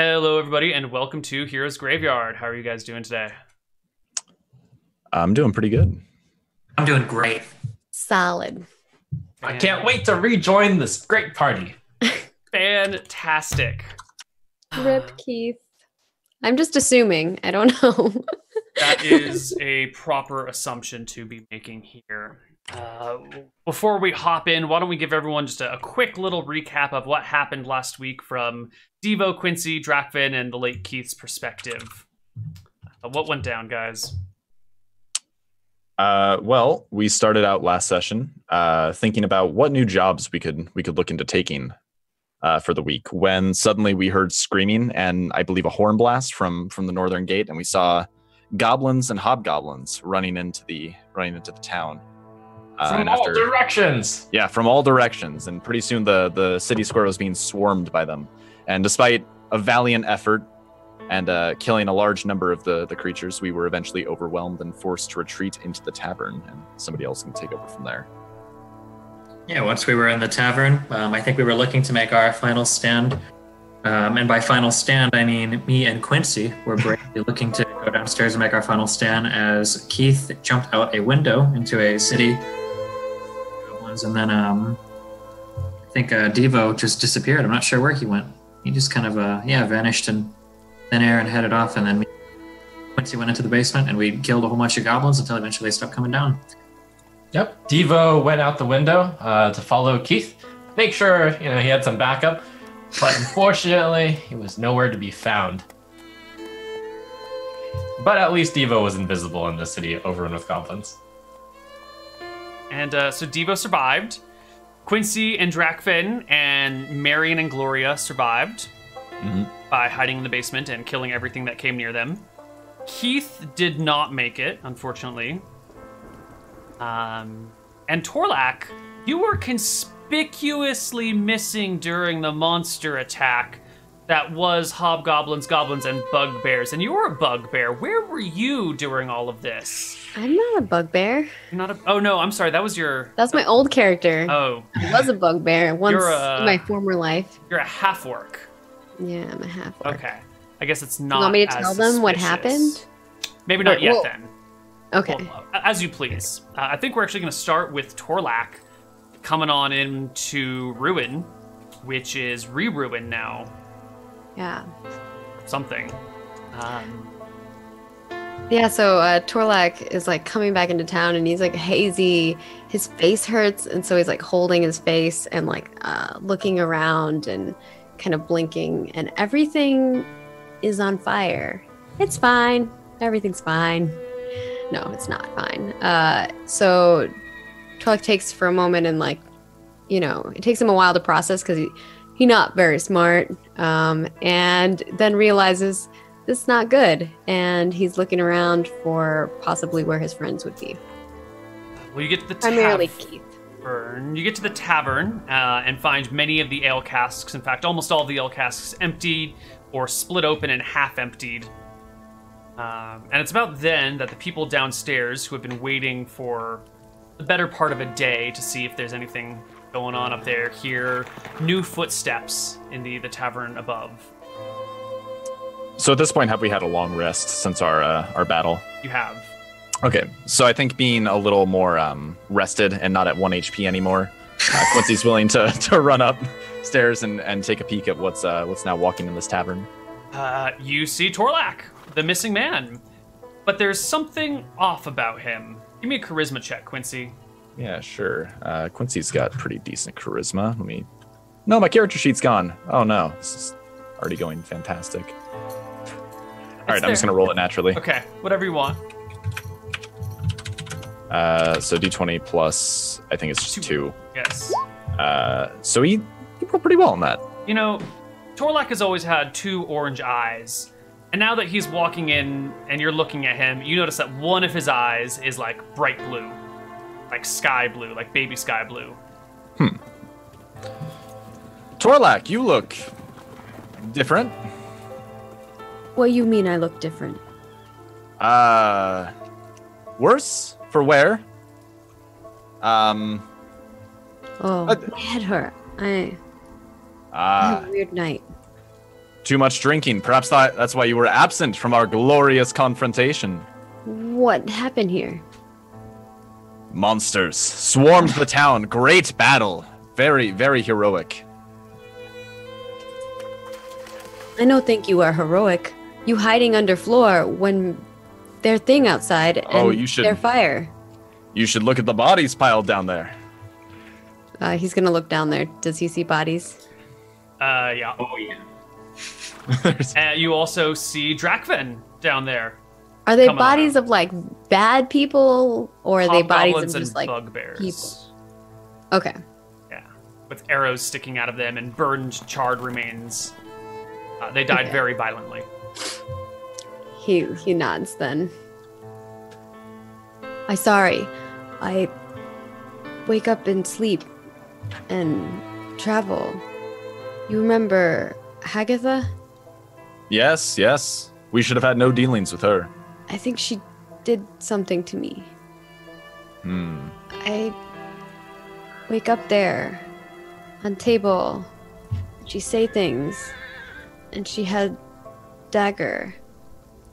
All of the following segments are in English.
Hello, everybody, and welcome to Heroes Graveyard. How are you guys doing today? I'm doing pretty good. I'm doing great. Solid. I can't wait to rejoin this great party. Fantastic. Rip Keith. I'm just assuming. I don't know. That is a proper assumption to be making here. Before we hop in, why don't we give everyone just a quick little recap of what happened last week from Devo, Quincy, Drakvin, and the late Keith's perspective. What went down, guys? Well, we started out last session thinking about what new jobs we could look into taking for the week, when suddenly we heard screaming and I believe a horn blast from the northern gate, and we saw goblins and hobgoblins running into the town. From all directions. Yeah, from all directions, and pretty soon the city square was being swarmed by them. And despite a valiant effort and killing a large number of the creatures, we were eventually overwhelmed and forced to retreat into the tavern, and somebody else can take over from there. Yeah, once we were in the tavern, I think we were looking to make our final stand. And by final stand, I mean me and Quincy were bravely looking to go downstairs and make our final stand as Keith jumped out a window into a city. And then I think Devo just disappeared. I'm not sure where he went. He just kind of vanished in thin air and headed off. And then Quincy went into the basement and we killed a whole bunch of goblins until eventually they stopped coming down. Yep, Devo went out the window to follow Keith, make sure he had some backup, but unfortunately he was nowhere to be found. But at least Devo was invisible in the city overrun with goblins. And so Devo survived. Quincy and Drakvin and Marion and Gloria survived by hiding in the basement and killing everything that came near them. Keith did not make it, unfortunately. And Torlak, you were conspicuously missing during the monster attack that was hobgoblins, goblins, and bugbears. And you were a bugbear. Where were you during all of this? I'm not a bugbear. You're not a... Oh, no, I'm sorry. That was your... That's my old character. Oh. I was a bugbear once in my former life. You're a half-orc. Yeah, I'm a half-orc. Okay. I guess it's not. You want me to as tell them what suspicious. happened? Maybe not yet, well, then. Okay. Well, as you please. I think we're actually going to start with Torlak coming on into Ruin, which is re-Ruin now. Yeah. Something. Yeah, so Torlak is like coming back into town and he's like hazy. His face hurts, and so he's like holding his face and like looking around and kind of blinking, and everything is on fire. It's fine. Everything's fine. No, it's not fine. So Torlak takes for a moment and like, it takes him a while to process because he's not very smart, and then realizes this is not good, and he's looking around for possibly where his friends would be. Well, you get to the primarily Keith. You get to the tavern and find many of the ale casks. In fact, almost all of the ale casks emptied or split open and half emptied. And it's about then that the people downstairs who have been waiting for the better part of a day to see if there's anything going on up there hear new footsteps in the tavern above. So at this point, have we had a long rest since our battle? You have. Okay, so I think being a little more rested and not at 1 HP anymore, Quincy's willing to run upstairs and take a peek at what's now walking in this tavern. You see Torlak, the missing man. But there's something off about him. Give me a charisma check, Quincy. Yeah, sure. Quincy's got pretty decent charisma. No, my character sheet's gone. Oh no, this is already going fantastic. All right, I'm just gonna roll it naturally. Okay, whatever you want. So D20 plus, I think it's just 2. Yes. So he rolled pretty well on that. Torlak has always had 2 orange eyes. And now that he's walking in and you're looking at him, you notice that one of his eyes is like bright blue. Like sky blue, like baby sky blue. Torlak, you look different. What do you mean I look different? Worse? For where? Oh, my head hurt. I had a weird night. Too much drinking. Perhaps that's why you were absent from our glorious confrontation. What happened here? Monsters swarmed the town. Great battle. Very, very heroic. I don't think you are heroic. You hiding under floor when their thing outside and you should. their fire. You should look at the bodies piled down there. He's gonna look down there. Does he see bodies? Yeah. Oh yeah. You also see Drakven down there. Are they Come bodies on. of like bad people, or are they bodies Hobgoblins of just and like bugbears. people? Okay. Yeah, with arrows sticking out of them and burned, charred remains. They died Okay. very violently. He nods then. I'm sorry. I wake up and sleep and travel. You remember Hagatha? Yes. We should have had no dealings with her. I think she did something to me. I wake up there on table. She say things, and she had dagger.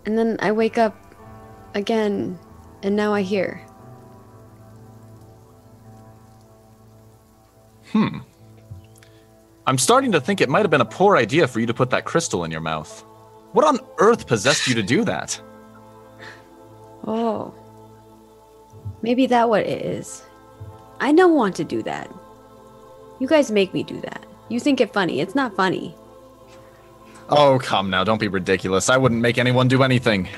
And then I wake up again, and now I hear. I'm starting to think it might have been a poor idea for you to put that crystal in your mouth. What on earth possessed you to do that? Oh. Maybe that what it is. I don't want to do that. You guys make me do that. You think it funny. It's not funny. Oh, come now, don't be ridiculous. I wouldn't make anyone do anything.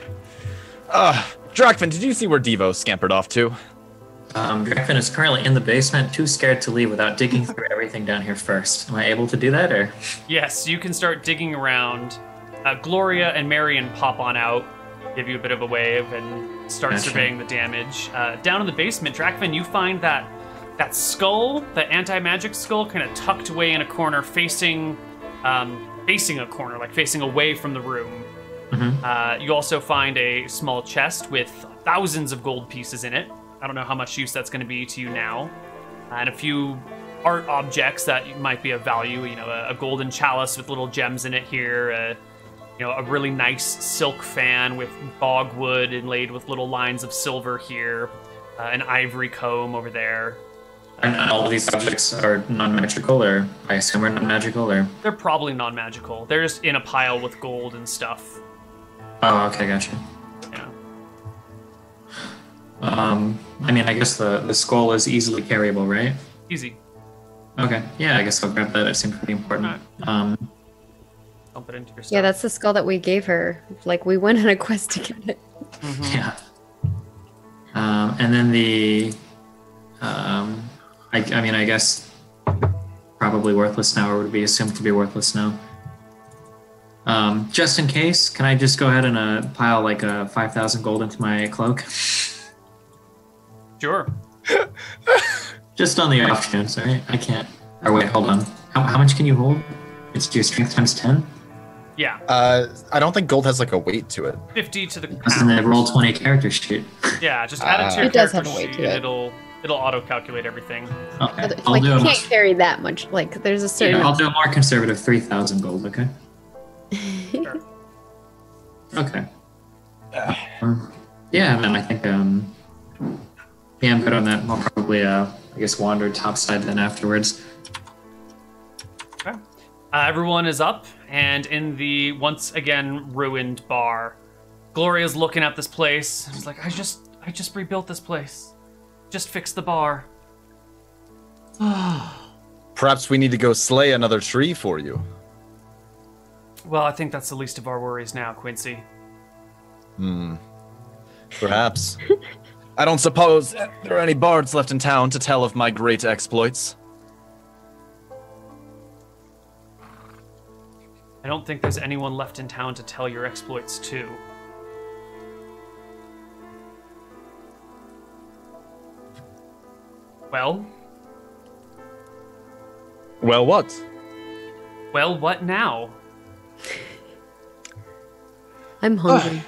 Drakven, did you see where Devo scampered off to? Drakven is currently in the basement, too scared to leave without digging through everything down here first. Am I able to do that, or? Yes, you can start digging around. Gloria and Marion pop on out, give you a bit of a wave, and start Gotcha. surveying the damage. Down in the basement, Drakven, you find that skull, that anti-magic skull, kind of tucked away in a corner, facing a corner, like facing away from the room. You also find a small chest with thousands of gold pieces in it. I don't know how much use that's going to be to you now. And a few art objects that might be of value. You know, a golden chalice with little gems in it here. A really nice silk fan with bogwood inlaid with little lines of silver here. An ivory comb over there. And all of these objects are non-magical, or I assume are non-magical, or? They're probably non-magical. They're just in a pile with gold and stuff. Oh, okay, gotcha. Yeah. I mean, I guess the skull is easily carryable, right? Easy. Okay, yeah, I guess I'll grab that. It seemed pretty important. Dump it into your stuff. Yeah, that's the skull that we gave her. Like, we went on a quest to get it. Yeah. And then I mean, I guess probably worthless now, or would be assumed to be worthless now. Just in case, can I just go ahead and pile like 5,000 gold into my cloak? Sure. Just on the off chance, alright? I can't. Or wait, hold on. How much can you hold? It's your strength times 10? Yeah. I don't think gold has like a weight to it. 50 to the That's in the roll 20 character sheet. Yeah, just add it to your It does character have a weight sheet. to it. It'll auto-calculate everything. Okay. It's like, you can't carry that much. Like, there's a certain... Yeah, I'll do a more conservative 3,000 gold, okay? Sure. Okay. Yeah, then I think, yeah, I'm good on that. I'll probably, I guess, wander topside then afterwards. Okay. Everyone is up, and in the once again ruined bar, Gloria's looking at this place. She's like, I just rebuilt this place. Just fixed the bar. Perhaps we need to go slay another tree for you. Well, I think that's the least of our worries now, Quincy. Perhaps. I don't suppose there are any bards left in town to tell of my great exploits. I don't think there's anyone left in town to tell your exploits to. Well? Well, what? Well, what now? I'm hungry.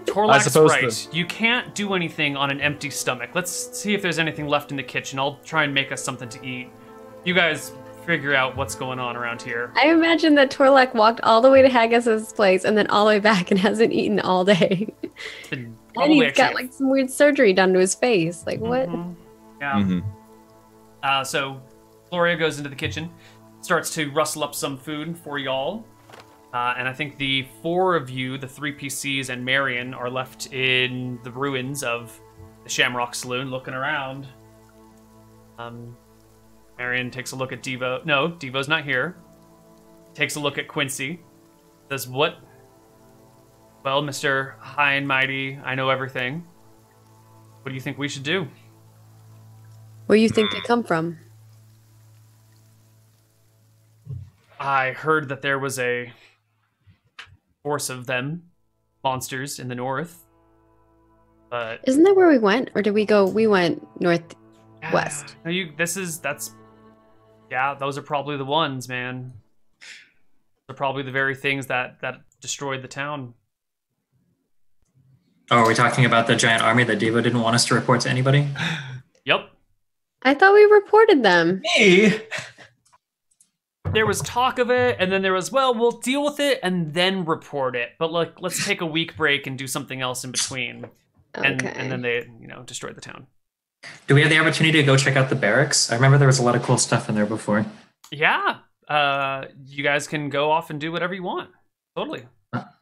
Torlak's suppose right. You can't do anything on an empty stomach. Let's see if there's anything left in the kitchen. I'll try and make us something to eat. You guys figure out what's going on around here. I imagine that Torlak walked all the way to Haggis's place and then all the way back and hasn't eaten all day. And he's got like some weird surgery done to his face. Like what? Yeah. So Gloria goes into the kitchen, starts to rustle up some food for y'all. And I think the 4 of you, the 3 PCs and Marion, are left in the ruins of the Shamrock Saloon looking around. Marion takes a look at Devo. No, Devo's not here. Takes a look at Quincy. Says, what? Well, Mr. High and Mighty, I know everything. What do you think we should do? Where do you think they come from? I heard that there was a force of them, monsters in the north. But isn't that where we went? Or did we go? We went northwest. Yeah, those are probably the ones, man. They're probably the very things that destroyed the town. Oh, are we talking about the giant army that Devo didn't want us to report to anybody? Yep. I thought we reported them. Me? There was talk of it, and then there was, well, we'll deal with it and then report it. But like, let's take a week break and do something else in between. And then they, destroyed the town. Do we have the opportunity to go check out the barracks? I remember there was a lot of cool stuff in there before. Yeah. You guys can go off and do whatever you want. Totally.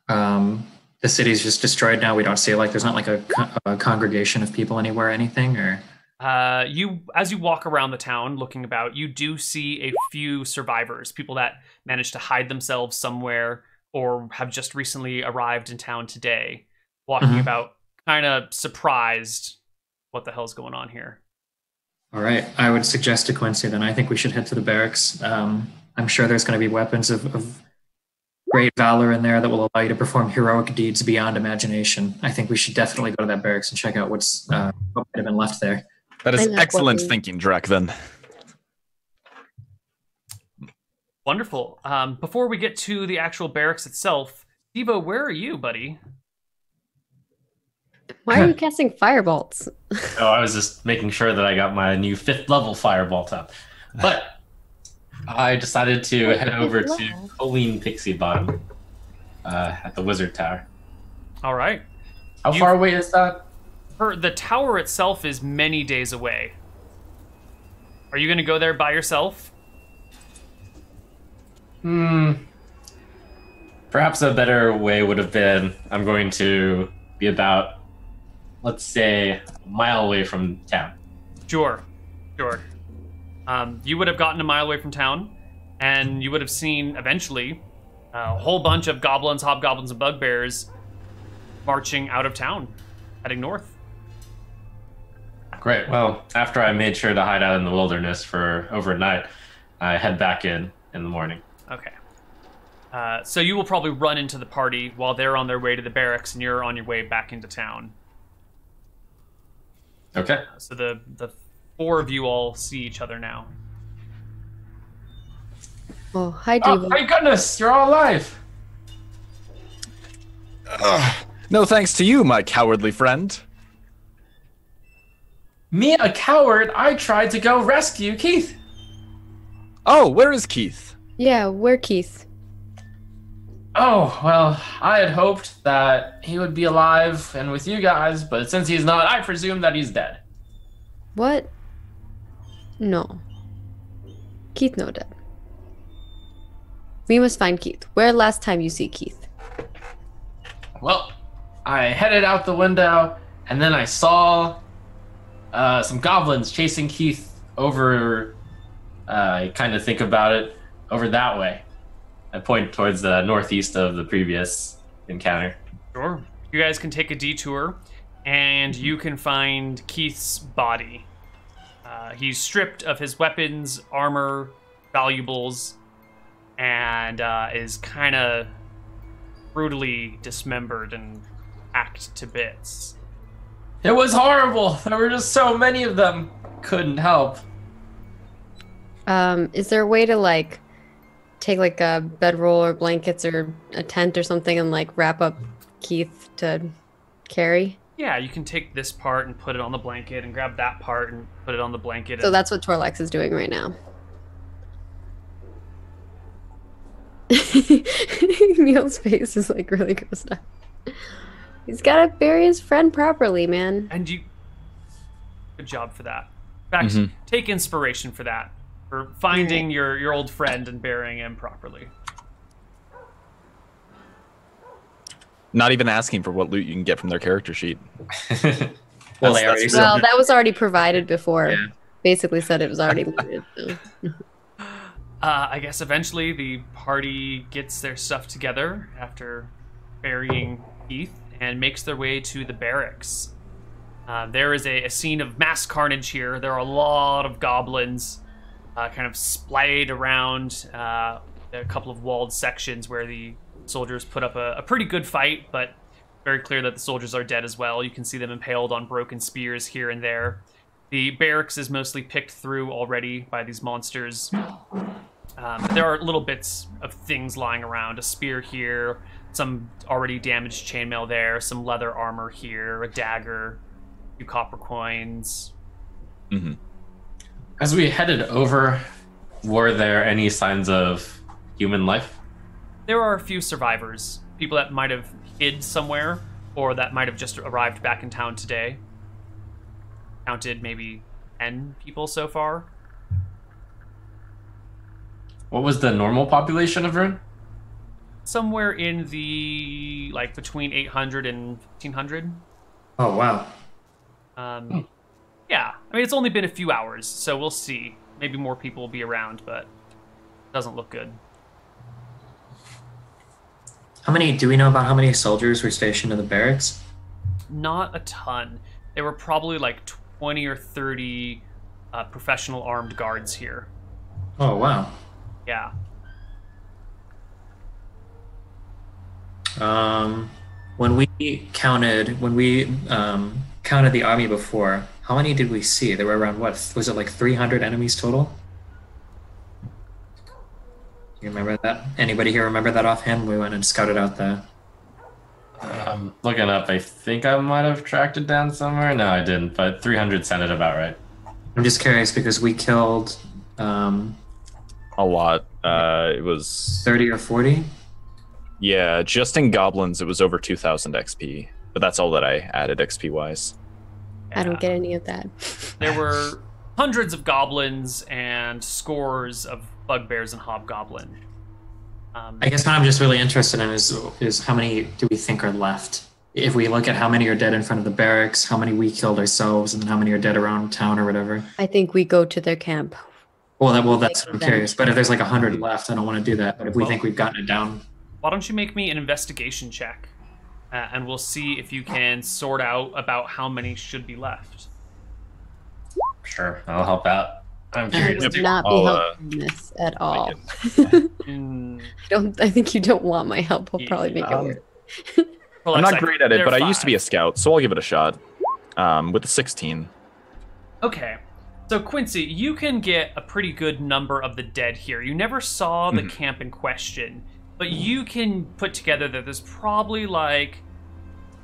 The city's just destroyed now. We don't see there's not like a congregation of people anywhere or anything, or. As you walk around the town looking about, you do see a few survivors, people that managed to hide themselves somewhere or have just recently arrived in town today, walking about kind of surprised what the hell's going on here. All right. I would suggest to Quincy then I think we should head to the barracks. I'm sure there's going to be weapons of great valor in there that will allow you to perform heroic deeds beyond imagination. I think we should definitely go to that barracks and check out what might have been left there. That is excellent thinking, Drac, then. Wonderful. Before we get to the actual barracks itself, Devo, where are you, buddy? Why are you casting firebolts? Oh, I was just making sure that I got my new 5th level firebolt up. But I decided to head over to Colleen Pixybottom at the Wizard Tower. All right. How far away is that? The tower itself is many days away. Are you going to go there by yourself? Perhaps a better way would have been I'm going to be about, let's say, a mile away from town. Sure. You would have gotten a mile away from town, and you would have seen, eventually, a whole bunch of goblins, hobgoblins, and bugbears marching out of town, heading north. Great. Well, after I made sure to hide out in the wilderness for overnight, I head back in the morning. Okay. So you will probably run into the party while they're on their way to the barracks, and you're on your way back into town. Okay. So the 4 of you all see each other now. Oh, hi, Devo. Oh, thank goodness! You're all alive! No thanks to you, my cowardly friend. Me, a coward? I tried to go rescue Keith. Oh, where is Keith? Yeah, where Keith? Oh, well, I had hoped that he would be alive and with you guys, but since he's not, I presume that he's dead. What? No. Keith no dead. We must find Keith. Where last time you see Keith? Well, I headed out the window, and then I saw some goblins chasing Keith over, I kind of think about it, over that way. I point towards the northeast of the previous encounter. Sure. You guys can take a detour, and you can find Keith's body. He's stripped of his weapons, armor, valuables, and is kind of brutally dismembered and hacked to bits. It was horrible. There were just so many of them. Couldn't help. Is there a way to take a bedroll or blankets or a tent or something and wrap up Keith to carry? Yeah, you can take this part and put it on the blanket and grab that part and put it on the blanket. So that's what Torlax is doing right now. Neil's face is like really grossed out. He's got to bury his friend properly, man. And you... Good job for that. In fact, take inspiration for that. For finding your old friend and burying him properly. Not even asking for what loot you can get from their character sheet. Well, they already said Well, that was already provided before. Yeah. Basically said it was already looted. So. I guess eventually the party gets their stuff together after burying Keith and makes their way to the barracks. There is a scene of mass carnage here. There are a lot of goblins kind of splayed around a couple of walled sections where the soldiers put up a pretty good fight, but very clear that the soldiers are dead as well. You can see them impaled on broken spears here and there. The barracks is mostly picked through already by these monsters. There are little bits of things lying around. A spear here, some already damaged chainmail there, some leather armor here, a dagger, a few copper coins. As we headed over, were there any signs of human life? There are a few survivors, people that might have hid somewhere or that might have just arrived back in town today. Counted maybe 10 people so far. What was the normal population of Rune? Somewhere in the, like, between 800 and 1500. Oh, wow. Yeah, I mean, it's only been a few hours, so we'll see. Maybe more people will be around, but it doesn't look good. Do we know about how many soldiers were stationed in the barracks? Not a ton. There were probably like 20 or 30 professional armed guards here. Oh, wow. Yeah. When we counted the army before, how many did we see? There were around, what, was it like 300 enemies total? You remember that? Anybody here remember that offhand? We went and scouted out the... I'm looking up. I think I might have tracked it down somewhere. No, I didn't, but 300 sounded about right. I'm just curious because we killed... A lot. It was 30 or 40? Yeah, just in goblins, it was over 2,000 XP. But that's all that I added XP wise. I don't get any of that. There were hundreds of goblins and scores of bugbears and hobgoblin. I guess what I'm just really interested in is how many do we think are left? If we look at how many are dead in front of the barracks, how many we killed ourselves, and then how many are dead around town or whatever. I think we go to their camp. Well, that's what I'm curious. But if there's like 100 left, I don't want to do that. But if we think we've gotten it down... Why don't you make me an investigation check? And we'll see if you can sort out about how many should be left. Sure, I'll help out. I'm I curious would too. not be helping in this at all. I think you don't want my help. I'll probably make it work. I'm not great at it, but I used to be a scout, so I'll give it a shot. With a 16. Okay. So, Quincy, you can get a pretty good number of the dead here. You never saw the camp in question, but you can put together that there's probably like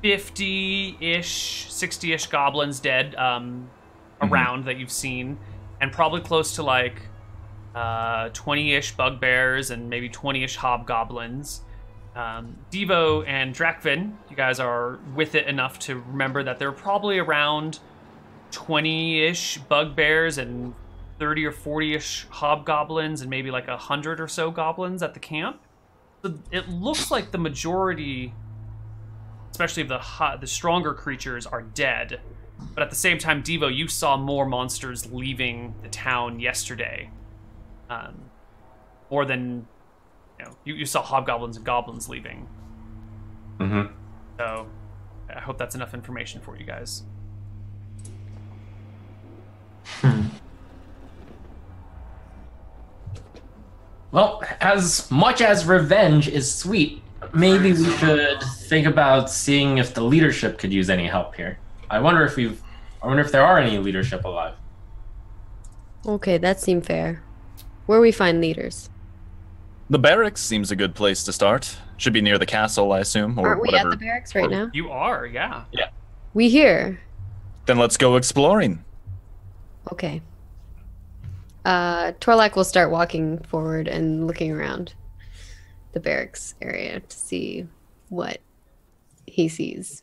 50-ish, 60-ish goblins dead around that you've seen, and probably close to like 20-ish bugbears and maybe 20-ish hobgoblins. Devo and Drakvin, you guys are with it enough to remember that there are probably around 20-ish bugbears and 30 or 40-ish hobgoblins and maybe like 100 or so goblins at the camp. So it looks like the majority, especially of the stronger creatures, are dead. But at the same time, Devo, you saw more monsters leaving the town yesterday. More than, you saw hobgoblins and goblins leaving. So I hope that's enough information for you guys. Well, as much as revenge is sweet, maybe we should think about seeing if the leadership could use any help here. I wonder if there are any leadership alive. Okay, that seemed fair. Where we find leaders? The barracks seems a good place to start. Should be near the castle, I assume, or Aren't we whatever. at the barracks right now? You are, yeah. Yeah. We here. Then let's go exploring. Okay. Torlak will start walking forward and looking around. the barracks area to see what he sees.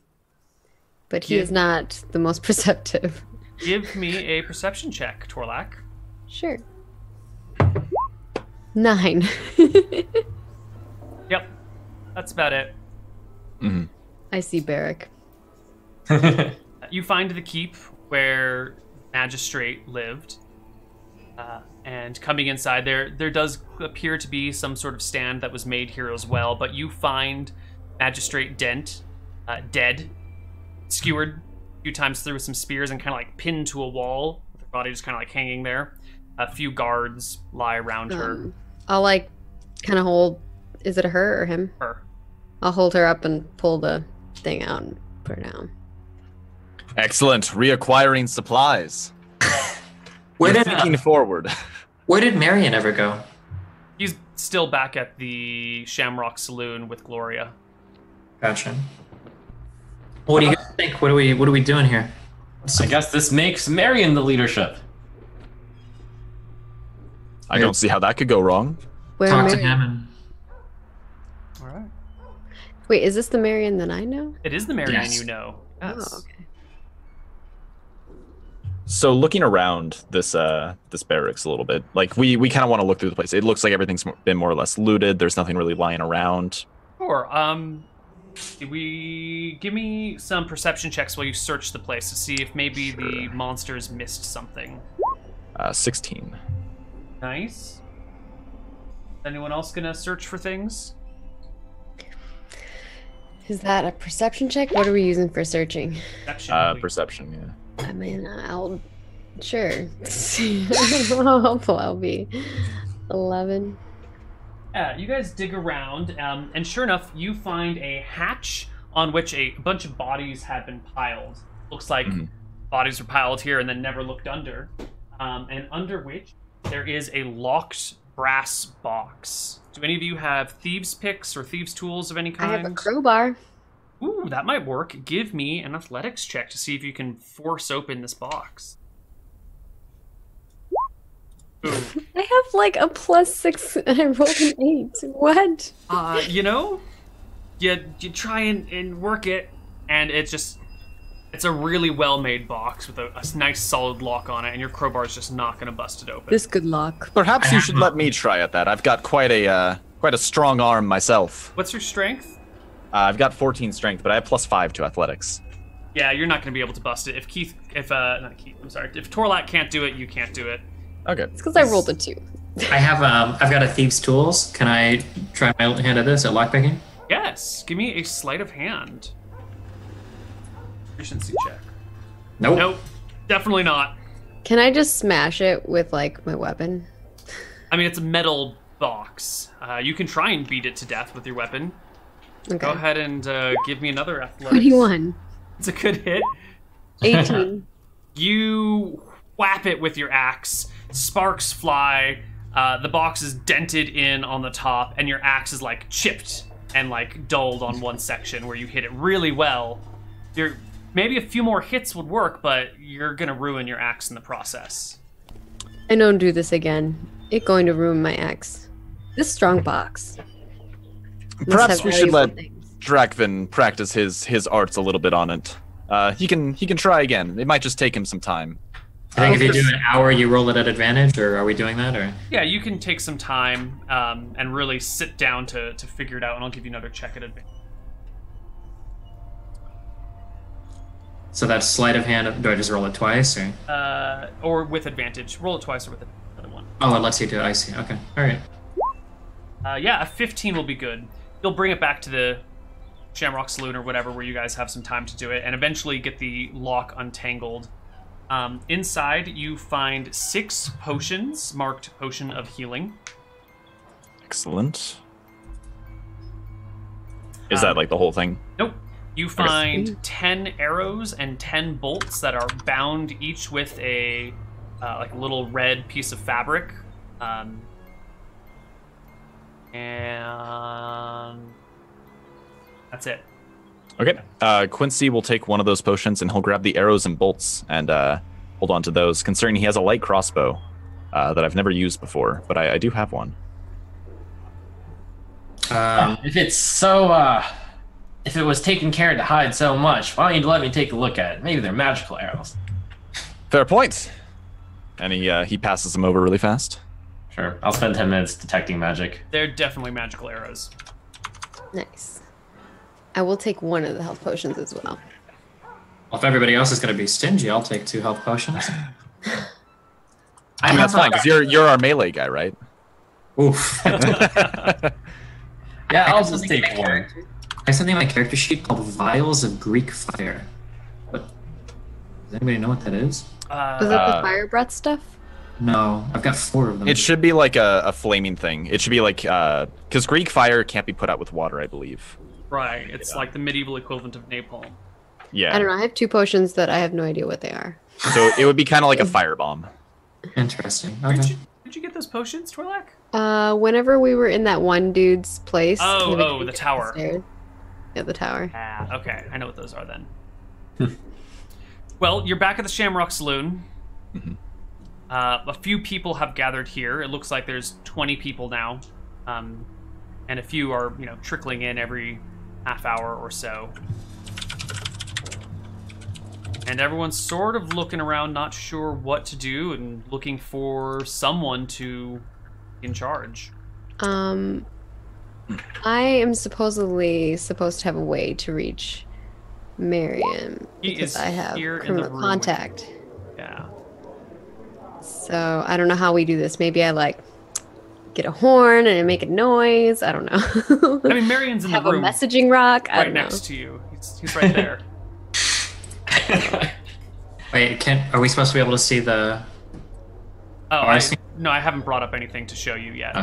But he is not the most perceptive. Give me a perception check, Torlak. Sure. 9. Yep, that's about it. Mm-hmm. I see Barrack. You find the keep where Magistrate lived. And coming inside there does appear to be some sort of stand that was made here as well, but you find Magistrate Dent dead, skewered a few times through with some spears and kind of like pinned to a wall, with her body just kind of like hanging there. A few guards lie around her. I'll like kind of hold, is it her or him? Her. I'll hold her up and pull the thing out and put her down. Excellent. Reacquiring supplies. Where You're did thinking forward. Where did Marion ever go? He's still back at the Shamrock Saloon with Gloria. Gotcha. What do you guys think? What are we doing here? I guess this makes Marion the leadership. I don't see how that could go wrong. Where Talk to Marion? him and All right. Wait, is this the Marion that I know? It is the Marion Yes. you know. Yes. Oh, okay. So looking around this this barracks a little bit, like we kind of want to look through the place. It looks like everything's been more or less looted. There's nothing really lying around. Sure. Give me some perception checks while you search the place to see if maybe the monsters missed something. 16. Nice. Anyone else gonna search for things? Is that a perception check? What are we using for searching? Perception. please. Perception, yeah. I mean, I'll... Sure. How helpful I'll be. 11. Yeah, you guys dig around, and sure enough, you find a hatch on which a bunch of bodies have been piled. Looks like bodies were piled here and then never looked under. And under which there is a locked brass box. Do any of you have thieves' picks or thieves' tools of any I kind? have a crowbar. Ooh, that might work. Give me an athletics check to see if you can force open this box. Ooh. I have like a +6 and I rolled an 8. What? You know, you try and work it, and it's a really well-made box with a nice solid lock on it, and your crowbar is just not going to bust it open. This good luck. Perhaps you should let me try at that. I've got quite a strong arm myself. What's your strength? I've got 14 strength, but I have +5 to athletics. Yeah, you're not going to be able to bust it. If Torlak can't do it, you can't do it. Okay. It's because I rolled a 2. I have I've got a thieves' tools. Can I try my hand at this at lockpicking? Yes, give me a sleight of hand. Efficiency check. Nope. Nope, definitely not. Can I just smash it with like my weapon? I mean, it's a metal box. You can try and beat it to death with your weapon. Okay. Go ahead and give me another athletics. 21. It's a good hit. 18. You whap it with your axe. Sparks fly. The box is dented in on the top, and your axe is like chipped and like dulled on one section where you hit it really well. Maybe a few more hits would work, but you're gonna ruin your axe in the process. I don't do this again. It's going to ruin my axe. This strong box. must Perhaps have we should let valuable things. Drakvin practice his arts a little bit on it. He can try again. It might just take him some time. I think if you do an hour, you roll it at advantage, or are we doing that? Or Yeah, you can take some time and really sit down to figure it out, and I'll give you another check at advantage. so that's sleight of hand. Do I just roll it twice, or? Or with advantage. Roll it twice or with another one. Oh, it lets you do it. I see. Okay. All right. Yeah, a 15 will be good. You'll bring it back to the Shamrock Saloon or whatever where you guys have some time to do it, and eventually get the lock untangled. Inside, you find 6 potions marked Potion of Healing. Excellent. Is that like the whole thing? Nope. You find 10 arrows and 10 bolts that are bound each with a like a little red piece of fabric. And that's it. Okay. Quincy will take one of those potions and he'll grab the arrows and bolts and hold on to those, considering he has a light crossbow that I've never used before, but I do have one. Um, If it was taking care to hide so much, why don't you let me take a look at it? Maybe they're magical arrows. Fair point. And he passes them over really fast. Sure, I'll spend 10 minutes detecting magic. They're definitely magical arrows. Nice. I will take one of the health potions as well. Well, if everybody else is going to be stingy, I'll take 2 health potions. I mean, that's fine, because you're our melee guy, right? Oof. Yeah, I'll just take one. I have something on my character sheet called Vials of Greek Fire. What? Does anybody know what that is? Was that the fire breath stuff? No, I've got 4 of them. It should be like a flaming thing. It should be like, because Greek fire can't be put out with water, I believe. Right, it's like the medieval equivalent of napalm. Yeah. I don't know. I have 2 potions that I have no idea what they are. So it would be kind of like a firebomb. Interesting. Where'd Okay. you get those potions, Torlak? Whenever we were in that one dude's place. Oh, the tower. Upstairs. Yeah, the tower. Ah, okay. I know what those are then. Well, you're back at the Shamrock Saloon. Mm-hmm. A few people have gathered here. It looks like there's 20 people now. And a few are, trickling in every half hour or so. And everyone's sort of looking around, not sure what to do, and looking for someone to be in charge. I am supposedly supposed to have a way to reach Marion because I have criminal contact. Yeah. So I don't know how we do this. Maybe I get a horn and I make a noise. I don't know. I mean, Marion's in the have room. a messaging rock. I Right don't know. next to you. He's right there. Wait, are we supposed to be able to see the... Oh, no, I haven't brought up anything to show you yet.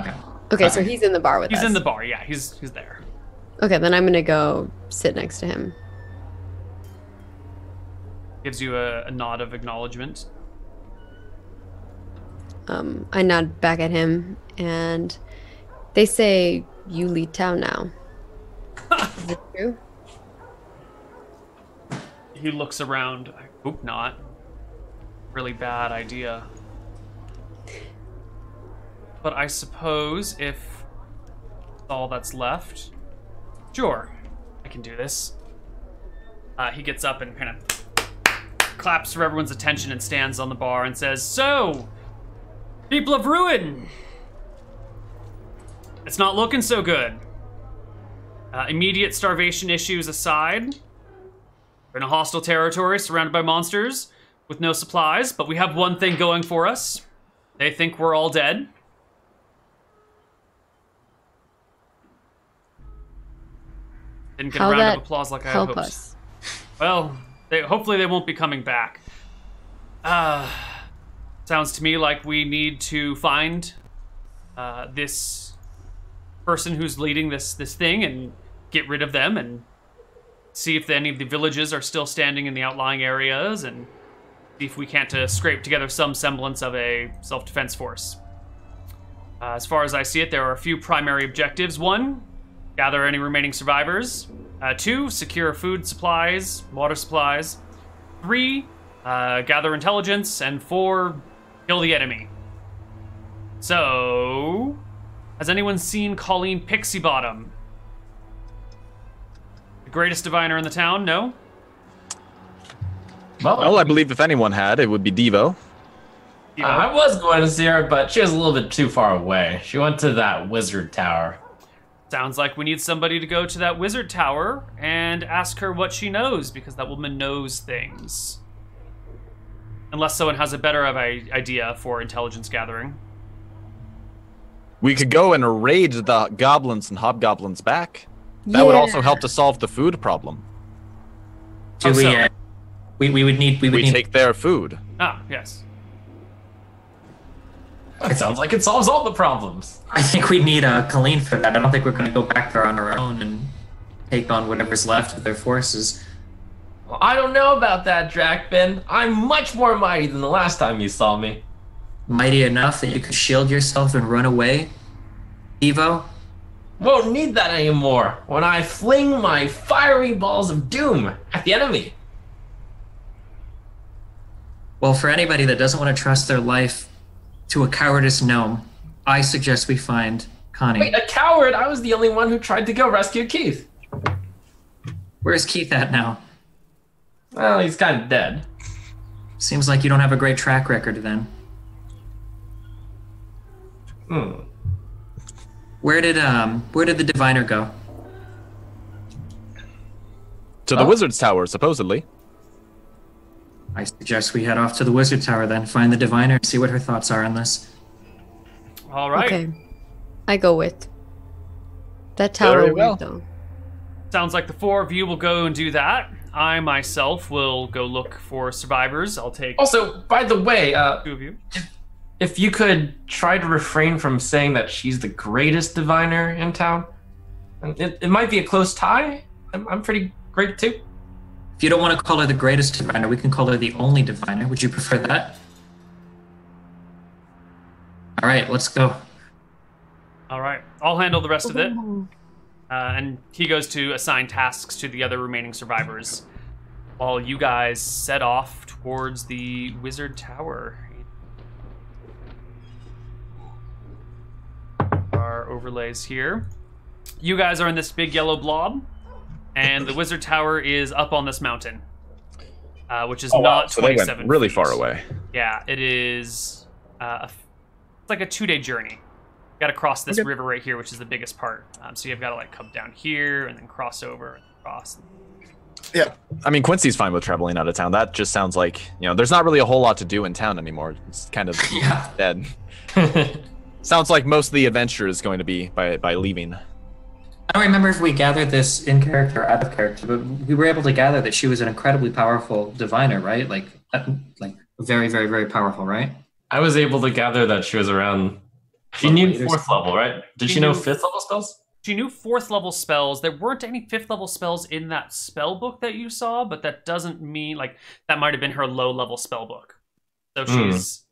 Okay, so he's in the bar with us. He's in the bar, yeah. He's there. Okay, then I'm gonna go sit next to him. Gives you a nod of acknowledgement. I nod back at him, and they say you lead town now. Is it true? He looks around. I hope not. Really bad idea. But I suppose if all that's left, sure, I can do this. He gets up and kind of claps for everyone's attention and stands on the bar and says, "So, people of Ruin, it's not looking so good. Immediate starvation issues aside, we're in a hostile territory surrounded by monsters with no supplies, but we have one thing going for us. They think we're all dead. Didn't get a round of applause like I hoped. Help us. Well, hopefully they won't be coming back. Sounds to me like we need to find this person who's leading this thing and get rid of them and see if any of the villages are still standing in the outlying areas and see if we can't scrape together some semblance of a self-defense force. As far as I see it, there are a few primary objectives. 1, gather any remaining survivors. 2, secure food supplies, water supplies. 3, gather intelligence. And 4, kill the enemy. So, has anyone seen Colleen Pixybottom? The greatest diviner in the town? No? Well, I believe if anyone had, it would be Devo. I was going to see her, but she was a little bit too far away. She went to that wizard tower. Sounds like we need somebody to go to that wizard tower and ask her what she knows, because that woman knows things. Unless someone has a better idea for intelligence gathering. We could go and raid the goblins and hobgoblins back. That would also help to solve the food problem. Do we would need... We would need... take their food. Ah, yes. It sounds like it solves all the problems. I think we need Colleen for that. I don't think we're going to go back there on our own and take on whatever's left of their forces. Well, I don't know about that, Dracbin. I'm much more mighty than the last time you saw me. Mighty enough that you could shield yourself and run away, Evo? Won't need that anymore when I fling my fiery balls of doom at the enemy. Well, for anybody that doesn't want to trust their life to a cowardice gnome, I suggest we find Connie. Wait, a coward! I was the only one who tried to go rescue Keith. Where's Keith at now? Well, he's kind of dead. Seems like you don't have a great track record then. Where did the diviner go? To the Wizard's Tower, supposedly. I suggest we head off to the Wizard Tower then, find the diviner, and see what her thoughts are on this. All right. Okay. I go with that tower. Very well. Though. Sounds like the four of you will go and do that. I myself will go look for survivors. I'll take Also, by the way, two of you. if you could try to refrain from saying that she's the greatest diviner in town. It might be a close tie. I'm pretty great too. If you don't want to call her the greatest diviner, we can call her the only diviner. Would you prefer that? All right, let's go. All right. I'll handle the rest of it. And he goes to assign tasks to the other remaining survivors while you guys set off towards the Wizard Tower. Our overlays here. You guys are in this big yellow blob, and the Wizard Tower is up on this mountain, which is not so they 27 went really feet. far away. Yeah, it is. It's like a 2-day journey. You got to cross this river right here, which is the biggest part. So you've got to like come down here and then cross over and cross. Yeah. I mean, Quincy's fine with traveling out of town. That just sounds like, there's not really a whole lot to do in town anymore. It's kind of dead. Sounds like most of the adventure is going to be by leaving. I don't remember if we gathered this in character or out of character, but we were able to gather that she was an incredibly powerful diviner, right? Like very, very, very powerful, right? I was able to gather that she was around. She knew 4th level, right? Did she know 5th level spells? She knew 4th level spells. There weren't any 5th level spells in that spell book that you saw, but that doesn't mean that might have been her low level spell book. So she's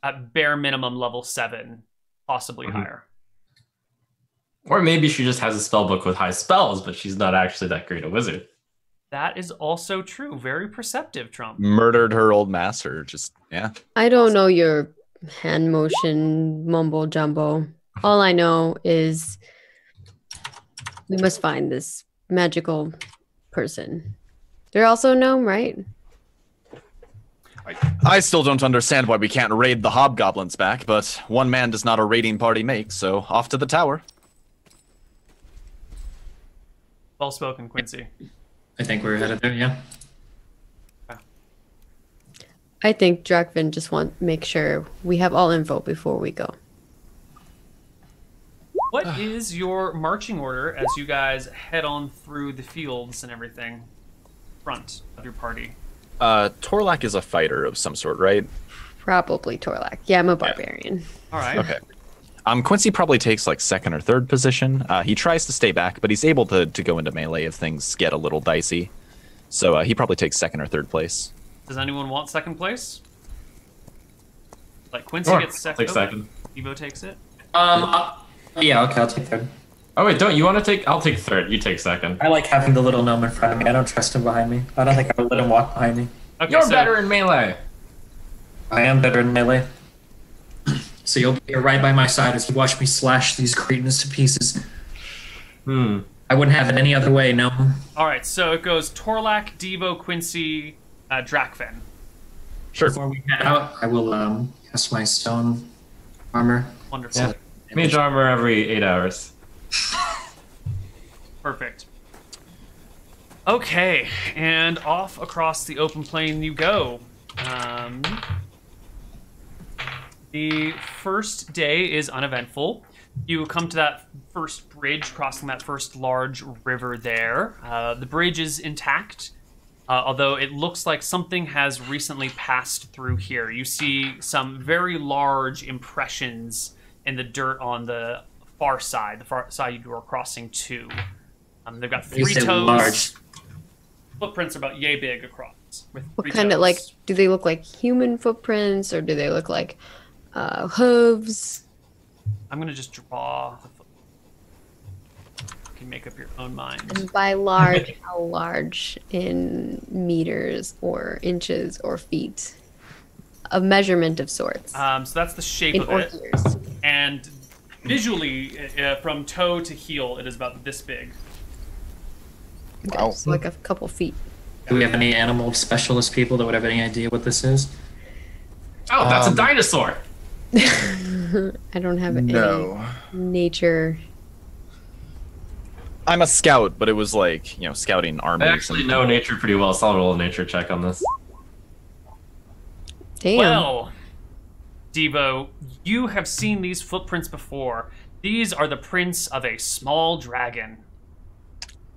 at bare minimum level 7, possibly higher. Or maybe she just has a spell book with high spells, but she's not actually that great a wizard. That is also true. Very perceptive, Trump. Murdered her old master. I don't know your hand motion mumbo jumbo. All I know is we must find this magical person. They're also a gnome, right? I still don't understand why we can't raid the hobgoblins back, but one man does not a raiding party make, so off to the tower. Well spoken, Quincy. I think we're headed there, yeah. I think Drakvin just want to make sure we have all info before we go. What is your marching order as you guys head on through the fields and everything? Front of your party. Torlak is a fighter of some sort, right? Probably Torlak. Yeah, I'm a barbarian. All right. Okay. Quincy probably takes like 2nd or 3rd position. He tries to stay back, but he's able to go into melee if things get a little dicey. So he probably takes 2nd or 3rd place. Does anyone want 2nd place? Like Quincy gets 2nd. Take 2nd. Evo takes it. Yeah, okay, I'll take 3rd. Oh wait, don't you want to take? I'll take 3rd. You take 2nd. I like having the little gnome in front of me. I don't trust him behind me. I don't think I would let him walk behind me. Okay, You're so better in melee. I am better in melee. So you'll be here right by my side as you watch me slash these cretins to pieces. I wouldn't have it any other way, no. All right, so it goes Torlak, Devo, Quincy, Drakvin. Sure. Before we head out, I will cast my stone armor. Wonderful. Yeah. Mage armor every 8 hours. Perfect. Okay, and off across the open plain you go. The first day is uneventful. You come to that first bridge, crossing that first large river there. The bridge is intact, although it looks like something has recently passed through here. You see some very large impressions in the dirt on the far side you are crossing to. They've got 3 toes. Large. Footprints are about yay big across. With What 3 kind of toes. do they look like human footprints or do they look like hooves? I'm gonna just draw the foot. You can make up your own mind. And by large, how large in meters or inches or feet? A measurement of sorts. So that's the shape In of orc it. years. And Visually, from toe to heel, it is about this big. Okay, Wow. so like a couple feet. Do we have any animal specialist people that would have any idea what this is? Oh, that's a dinosaur. I don't have any nature. I'm a scout, but it was like, scouting armies. I actually know nature pretty well, so I'll roll a nature check on this. Damn. Well, Devo, you have seen these footprints before. These are the prints of a small dragon.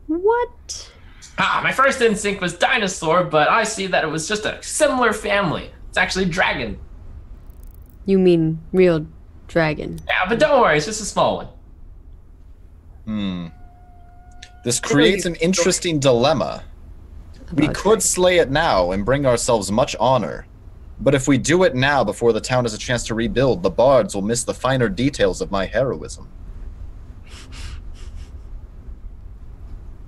What? My first instinct was dinosaur, but I see that it was just a similar family. It's actually dragon. You mean real dragon? Yeah, but don't worry, it's just a small one. This creates an interesting dilemma. We could slay it now and bring ourselves much honor. But if we do it now before the town has a chance to rebuild, the bards will miss the finer details of my heroism.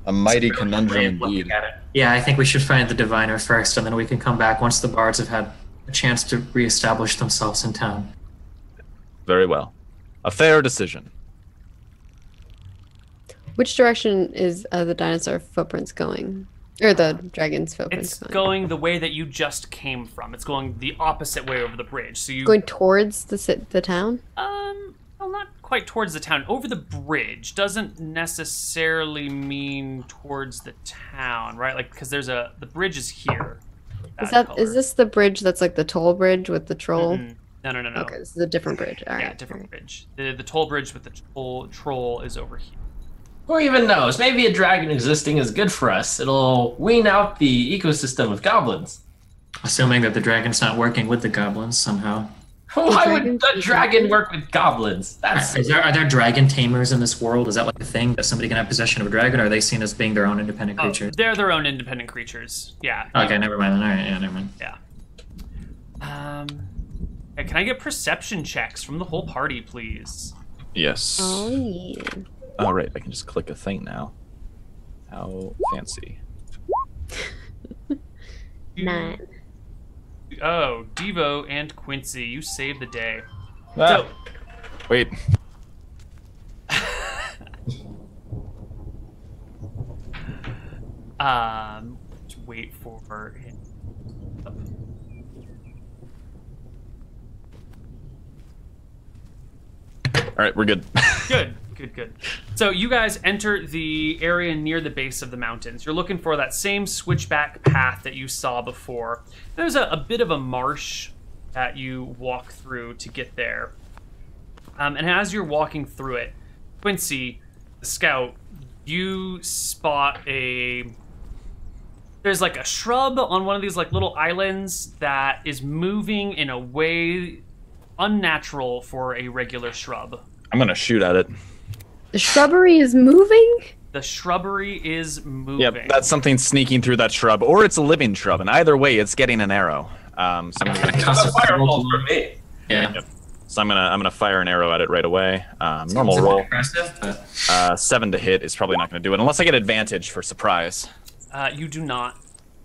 A mighty conundrum indeed. Yeah, I think we should find the diviner first, and then we can come back once the bards have had a chance to reestablish themselves in town. Very well. A fair decision. Which direction is the dinosaur footprints going? Or the dragon's footprints It's going the way that you just came from. It's going the opposite way over the bridge. So you Going towards the town? well, not quite towards the town. Over the bridge doesn't necessarily mean towards the town, right? Like because there's the bridge is here. Is this the bridge that's like the toll bridge with the troll? No. Okay, this is a different bridge. All right. Yeah, different bridge. The toll bridge with the troll is over here. Who even knows? Maybe a dragon existing is good for us. It'll wean out the ecosystem of goblins. Assuming that the dragon's not working with the goblins somehow. Why would the dragon work with goblins? Are there dragon tamers in this world? Is that like a thing that somebody can have possession of a dragon, or are they seen as being their own independent creatures? They're their own independent creatures. Yeah. Okay, never mind. All right, yeah, never mind. Yeah. Can I get perception checks from the whole party, please? Yes. Oh, yeah. All right, I can just click a thing now. How fancy. 9. Oh, Devo and Quincy, you saved the day. Ah, wait. Just wait for him. All right, we're good. Good. So you guys enter the area near the base of the mountains. You're looking for that same switchback path that you saw before. There's a bit of a marsh that you walk through to get there. And as you're walking through it, Quincy, the scout, you spot there's like a shrub on one of these like little islands that is moving in a way unnatural for a regular shrub. I'm going to shoot at it. The shrubbery is moving? The shrubbery is moving. Yep, that's something sneaking through that shrub, or it's a living shrub, and either way, it's getting an arrow. So I'm gonna That's a fireball for me. Yeah. Yep. So I'm gonna fire an arrow at it right away. Normal roll. Impressive, but 7 to hit is probably not going to do it unless I get advantage for surprise. You do not.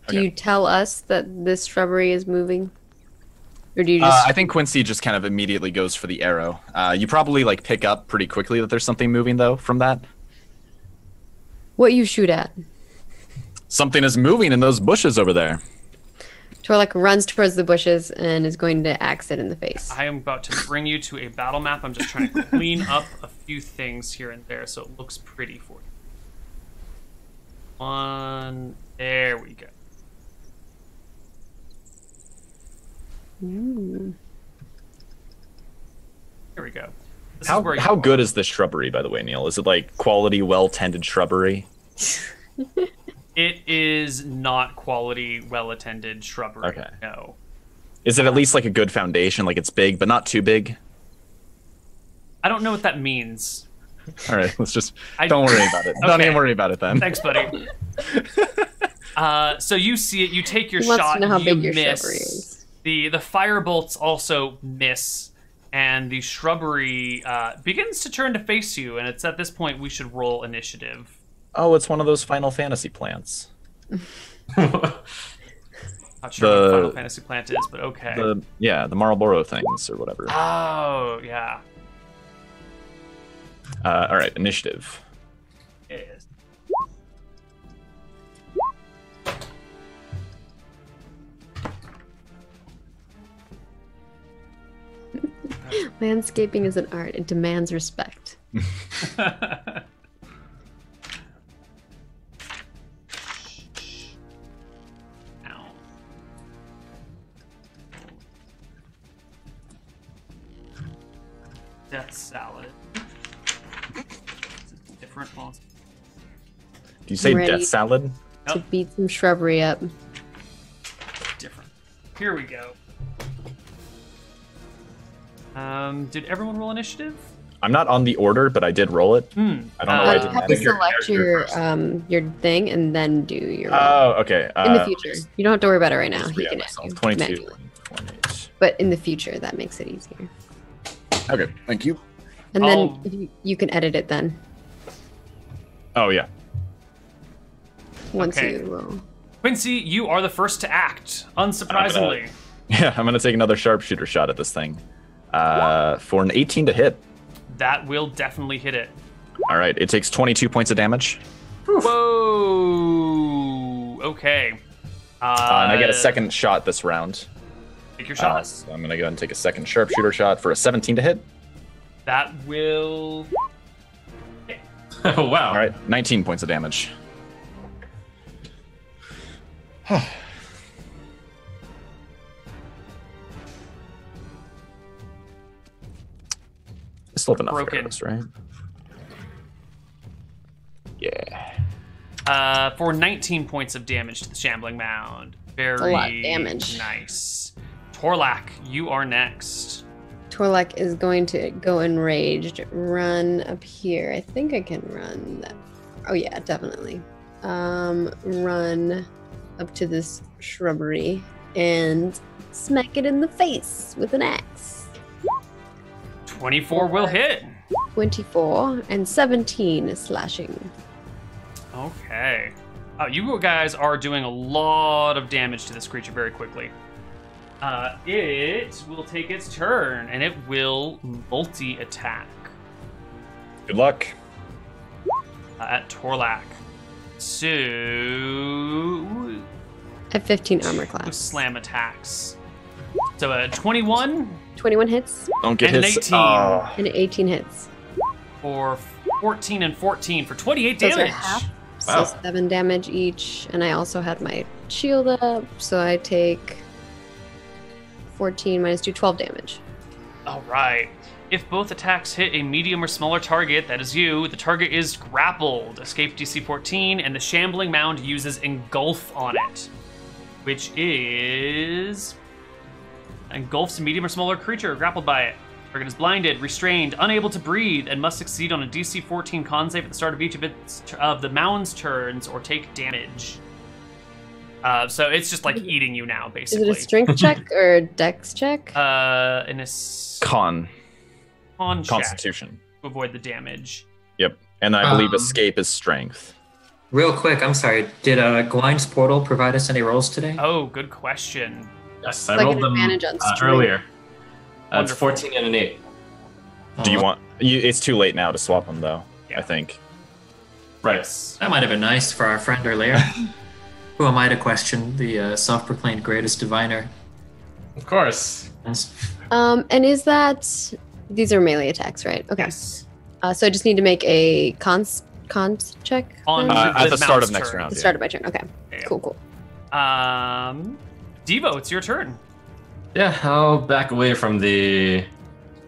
Do you tell us that this shrubbery is moving? Or do you just... I think Quincy just kind of immediately goes for the arrow. You probably like pick up pretty quickly that there's something moving though from that. What you shoot at? Something is moving in those bushes over there. Torlak runs towards the bushes and is going to axe it in the face. I am about to bring you to a battle map. I'm just trying to clean up a few things here and there so it looks pretty for you. There we go. Ooh. Here we go. This How is where you how are. good is this shrubbery, by the way, Neil? Is it like quality, well-tended shrubbery? It is not quality, well-attended shrubbery. Okay. No. Is it at least like a good foundation, like it's big, but not too big? I don't know what that means. All right, let's just don't worry about it. Don't Okay. even worry about it then. Thanks, buddy. So you see it. You take your He wants shot. to know how you big your miss. shrubbery is. The fire bolts also miss, and the shrubbery begins to turn to face you. And it's at this point we should roll initiative. Oh, it's one of those Final Fantasy plants. Not sure what a Final Fantasy plant is, but okay. The Marlboro things or whatever. Oh yeah. All right, initiative. Yes. Landscaping is an art. It demands respect. Ow. Death salad. Different monster. Do you say Ready. death salad? To beat some shrubbery up. Different. Here we go. Did everyone roll initiative? I'm not on the order, but I did roll it. I don't know why I You didn't have to pick your select character your thing and then do your roll. Oh, okay. In the future. You don't have to worry about it right now. Just You read can myself. do 22, manually. 28. But in the future, that makes it easier. Okay, thank you. And then Oh. if you can edit it then Oh, yeah. once Okay. you roll. Quincy, you are the first to act, unsurprisingly. Yeah, I'm going to take another sharpshooter shot at this thing. For an 18 to hit. That will definitely hit it. All right, it takes 22 points of damage. Whoa. Okay. And I get a second shot this round. Take your shot. So I'm going to go ahead and take a second sharpshooter shot for a 17 to hit. That will. Oh, wow. All right, 19 points of damage. I still have enough Broken. arrows, right? Yeah. For 19 points of damage to the shambling mound. Very a lot of damage. Nice. Torlak, you are next. Torlak is going to go enraged, run up here. I think I can run that. Oh yeah, definitely. Run up to this shrubbery and smack it in the face with an axe. 24 will hit. 24 and 17 is slashing. Okay. You guys are doing a lot of damage to this creature very quickly. It will take its turn, and it will multi-attack Good luck. at Torlak. So, At 15 armor class. slam attacks. So a 21 21 hits Don't get And an hit. 18. Oh, and 18 hits. for 14 and 14 for 28 Those damage. are half. So Wow. 7 damage each. And I also had my shield up. So I take 14 minus 2, 12 damage. All right. If both attacks hit a medium or smaller target, that is you, the target is grappled. Escape DC 14, and the shambling mound uses engulf on it, which is engulfs a medium or smaller creature grappled by it. Target is blinded, restrained, unable to breathe, and must succeed on a DC 14 con save at the start of each of the mound's turns or take damage. So it's just like eating you now, Is basically. it a strength check or a dex check? And a con. con check Constitution. to avoid the damage. Yep. And I believe Um, escape is strength. Real quick, I'm sorry. Did Gwyn's portal provide us any rolls today? Oh, good question. Yes, I Like rolled an them advantage on strength. earlier. It's Wonderful. 14 and an 8. Do you want... it's too late now to swap them, though, Yeah. I think. Right. Yes. That might have been nice for our friend earlier. Who am I to question the self-proclaimed greatest diviner? Of course. And is that... These are melee attacks, right? Okay. Yes. So I just need to make a cons check? On then? At the start mouse of next turn. round. The start of my turn. Okay. Yeah. Cool. Devo, it's your turn. Yeah, I'll back away from the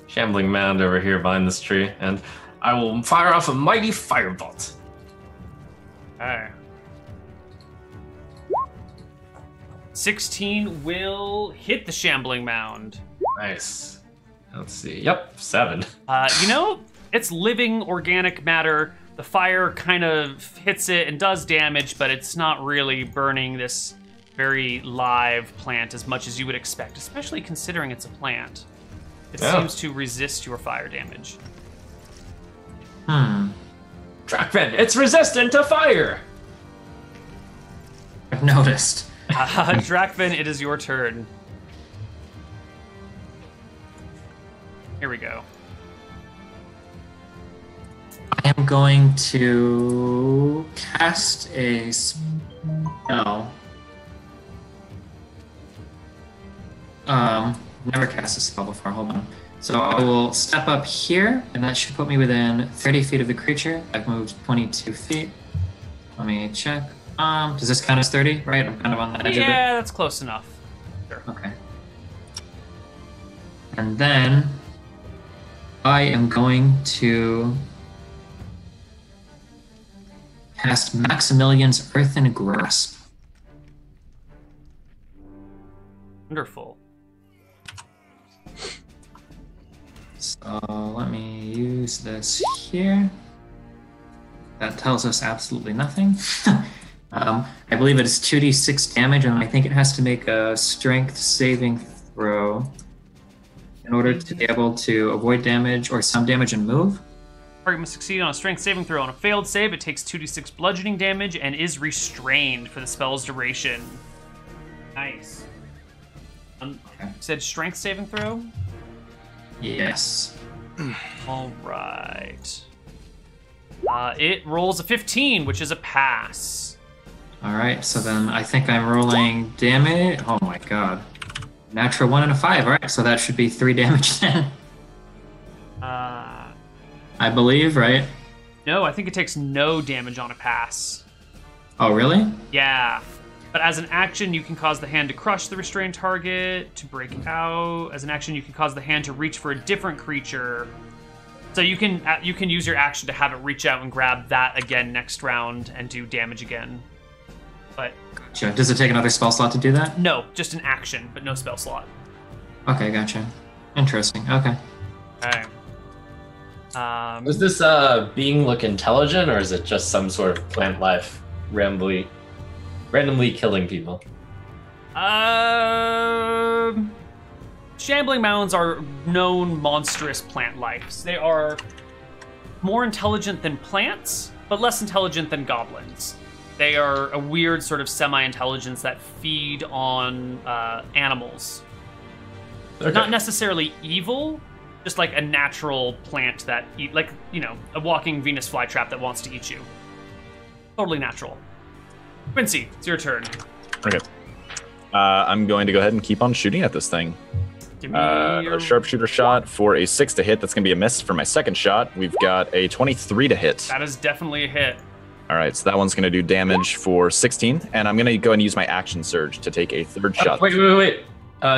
shambling mound over here behind this tree, and I will fire off a mighty firebolt. Okay. 16 will hit the shambling mound. Nice. Let's see. Yep, 7. It's living organic matter. The fire kind of hits it and does damage, but it's not really burning this very live plant as much as you would expect, especially considering it's a plant. It Yeah. seems to resist your fire damage. Drakven, it's resistant to fire! I've noticed. Drakven, it is your turn. Here we go. going to cast a spell. Never cast a spell before. Hold on. So I will step up here, and that should put me within 30 feet of the creature. I've moved 22 feet. Let me check. Does this count as 30? Right, I'm kind of on the edge of it. Yeah, that's close enough. Sure. Okay. And then I am going to cast Maximilian's Earthen Grasp. Wonderful. So let me use this here. That tells us absolutely nothing. I believe it is 2d6 damage, and I think it has to make a strength saving throw in order to be able to avoid damage or some damage and move. Target must succeed on a strength saving throw. On a failed save, it takes 2d6 bludgeoning damage and is restrained for the spell's duration. Nice. Said strength saving throw? Yes. All right. It rolls a 15, which is a pass. All right, so then I think I'm rolling damage. Oh my god. Natural 1 and a 5. All right, so that should be 3 damage then. I believe, right? No, I think it takes no damage on a pass. Oh, really? Yeah. But as an action, you can cause the hand to crush the restrained target, to break out. As an action, you can cause the hand to reach for a different creature. So you can use your action to have it reach out and grab that again next round and do damage again. But Gotcha. Does it take another spell slot to do that? no, just an action, but no spell slot. Okay, gotcha. Interesting. Okay. Okay. Does this being look intelligent, or is it just some sort of plant life randomly killing people? Shambling mounds are known monstrous plant lives. They are more intelligent than plants, but less intelligent than goblins. They are a weird sort of semi-intelligence that feed on animals. They're not necessarily evil, just like a natural plant that eat, like, you know, a walking Venus flytrap that wants to eat you. Totally natural. Quincy, it's your turn. Okay. I'm going to go ahead and keep on shooting at this thing. Give me A sharpshooter shot for a 6 to hit. That's going to be a miss for my second shot. We've got a 23 to hit. That is definitely a hit. All right, so that one's going to do damage for 16, and I'm going to go and use my action surge to take a third shot. Wait.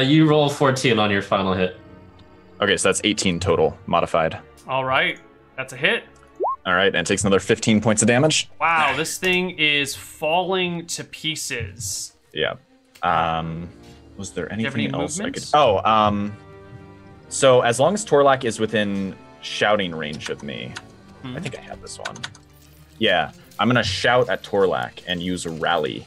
You roll 14 on your final hit. Okay, so that's 18 total, modified. All right, that's a hit. All right, and it takes another 15 points of damage. Wow, this thing is falling to pieces. Yeah. Was there have any anything else I could... movements? Oh, so as long as Torlak is within shouting range of me, I think I have this one. Yeah, I'm gonna shout at Torlak and use a rally.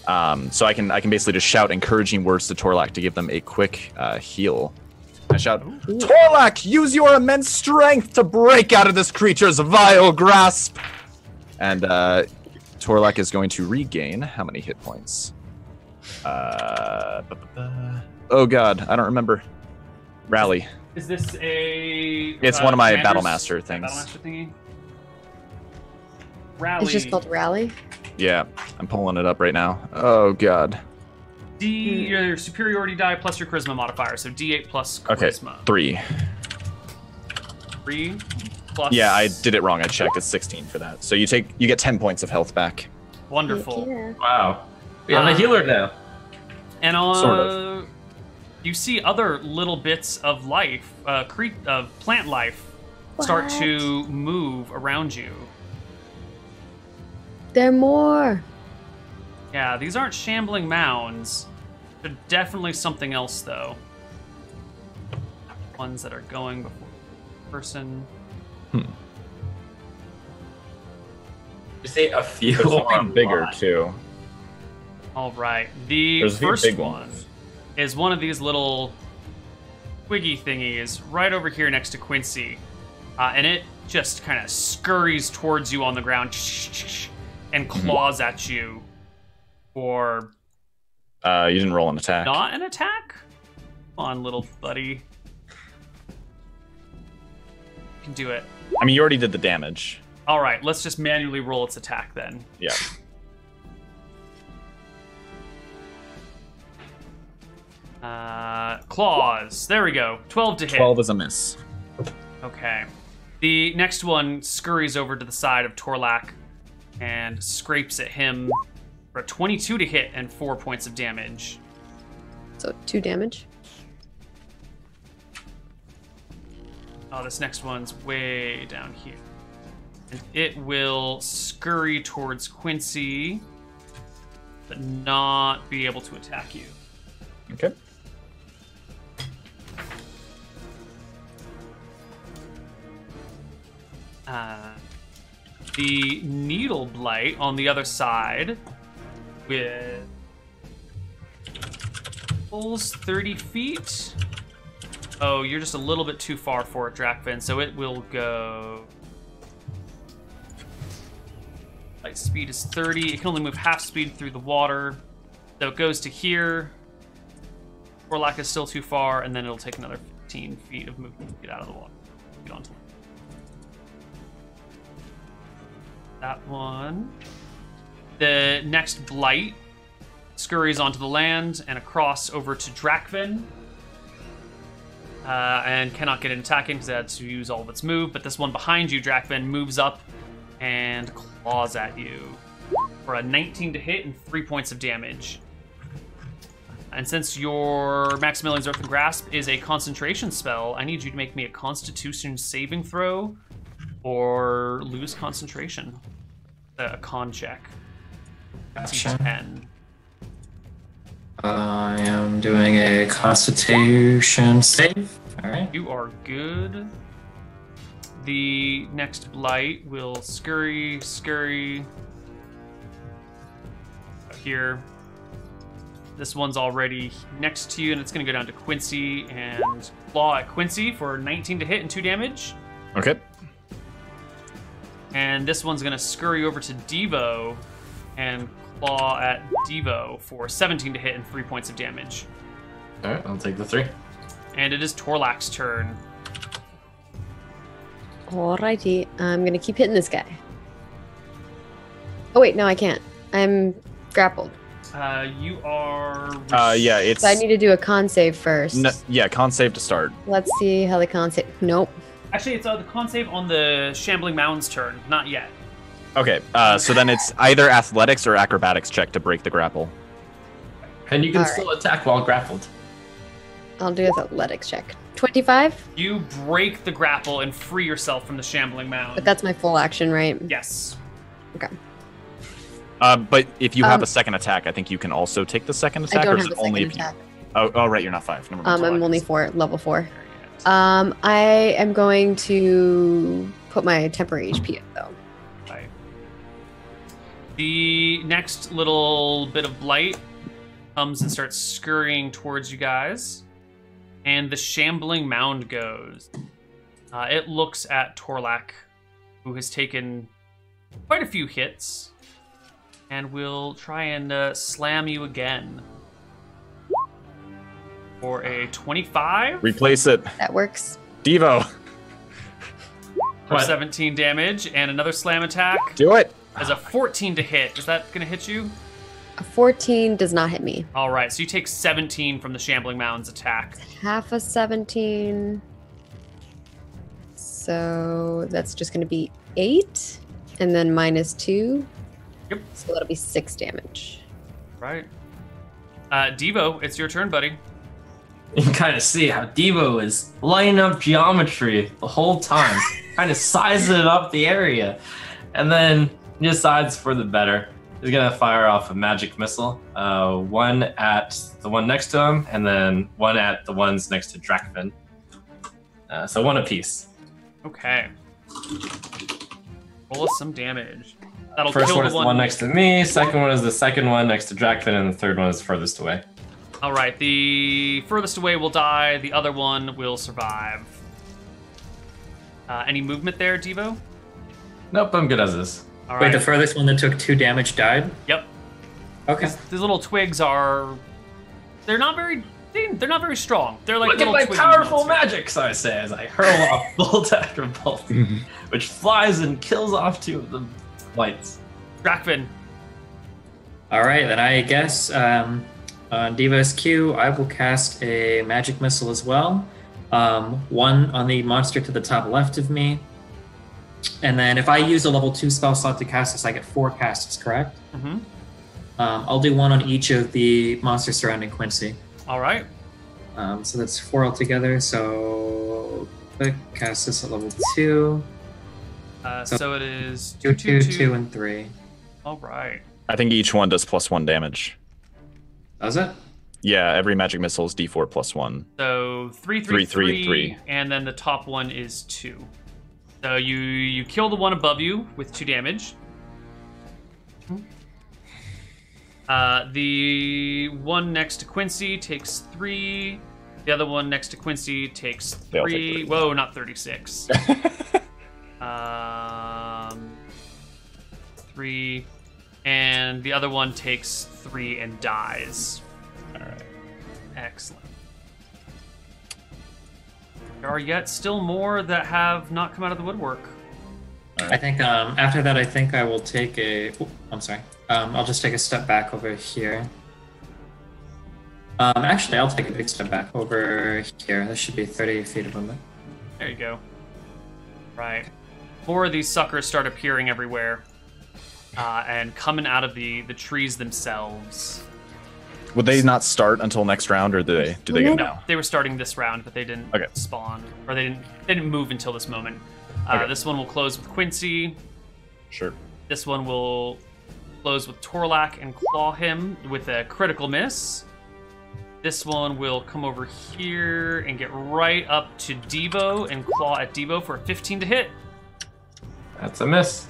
So I can basically just shout encouraging words to Torlak to give them a quick heal. I shout, Torlak, use your immense strength to break out of this creature's vile grasp. And Torlak is going to regain how many hit points? Oh god, I don't remember. Rally. Is this a... It's one of my Commander's- Battlemaster things. Battlemaster thingy? Rally. It's just called rally. Yeah, I'm pulling it up right now. Oh god. Your superiority die plus your charisma modifier, so D8 plus Okay, charisma. 3. 3 plus... Yeah, I did it wrong. I checked. It's 16 for that. So you get 10 points of health back. Wonderful. Yeah. Wow. Yeah, I'm a healer now. And Sort of. You see other little bits of life, of plant life, start What? to move around you. There are more. Yeah, these aren't shambling mounds. They're definitely something else, though. Ones that are going before the person. You say a few There's or something bigger lot? too. All right, the There's a few first big one ones. is one of these little twiggy thingies right over here next to Quincy, and it just kind of scurries towards you on the ground and claws at you for You didn't roll an attack. not an attack. Come on, little buddy, you can do it. I mean, you already did the damage. All right, let's just manually roll its attack then. Yeah. Claws. There we go. 12 to hit. 12 is a miss. Okay. The next one scurries over to the side of Torlak and scrapes at him for a 22 to hit and 4 points of damage. So 2 damage. Oh, this next one's way down here. And it will scurry towards Quincy, but not be able to attack you. Okay. The Needle Blight on the other side with pulls 30 feet. Oh, you're just a little bit too far for it, Drakvin, so it will go... Light speed is 30. It can only move half speed through the water. So it goes to here. Warlock is still too far, and then it'll take another 15 feet of movement to get out of the water. Get onto land. That one. The next Blight scurries onto the land and across over to Drakvin. And cannot get an attack in because it had to use all of its move. But this one behind you, Drakvin, moves up and claws at you for a 19 to hit and 3 points of damage. And since your Maximilian's Earthen Grasp is a concentration spell, I need you to make me a Constitution saving throw or lose concentration. A con check. Gotcha. 10. I am doing a Constitution save. All right. You are good. The next Blight will scurry here. This one's already next to you, and it's going to go down to Quincy and claw at Quincy for 19 to hit and 2 damage. Okay. And this one's going to scurry over to Devo and claw at Devo for 17 to hit and 3 points of damage. All right, I'll take the 3. And it is Torlak's turn. Alrighty, I'm gonna keep hitting this guy. Oh wait, no, I can't. I'm grappled. You are... Yeah, it's... So I need to do a con save first. No, yeah, con save to start. Let's see how the con save. Nope. Actually, it's the con save on the Shambling Mound's turn. Not yet. Okay, so then it's either athletics or acrobatics check to break the grapple. And you can All still attack while grappled. I'll do an athletics check. 25? You break the grapple and free yourself from the Shambling Mound. But that's my full action, right? Yes. Okay. But if you have a second attack, I think you can also take the second attack. I don't or is have it a only second if attack. you... Oh, right, you're not 5. Never mind. I'm only level 4. I am going to put my temporary HP up, though. Right. The next little bit of blight comes and starts scurrying towards you guys. And the Shambling Mound goes. It looks at Torlak, who has taken quite a few hits, and will try and slam you again. For a 25. Replace it. That works. Devo. For What? 17 damage, and another slam attack Do it. as a 14 to hit. Is that going to hit you? A 14 does not hit me. All right, so you take 17 from the Shambling Mound's attack. Half a 17. So that's just going to be 8. And then minus 2. Yep. So that'll be 6 damage. Right. Devo, it's your turn, buddy. You can kind of see how Devo is lining up geometry the whole time, kind of sizing up the area, and then he decides for the better. He's gonna fire off a magic missile, one at the one next to him, and then one at the ones next to Drakvin. So one apiece. Okay. Roll us some damage. That'll First kill one the is the one next to me. Second one is the second one next to Drakvin, and the third one is furthest away. All right, the furthest away will die. The other one will survive. Any movement there, Devo? Nope, I'm good as is. All Wait, right. the furthest one that took 2 damage died? Yep. Okay. These little twigs are... They're not very they're not very strong. They're like Look at little my twiggy powerful monsters. magic, so I say as I hurl off Bolt After Bolt, which flies and kills off 2 of the lights. Drakvin. All right, then I guess on Devo's cue, I will cast a magic missile as well. One on the monster to the top left of me. And then if I use a level 2 spell slot to cast this, I get 4 casts, correct? Mm-hmm. I'll do 1 on each of the monsters surrounding Quincy. All right. So that's 4 altogether. So click, cast this at level 2. So it is 2, 2, 2, and 3. All right. I think each one does +1 damage. Does it? Yeah, every magic missile is D4 +1. So 3, 3, 3, and then the top one is 2. So you kill the one above you with 2 damage. The one next to Quincy takes 3. The other one next to Quincy takes 3. Whoa, not 36. 3. And the other one takes 3 and dies. All right. Excellent. There are yet still more that have not come out of the woodwork. All I right. think after that, I think I will take a. I'm sorry. I'll just take a step back over here. Actually, I'll take a big step back over here. This should be 30 feet of movement. There you go. Right. More of these suckers start appearing everywhere and coming out of the trees themselves. Would they not start until next round, or do they get No, they were starting this round, but they didn't spawn, or they didn't move until this moment. This one will close with Quincy. Sure. This one will close with Torlak and claw him with a critical miss. This one will come over here and get right up to Devo and claw at Devo for a 15 to hit. That's a miss.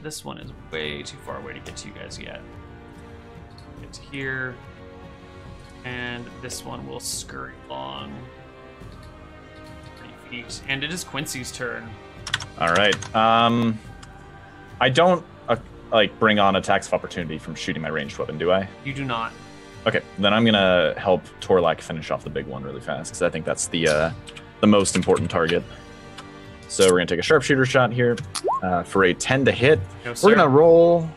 This one is way too far away to get to you guys yet. Get to here. And this one will scurry along 3 feet. And it is Quincy's turn. All right. I don't bring on attacks of opportunity from shooting my ranged weapon, do I? You do not. Okay, then I'm gonna help Torlak finish off the big one really fast because I think that's the most important target. So we're gonna take a sharpshooter shot here for a 10 to hit. No, sir. We're gonna roll.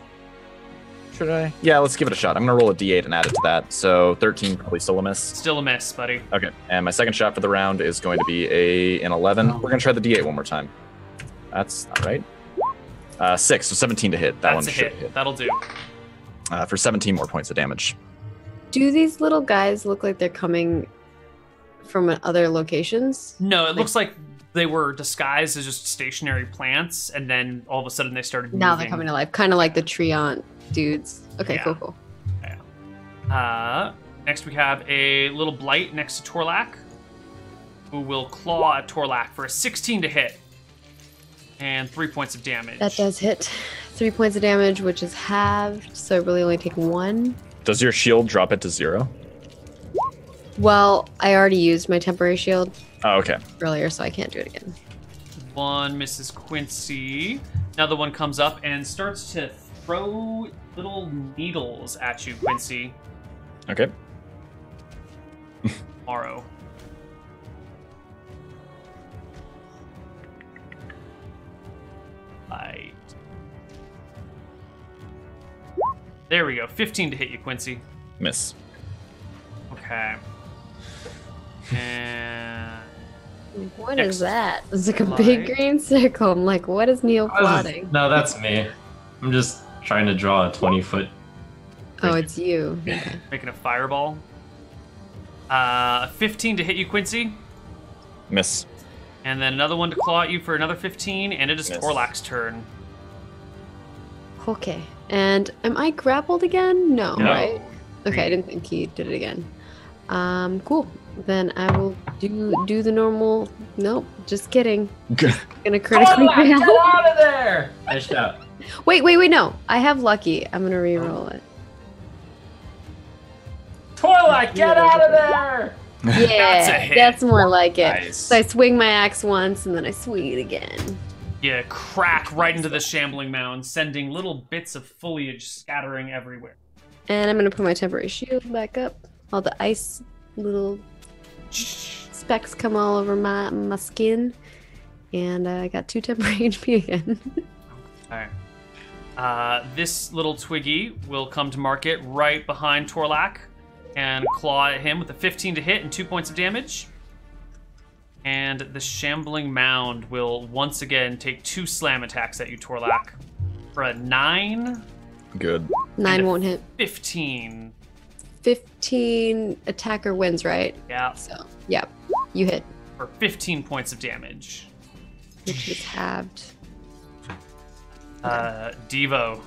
Should I? Yeah, let's give it a shot. I'm gonna roll a d8 and add it to that. So 13, probably still a miss. Still a miss, buddy. Okay, and my second shot for the round is going to be an 11. We're gonna try the d8 one more time. That's not right. 6, so 17 to hit. That That's one a should hit. hit. That'll do. For 17 more points of damage. Do these little guys look like they're coming from other locations? No, it looks like they were disguised as just stationary plants, and then all of a sudden they started moving. Now they're coming to life, kind of like the Treant dudes. Okay, Yeah. cool. Next we have a little blight next to Torlak, who will claw at Torlak for a 16 to hit. And 3 points of damage. That does hit. 3 points of damage, which is halved, so I really only take 1. Does your shield drop it to 0? Well, I already used my temporary shield Oh, okay. earlier, so I can't do it again. One misses Quincy. Another one comes up and starts to throw little needles at you, Quincy. Okay. Tomorrow. Light. There we go. 15 to hit you, Quincy. Miss. Okay. And What Next is that? It's like a big slide. green circle. I'm like, what is Neil plotting? No, that's me. I'm just trying to draw a 20-foot. Oh, it's you. Okay. making a fireball. 15 to hit you, Quincy. Miss. And then another one to claw at you for another 15, and it is Miss. Torlak's turn. Okay. And am I grappled again? No, No. right? Okay, I didn't think he did it again. Cool. Then I will do the normal. Nope, just kidding. Gonna critically Torlak, get fail. out of there! I shout. Wait, no. I have lucky. I'm gonna re-roll it. Torlak, get out of there! Yeah, That's a hit. that's more like it. Nice. So I swing my axe once and then I swing it again. You crack right into the shambling mound, sending little bits of foliage scattering everywhere. And I'm gonna put my temporary shield back up. All the ice little specks come all over my skin. And I got 2 temporary HP again. Alright. This little Twiggy will come to market right behind Torlak and claw at him with a 15 to hit and 2 points of damage. And the shambling mound will once again take 2 slam attacks at you, Torlak. For a 9. Good. 9 won't hit. 15. 15 attacker wins, right? Yeah. So, yep, you hit. For 15 points of damage. Which is halved. Devo.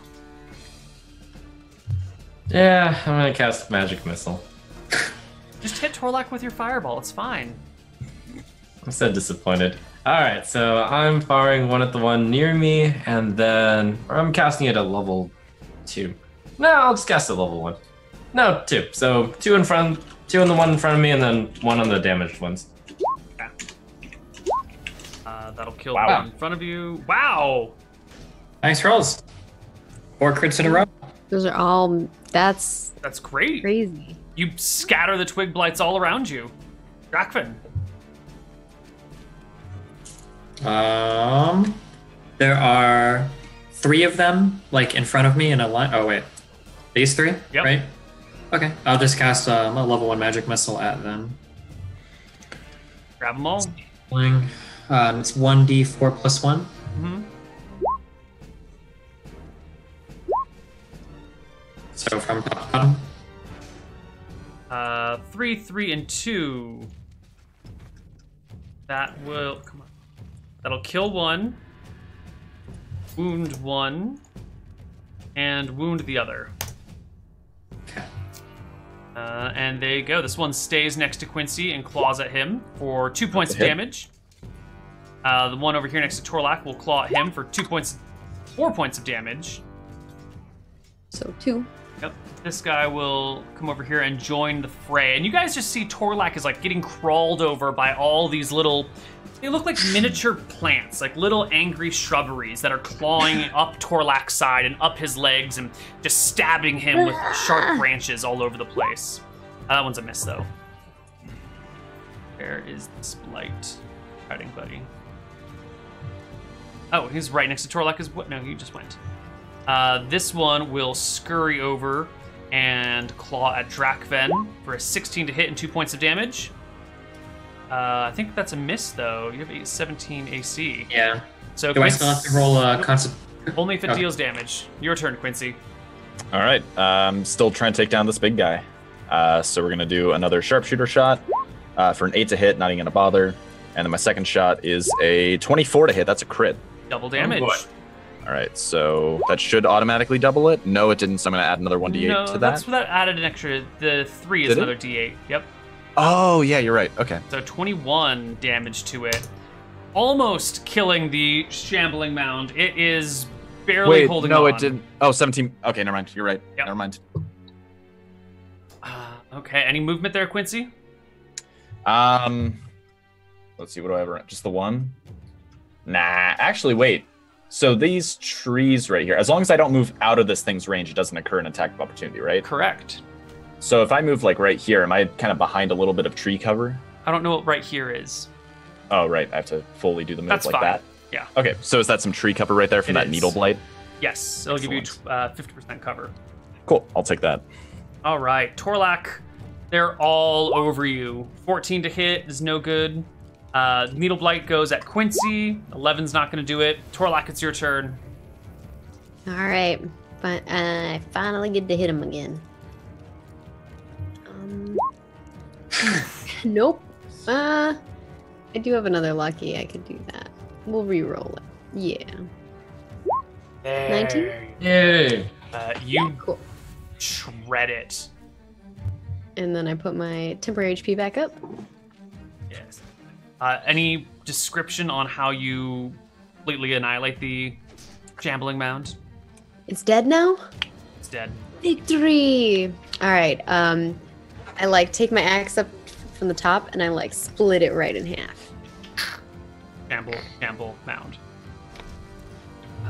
Yeah, I'm gonna cast Magic Missile. Just hit Torlak with your fireball, it's fine. I'm so disappointed. Alright, so I'm firing one at the one near me, and then... Or I'm casting it at level 2. No, I'll just cast it at level 1. No, 2. So 2 in front, 2 on the one in front of me, and then 1 on the damaged ones. That'll kill the one in front of you. Wow! Nice rolls. 4 crits in a row. Those are all. That's great. crazy. You scatter the twig blights all around you. Drakvin. There are 3 of them, like in front of me in a line. Oh wait, these 3, Yep. right? Okay, I'll just cast a level 1 magic missile at them. Grab them all. It's 1d4 plus 1. Mm-hmm. So from top to bottom. 3, 3, and 2. That will come on. That'll kill 1, wound 1, and wound the other. Okay. And there you go. This one stays next to Quincy and claws at him for 2 points of damage. The one over here next to Torlak will claw at him for 4 points of damage. So 2. Yep. This guy will come over here and join the fray. And you guys just see Torlak is like getting crawled over by all these little... They look like miniature plants, like little angry shrubberies that are clawing up Torlak's side and up his legs and just stabbing him with sharp branches all over the place. That one's a miss, though. Where is this blight hiding, buddy? Oh, he's right next to Torlak. No, he just went. This one will scurry over and claw at Drakven for a 16 to hit and 2 points of damage. I think that's a miss, though. You have 17 AC. Yeah. So do I still have to roll a only if it deals damage. Your turn, Quincy. All right. Still trying to take down this big guy. So we're going to do another sharpshooter shot for an 8 to hit, not even going to bother. And then my second shot is a 24 to hit. That's a crit. Double damage. All right, so that should automatically double it. No, it didn't, so I'm going to add another 1d8 to that. That's what that added an extra. The 3 is another d8. Yep. Oh, yeah, you're right. Okay. So 21 damage to it. Almost killing the shambling mound. It is barely holding on. No, it didn't. Oh, 17. Okay, never mind. You're right. Yep. Never mind. Okay, any movement there, Quincy? Let's see, what do I have? Just the one? Nah, actually, wait. So these trees right here, as long as I don't move out of this thing's range, it doesn't occur an attack of opportunity, right? Correct. So if I move like right here, am I kind of behind a little bit of tree cover? I don't know what right here is. Oh, right. I have to fully do the move That's like fine. that? Yeah. Okay, so is that some tree cover right there from that needle blight? Yes, it'll give you 50% cover. Cool, I'll take that. All right, Torlak, they're all over you. 14 to hit is no good. Needle Blight goes at Quincy. 11's not going to do it. Torlak, it's your turn. All right, but I finally get to hit him again. Nope. I do have another lucky. I could do that. We'll re-roll it. Yeah. 19? Yay! You Cool. shred it. And then I put my temporary HP back up. Yes. Any description on how you completely annihilate the shambling mound? It's dead now? It's dead. Victory! All right. I like take my axe up from the top and I like split it right in half. Shamble mound.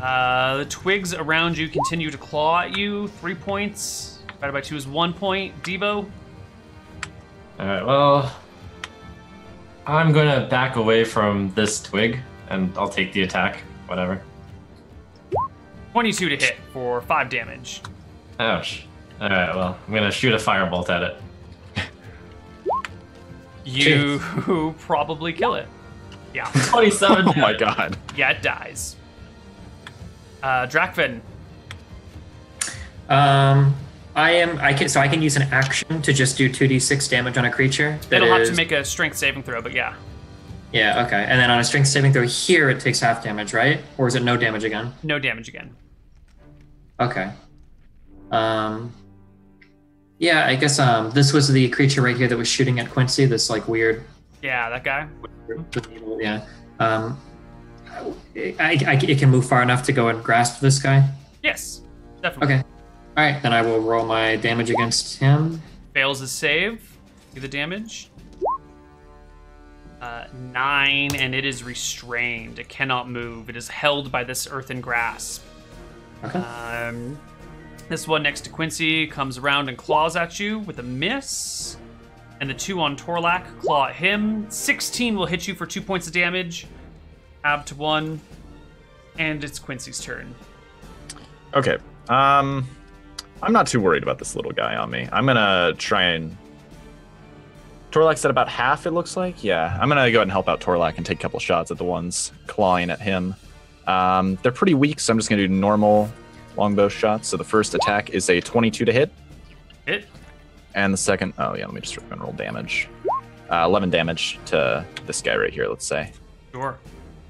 The twigs around you continue to claw at you. 3 points. Divided by 2 is 1 point. Devo? Alright, well, I'm gonna back away from this twig, and I'll take the attack, whatever. 22 to hit for 5 damage. Ouch. Alright, well, I'm gonna shoot a firebolt at it. You probably kill it. Yeah. 27 Oh my god. Yeah, it dies. Drakvin. So I can use an action to just do 2d6 damage on a creature. It'll have to make a strength saving throw, but yeah. Yeah, okay. And then on a strength saving throw here, it takes half damage, right? Or is it no damage again? No damage again. Okay. Yeah, I guess this was the creature right here that was shooting at Quincy. This like weird. Yeah, that guy. Yeah. It can move far enough to go and grasp this guy. Yes, definitely. Okay. All right, then I will roll my damage against him. Fails his save. Do the damage. 9, and it is restrained. It cannot move. It is held by this earthen grasp. Okay. This one next to Quincy comes around and claws at you with a miss. And the 2 on Torlak claw at him. 16 will hit you for 2 points of damage. Ab to 1. And it's Quincy's turn. Okay. I'm not too worried about this little guy on me. I'm gonna try and... Torlak's at about half, it looks like. Yeah, I'm gonna go ahead and help out Torlak and take a couple shots at the ones clawing at him. They're pretty weak, so I'm just gonna do normal longbow shots. So the first attack is a 22 to hit. Hit. And the second... Oh, yeah, let me just roll damage. 11 damage to this guy right here, let's say. Sure.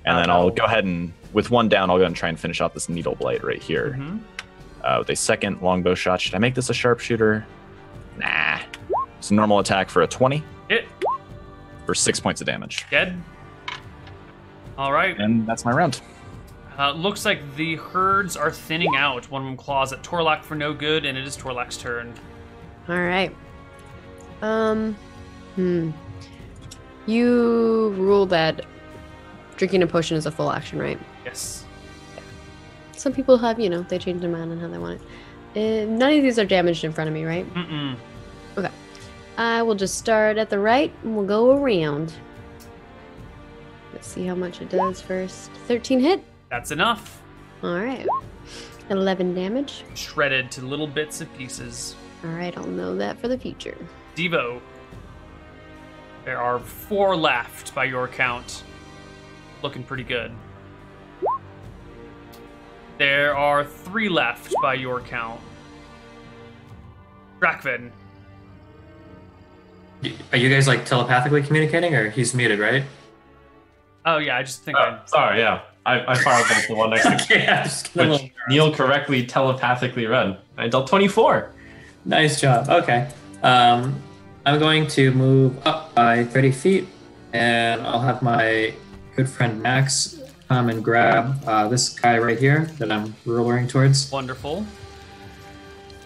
And then I'll go ahead and... With one down, I'll go ahead and try and finish off this needle blight right here. Mm-hmm. With a second longbow shot. Should I make this a sharpshooter? Nah. It's a normal attack for a 20. Hit. For 6 points of damage. Dead. All right. And that's my round. Looks like the herds are thinning out. One of them claws at Torlak for no good, and it is Torlak's turn. All right. You ruled that drinking a potion is a full action, right? Yes. Some people have, they change their mind on how they want it. None of these are damaged in front of me, right? Mm-mm. Okay. I will just start at the right, and we'll go around. Let's see how much it does first. 13 hit. That's enough. All right. 11 damage. Shredded to little bits and pieces. All right, I'll know that for the future. Devo. There are 4 left by your count. Looking pretty good. There are 3 left by your count. Drakvin. Are you guys like telepathically communicating, or he's muted, right? Oh yeah, I just think Sorry, yeah. I firebolt the one next to Okay, I'm just gonna which Neil correctly telepathically read. I dealt 24. Nice job. Okay. I'm going to move up by 30 feet, and I'll have my good friend Max come and grab this guy right here that I'm rolling towards. Wonderful.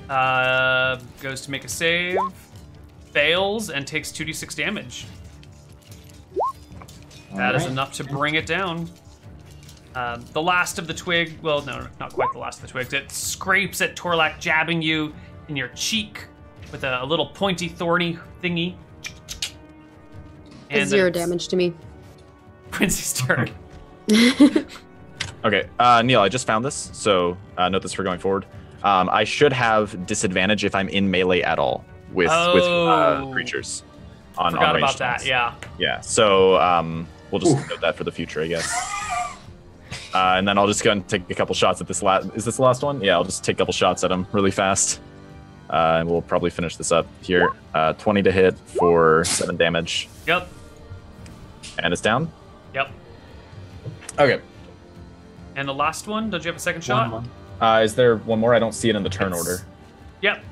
Goes to make a save. Fails and takes 2d6 damage. That is enough to bring it down. The last of the twig, well, no, not quite the last of the twigs. It scrapes at Torlak, jabbing you in your cheek with a little pointy, thorny thingy. And 0 damage to me. Quincy's turn. Okay, Neil, I just found this, so note this for going forward. I should have disadvantage if I'm in melee at all with creatures. Forgot about that, yeah. Yeah, so we'll just note that for the future, I guess. And then I'll just go and take a couple shots at this last... Is this the last one? Yeah, I'll just take a couple shots at him really fast. And we'll probably finish this up here. 20 to hit for 7 damage. Yep. And it's down? Yep. Okay. And the last one, don't you have a second shot? Is there one more? I don't see it in the turn order. Yep.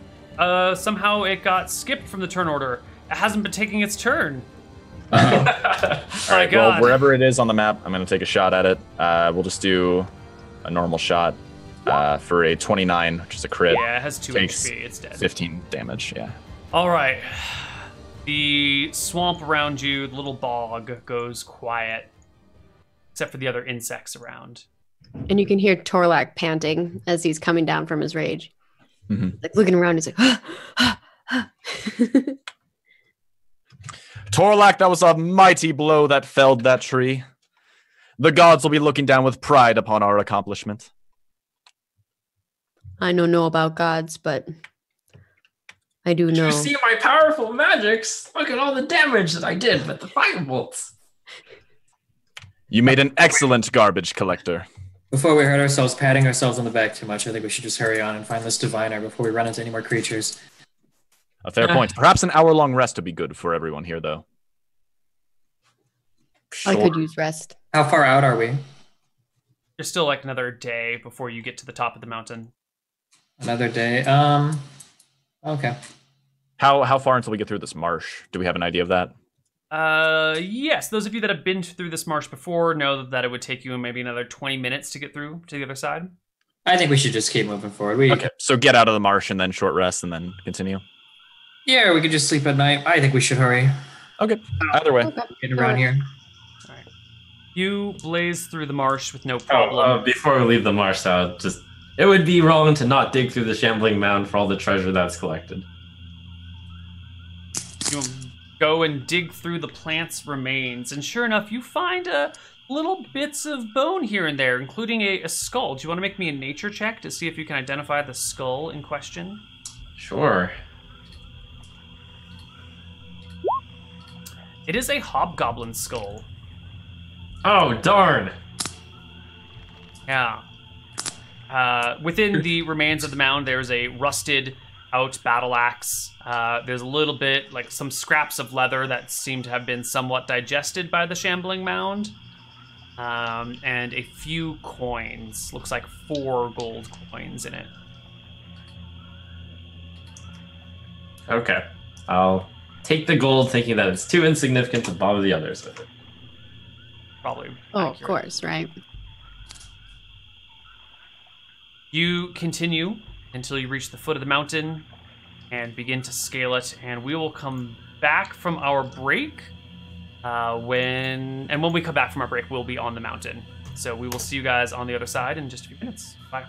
Somehow it got skipped from the turn order. It hasn't been taking its turn. All right, well, wherever it is on the map, I'm going to take a shot at it. We'll just do a normal shot for a 29, which is a crit. Yeah, it has 2 HP. It's dead. 15 damage, yeah. All right. The swamp around you, the little bog, goes quiet, except for the other insects around. And you can hear Torlak panting as he's coming down from his rage. Mhm. Like looking around, he's like, Torlak, that was a mighty blow that felled that tree. The gods will be looking down with pride upon our accomplishment. I don't know about gods, but I do Did know. you see my powerful magics? Look at all the damage that I did with the firebolts. You made an excellent garbage collector. Before we hurt ourselves patting ourselves on the back too much, I think we should just hurry on and find this diviner before we run into any more creatures. A fair point. Perhaps an hour-long rest would be good for everyone here, though. I could use rest. How far out are we? There's still like another day before you get to the top of the mountain. Another day. Okay. How far until we get through this marsh? Do we have an idea of that? Yes. Those of you that have been through this marsh before know that it would take you maybe another 20 minutes to get through to the other side. I think we should just keep moving forward. Okay, so get out of the marsh and then short rest and then continue. Yeah, we could just sleep at night. I think we should hurry. Okay, either way. Get around here. All right. You blaze through the marsh with no problem. Before we leave the marsh, it would be wrong to not dig through the shambling mound for all the treasure that's collected. You go and dig through the plant's remains, and sure enough, you find little bits of bone here and there, including a skull. Do you want to make me a nature check to see if you can identify the skull in question? Sure. It is a hobgoblin skull. Oh, darn. Yeah. Within the remains of the mound, there's a rusted out battle axe. There's a little bit, like some scraps of leather that seem to have been somewhat digested by the shambling mound. And a few coins. Looks like 4 gold coins in it. Okay. I'll take the gold, thinking that it's too insignificant to bother the others with it. Probably. Oh, accurate. of course, right? You continue until you reach the foot of the mountain and begin to scale it, and we will come back from our break. When we come back from our break, we'll be on the mountain. So we will see you guys on the other side in just a few minutes. Bye.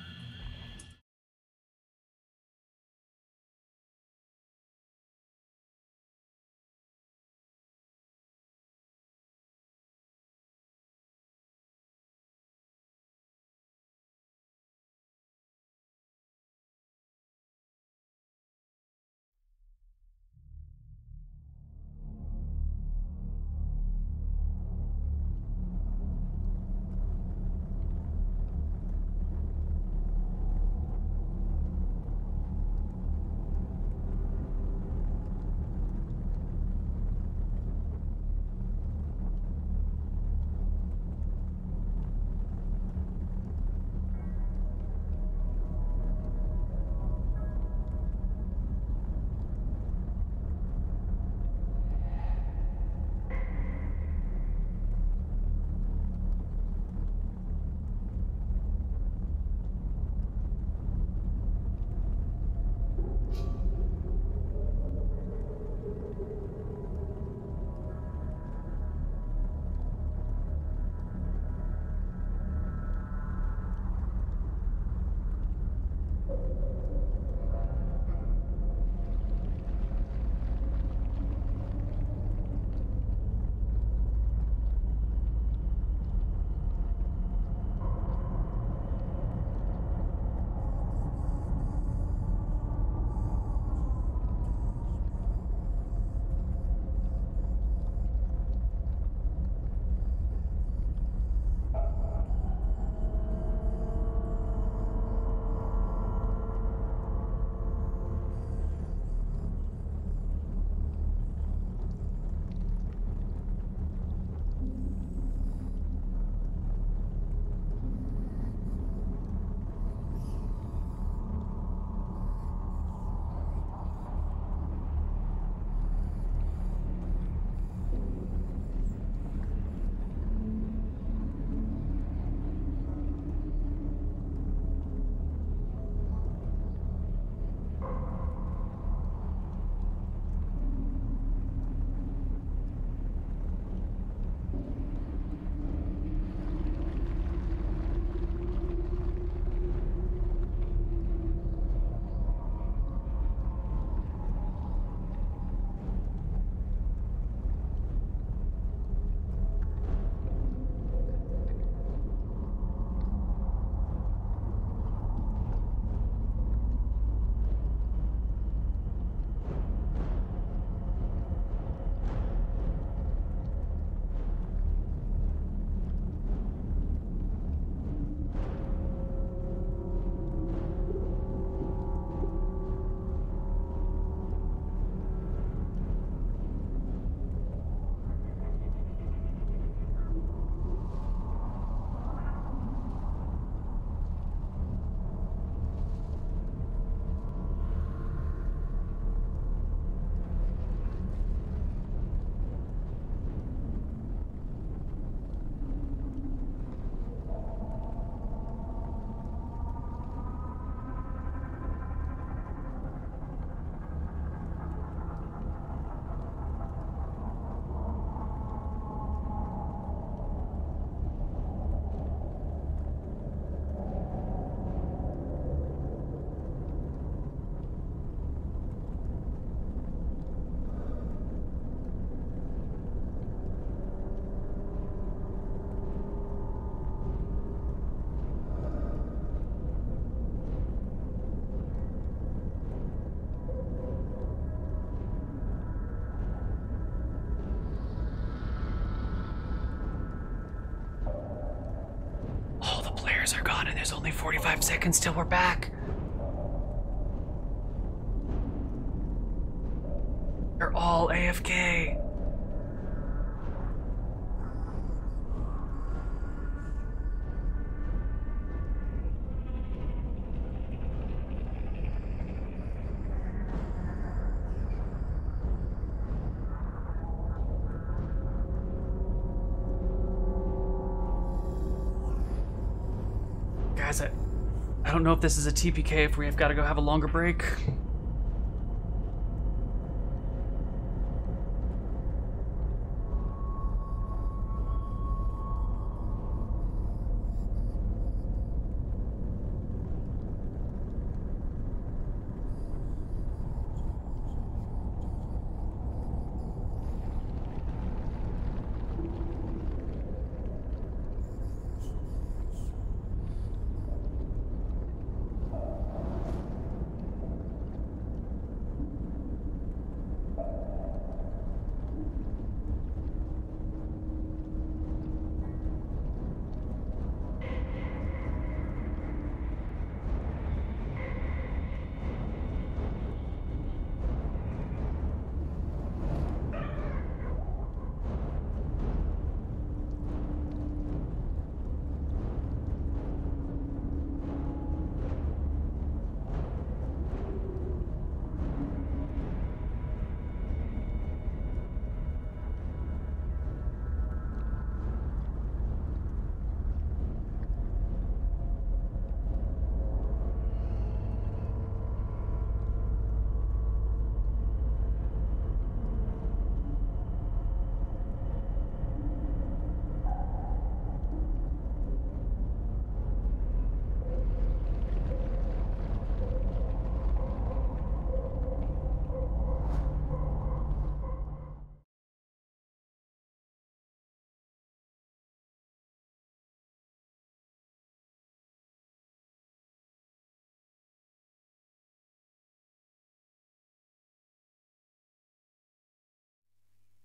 players are gone and there's only 45 seconds till we're back. They're all AFK. Guys, I don't know if this is a TPK, if we have got to go have a longer break.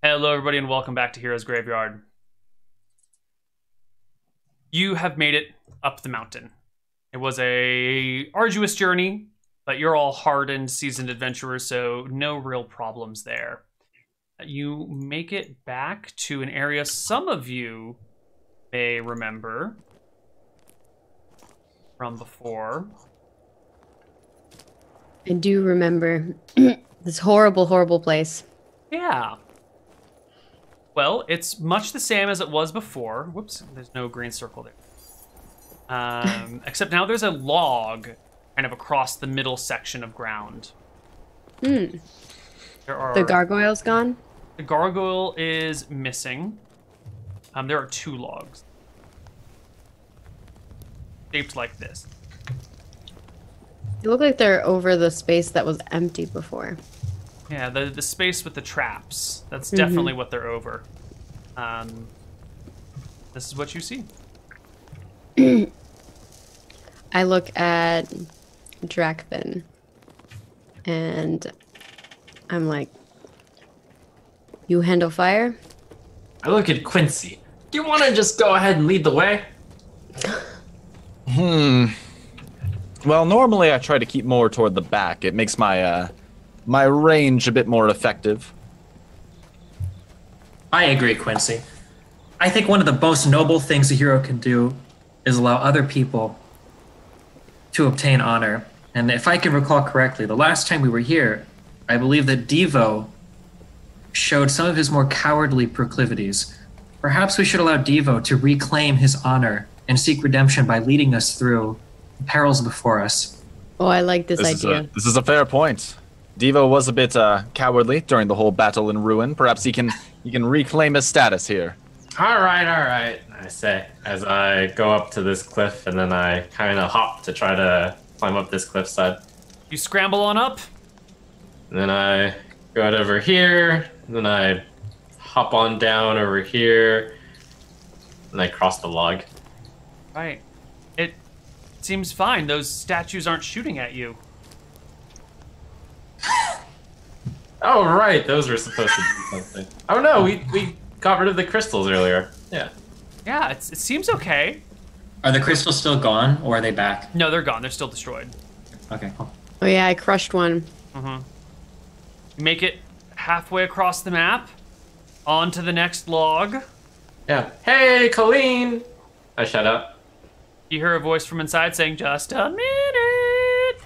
Hello, everybody, and welcome back to Heroes Graveyard. You have made it up the mountain. It was a arduous journey, but you're all hardened, seasoned adventurers, so no real problems there. You make it back to an area some of you may remember from before. I do remember this horrible, horrible place. Yeah. Well, it's much the same as it was before. Whoops, there's no green circle there. Except now there's a log kind of across the middle section of ground. There are, the gargoyle's gone? The gargoyle is missing. There are 2 logs. Shaped like this. They look like they're over the space that was empty before. Yeah, the space with the traps. That's definitely what they're over. This is what you see. I look at Drakfin and I'm like, you handle fire? I look at Quincy. Do you want to just go ahead and lead the way? Well, normally I try to keep more toward the back. It makes my my range a bit more effective. I agree, Quincy. I think one of the most noble things a hero can do is allow other people to obtain honor. And if I can recall correctly, the last time we were here, I believe that Devo showed some of his more cowardly proclivities. Perhaps we should allow Devo to reclaim his honor and seek redemption by leading us through the perils before us. Oh, I like this idea. This is a fair point. Devo was a bit cowardly during the whole battle in Ruin. Perhaps he can reclaim his status here. All right, I say, as I go up to this cliff, and then I kind of hop to try to climb up this cliffside. You scramble on up. And then I go out over here, and then I hop on down over here, and I cross the log. Right. It seems fine. Those statues aren't shooting at you. Oh, right, those were supposed to do something. Oh no, we got rid of the crystals earlier. Yeah. Yeah, it seems okay. Are the crystals still gone, or are they back? No, they're gone. They're still destroyed. Okay, cool. Oh yeah, I crushed one. You make it halfway across the map, on to the next log. Yeah. Hey, Colleen! I shout out. You hear a voice from inside saying, "Just a minute."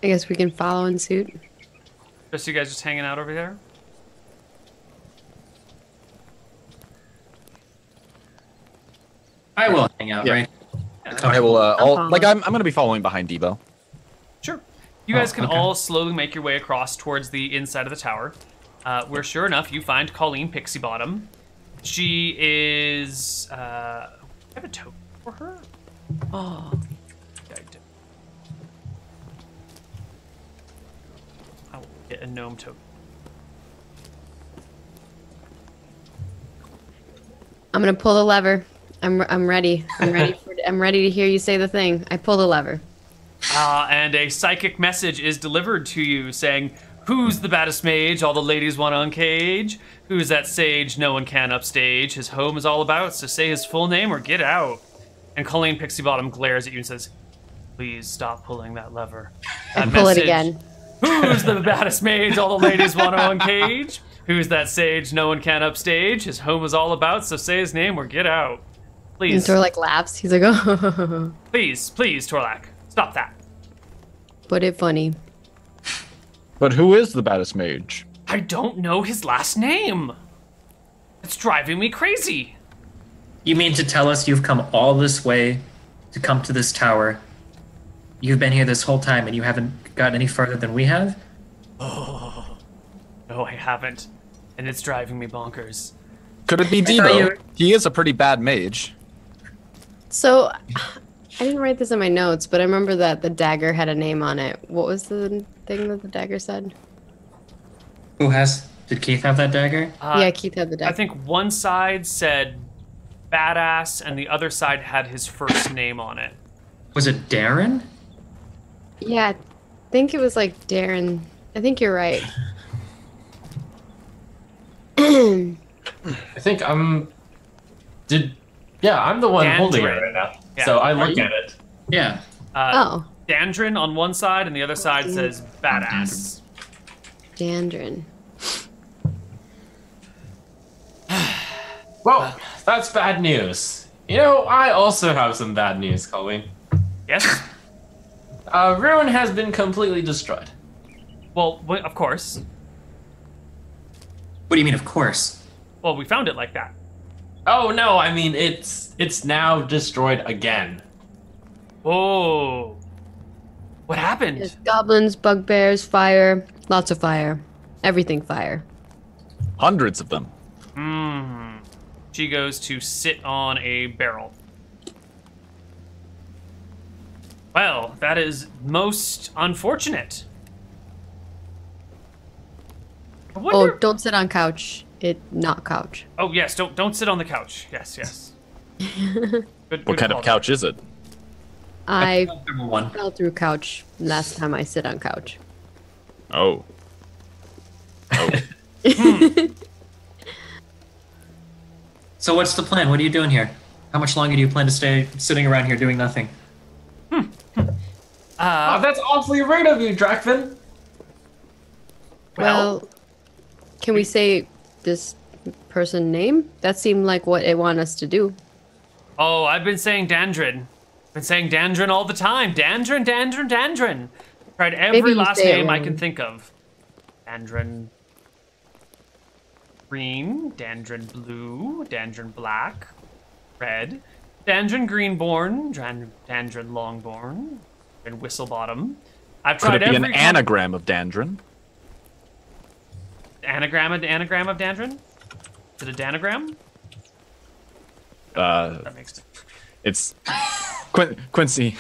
I guess we can follow in suit. Just you guys just hanging out over there? I will hang out, Yeah. right? I will. follow. I'm gonna be following behind Debo. Sure. You guys can okay. all slowly make your way across towards the inside of the tower, where sure enough you find Colleen Pixybottom. She is. I have a token for her. Oh. Yeah, I do. I will get a gnome token. I'm gonna pull the lever. I'm ready. I'm ready to hear you say the thing. I pull the lever. And a psychic message is delivered to you saying, "Who's the baddest mage all the ladies want to uncage? Who's that sage no one can upstage? His home is all about, so say his full name or get out." And Colleen Pixybottom glares at you and says, "Please stop pulling that lever." That Pull it message, again. "Who's the baddest mage all the ladies want to uncage? Who's that sage no one can upstage? His home is all about, so say his name or get out." And Please, Torlak laughs. He's like, oh, please, Torlak, stop that. put it funny. But who is the baddest mage? I don't know his last name. It's driving me crazy. You mean to tell us you've come all this way to come to this tower? You've been here this whole time and you haven't got any further than we have? No, I haven't. And it's driving me bonkers. Could it be thought Debo? you- He is a pretty bad mage. So, I didn't write this in my notes, but I remember that the dagger had a name on it. What was the thing that the dagger said? Who has? Did Keith have that dagger? Yeah, Keith had the dagger. I think one side said badass and the other side had his first name on it. Was it Darren? Yeah, I think it was like Darren. I think you're right. I think I'm the one holding it Dandrin. right now. Yeah. So I Are look you? at it. Yeah. Oh, Dandrin on one side and the other side says badass. Dandrin. Well, that's bad news. You know, I also have some bad news, Colleen. Yes? Ruin has been completely destroyed. Well, of course. What do you mean, of course? Well, we found it like that. Oh no, I mean it's now destroyed again. Oh. What happened? There's goblins, bugbears, fire. Lots of fire. Everything fire. Hundreds of them. She goes to sit on a barrel. Well, that is most unfortunate. I Oh, wonder... don't sit on couch. Not couch. Oh, yes, don't sit on the couch. Yes. Good What kind call of couch is it? I Number one. fell through couch last time I sit on couch. Oh. Oh. So what's the plan? What are you doing here? How much longer do you plan to stay sitting around here doing nothing? Oh, that's awfully rude of you, Drakvin. Well, can we say this person name? That seemed like what it want us to do. Oh, I've been saying Dandrin. Been saying Dandrin all the time. Dandrin. Tried every Maybe you last say it name I wrong. can think of. Dandrin green, Dandrin blue, Dandrin black, red, Dandrin greenborn, Dandrin longborn, and whistlebottom. I've Could tried it be an every anagram of Dandrin? anagram of Dandrin. Is it a danagram? That makes sense. It's Quincy.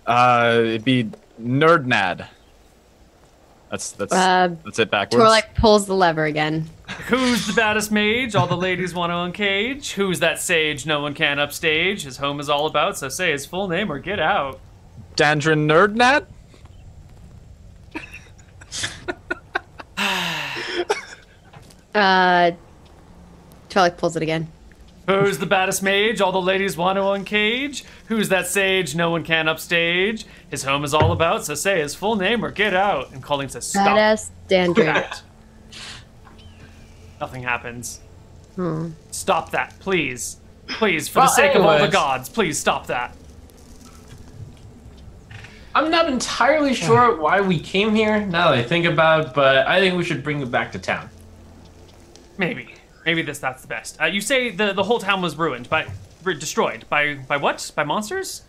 It'd be Nerdnad. That's it backwards. Torlak pulls the lever again. Who's the baddest mage all the ladies want to uncage? Who's that sage no one can upstage? His home is all about, so say his full name or get out. Dandrin Nerdnad? Torlak pulls it again. Who's the baddest mage? All the ladies want to uncage. Who's that sage? No one can upstage. His home is all about, so say his full name or get out. And Colleen says, stop. Badass Dandrin. That. Nothing happens. Hmm. Stop that, please. Please, for the sake of all the gods, please stop that. I'm not entirely sure why we came here, now that I think about it, but I think we should bring it back to town. Maybe. Maybe that's the best. You say the whole town was ruined, destroyed. By what? By monsters?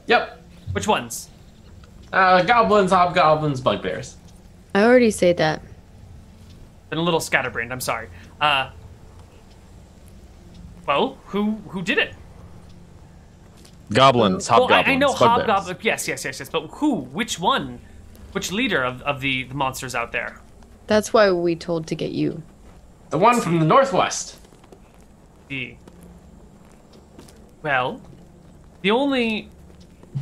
Yep. Which ones? Goblins, hobgoblins, bugbears. I already said that. Been a little scatterbrained, I'm sorry. Well, who did it? Goblins, hobgoblins, I know bugbears. hobgoblins. Yes. But who? Which one? Which leader of the monsters out there? That's why we told to get you. The one from the northwest. Well, the only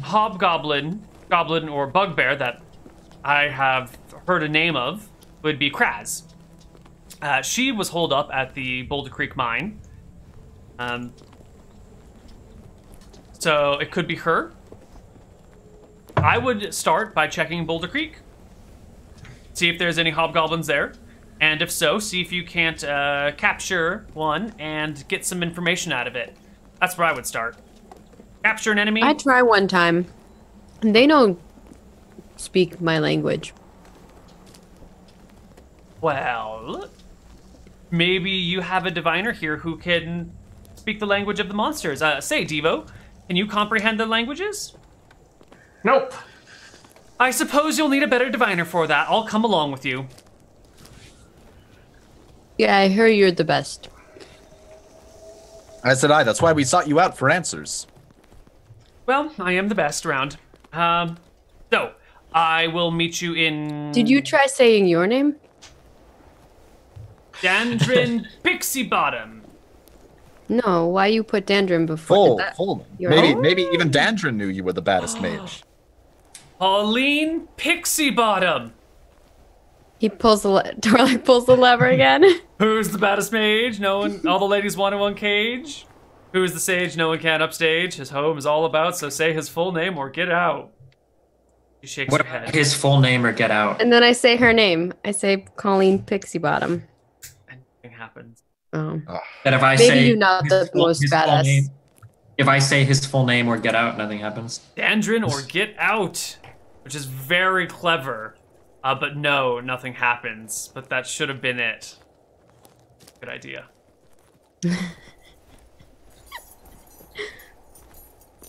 hobgoblin, goblin, or bugbear that I have heard a name of would be Kraz. She was holed up at the Boulder Creek mine. So it could be her. I would start by checking Boulder Creek. See if there's any hobgoblins there. And if so, see if you can't capture one and get some information out of it. That's where I would start. Capture an enemy. I try one time. And they don't speak my language. Well, maybe you have a diviner here who can speak the language of the monsters. Say, Devo, can you comprehend the languages? Nope. I suppose you'll need a better diviner for that. I'll come along with you. Yeah, I hear you're the best. As did I. That's why we sought you out for answers. Well, I am the best around. So, I will meet you in... Did you try saying your name? Dandrin Pixybottom. No, why you put Dandrin before that? Full. Your Maybe even Dandrin knew you were the baddest mage. Colleen Pixybottom. He pulls the lever again. Who's the baddest mage? No one, all the ladies want to uncage. Who's the sage? No one can upstage. His home is all about, so say his full name or get out. She shakes her head. His full name or get out? And then I say her name. I say Colleen Pixybottom. And nothing happens. Oh. That if I Maybe say you're not the most badass. If I say his full name or get out, nothing happens. Dandrin or get out, which is very clever. But no, nothing happens. But that should have been it. Good idea.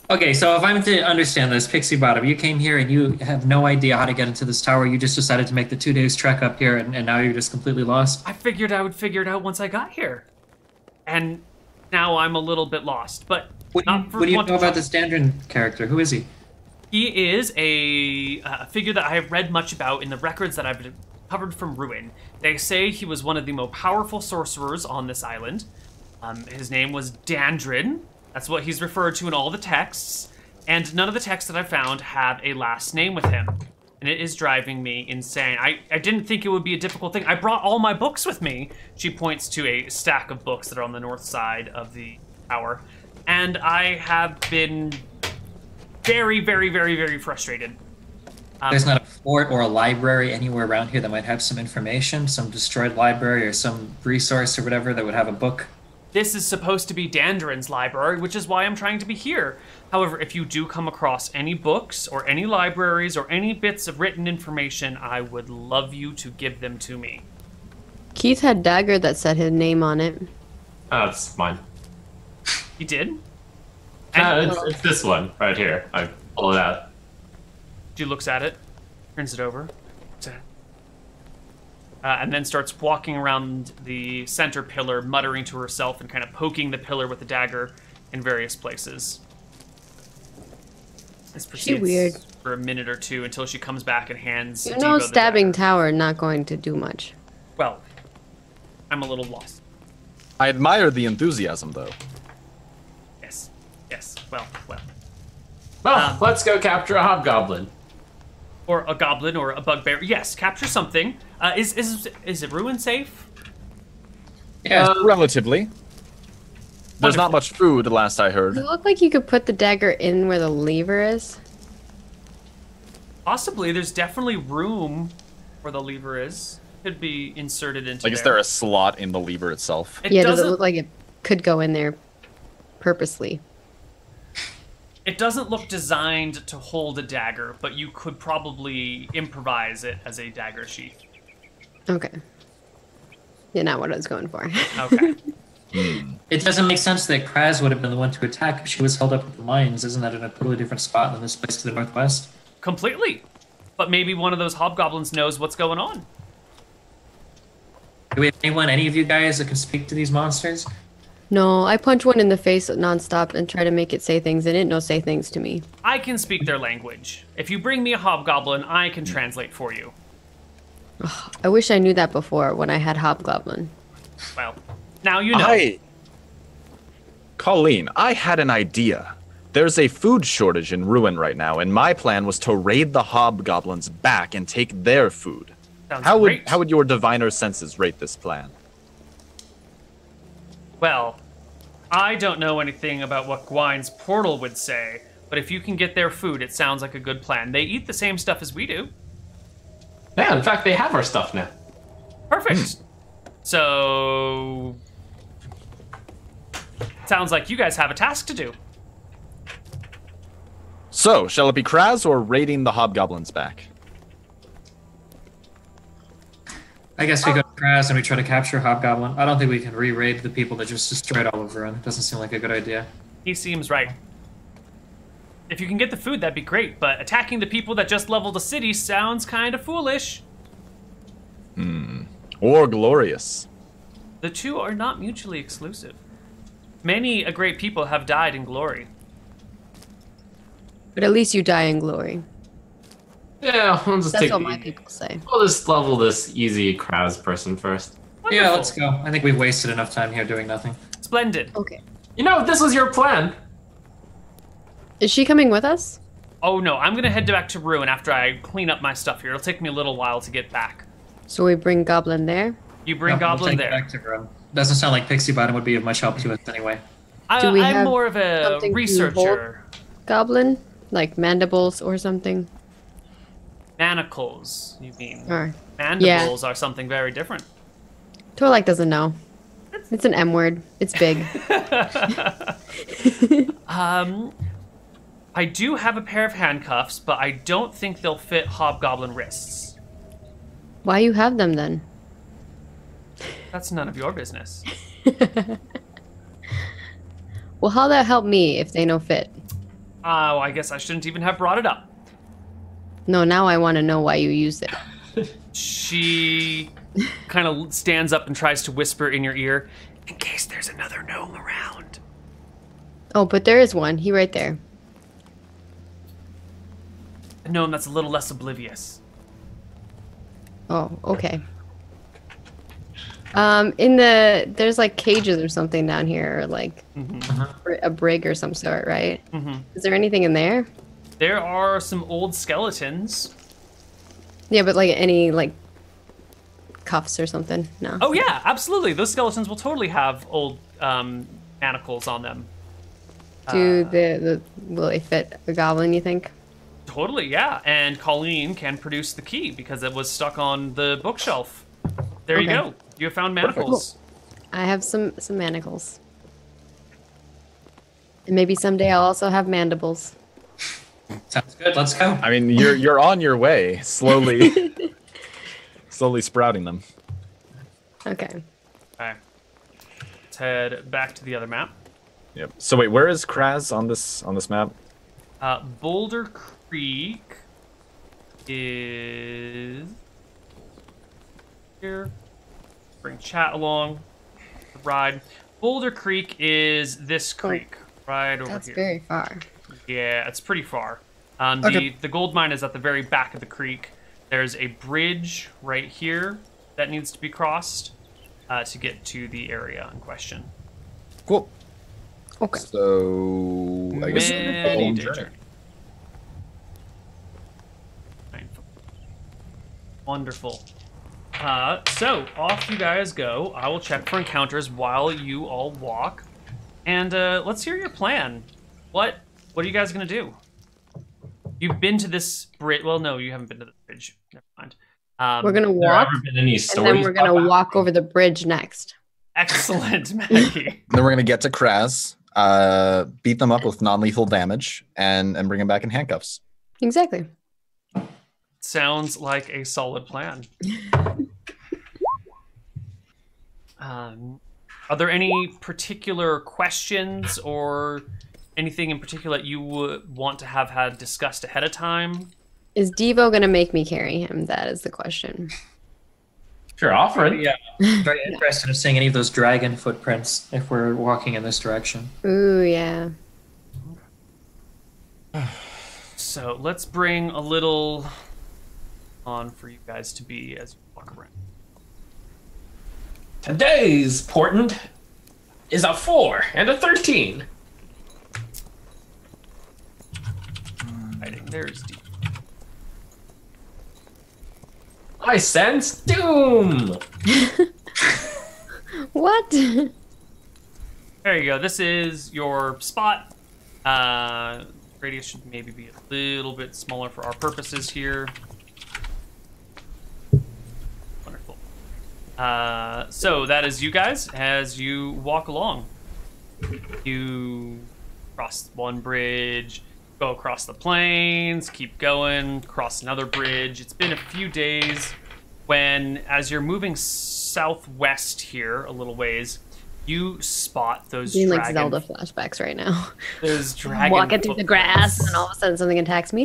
Okay, so if I'm to understand this, Pixybottom, you came here and you have no idea how to get into this tower. You just decided to make the 2 days trek up here, and now you're just completely lost? I figured I would figure it out once I got here. And now I'm a little bit lost. But What do you know about this Dandrin character? Who is he? He is a figure that I have read much about in the records that I've covered from Ruin. They say he was one of the most powerful sorcerers on this island. His name was Dandrin. That's what he's referred to in all the texts. And none of the texts that I've found have a last name with him. And it is driving me insane. I didn't think it would be a difficult thing. I brought all my books with me. She points to a stack of books that are on the north side of the tower. And I have been very, very, very, very frustrated. There's not a fort or a library anywhere around here that might have some information, some destroyed library or some resource or whatever that would have a book. This is supposed to be Dandrin's library, which is why I'm trying to be here. However, if you do come across any books or any libraries or any bits of written information, I would love you to give them to me. Keith had dagger that said his name on it. Oh, it's mine. You did? It's this one right here. I pull it out. She looks at it, turns it over, and then starts walking around the center pillar, muttering to herself and kind of poking the pillar with the dagger in various places. This proceeds weird. for a minute or two until she comes back and hands You Devo know, the stabbing dagger. tower not going to do much. Well, I'm a little lost. I admire the enthusiasm, though. Yes. Well. Well, let's go capture a hobgoblin. Or a goblin or a bugbear. Yes, capture something. Is it ruin safe? Yeah. Relatively. There's not much food, last I heard. Does it look like you could put the dagger in where the lever is? Possibly. There's definitely room where the lever is. Could be inserted into Like, is there a slot in the lever itself? It Yeah, does it doesn't- look like it could go in there purposely? It doesn't look designed to hold a dagger, but you could probably improvise it as a dagger sheath. Okay. Yeah, not what I was going for. Okay. It doesn't make sense that Kraz would have been the one to attack if she was held up with the mines. Isn't that in a totally different spot than this place to the northwest? Completely. But maybe one of those hobgoblins knows what's going on. Do we have any of you guys that can speak to these monsters? No, I punch one in the face nonstop and try to make it say things, and it no say things to me. I can speak their language. If you bring me a hobgoblin, I can translate for you. I wish I knew that before when I had Hobgoblin. Well, now you know. Colleen, I had an idea. There's a food shortage in Ruin right now, and my plan was to raid the hobgoblins back and take their food. Sounds How great. would your diviner senses rate this plan? Well, I don't know anything about what Gwyn's portal would say, but if you can get their food, it sounds like a good plan. They eat the same stuff as we do. Yeah, in fact, they have our stuff now. Perfect. So, sounds like you guys have a task to do. So, shall it be Kraz or raiding the hobgoblins back? I guess we go to Kraz and we try to capture Hobgoblin. I don't think we can re-raid the people that just destroyed all of Ruin. It doesn't seem like a good idea. He seems right. If you can get the food, that'd be great, but attacking the people that just leveled the city sounds kind of foolish. Or glorious? The two are not mutually exclusive. Many a great people have died in glory. But at least you die in glory. Yeah, we'll just That's take what the- my people say. We'll just level this easy Kraz person first. Yeah, Wonderful. let's go. I think we've wasted enough time here doing nothing. Splendid. Okay. You know, this was your plan. Is she coming with us? Oh no, I'm gonna head back to Ruin after I clean up my stuff here. It'll take me a little while to get back. So we bring Goblin there? You bring No, we'll Goblin take it there. Back to Ruin. Doesn't sound like Pixybottom would be of much help to us anyway. Do we I'm have more of a something to researcher. Goblin? Like mandibles or something? Manacles, you mean? Or Mandibles are something very different. Torlak doesn't know. It's an M word. It's big. I do have a pair of handcuffs, but I don't think they'll fit hobgoblin wrists. Why you have them then? That's none of your business. Well, how'll that help me if they no fit? Oh, I guess I shouldn't even have brought it up. No, now I want to know why you used it. She kind of stands up and tries to whisper in your ear, in case there's another gnome around. Oh, but there is one. He right there. A gnome that's a little less oblivious. Oh, okay. There's like cages or something down here, or like a brig or some sort, right? Is there anything in there? There are some old skeletons. Yeah, but like any like cuffs or something? No. Oh yeah, absolutely. Those skeletons will totally have old manacles on them. Will they fit a goblin? You think? Totally, yeah. And Colleen can produce the key because it was stuck on the bookshelf. There you Okay. go. You have found manacles. I have some manacles, and maybe someday I'll also have mandibles. Sounds good. Let's go. I mean, you're on your way, slowly, slowly sprouting them. Okay. Okay. Let's head back to the other map. Yep. So wait, where is Kraz on this map? Boulder Creek is here. Bring chat along the ride. Boulder Creek is this creek right over That's here. very far. Yeah, it's pretty far. Okay. The gold mine is at the very back of the creek. There's a bridge right here that needs to be crossed to get to the area in question. Cool. Okay. So I guess Many home day journey. journey. Right. Wonderful. So off you guys go. I will check for encounters while you all walk. And let's hear your plan. What are you guys gonna do? You've been to this bridge. Well, no, you haven't been to the bridge. Never mind. We're gonna There walk, ever been any and stories then we're about gonna that? walk over the bridge next. Excellent, Maggie. Then we're gonna get to Kraz, beat them up with non-lethal damage, and bring them back in handcuffs. Exactly. Sounds like a solid plan. Are there any particular questions or anything in particular that you would want to have had discussed ahead of time? Is Devo gonna make me carry him? That is the question. Sure, offer it. Yeah, very interested in seeing any of those dragon footprints if we're walking in this direction. Ooh, yeah. So let's bring a little on for you guys to be as you walk around. Today's portent is a 4 and a 13. Hiding. There's D. I sense doom. What? There you go. This is your spot. Radius should maybe be a little bit smaller for our purposes here. Wonderful. So that is you guys as you walk along. You cross one bridge, go across the plains, keep going, cross another bridge. It's been a few days when, as you're moving southwest here a little ways, you spot those Doing like dragon, Zelda flashbacks right now. those dragon Walking through the grass, and all of a sudden something attacks me.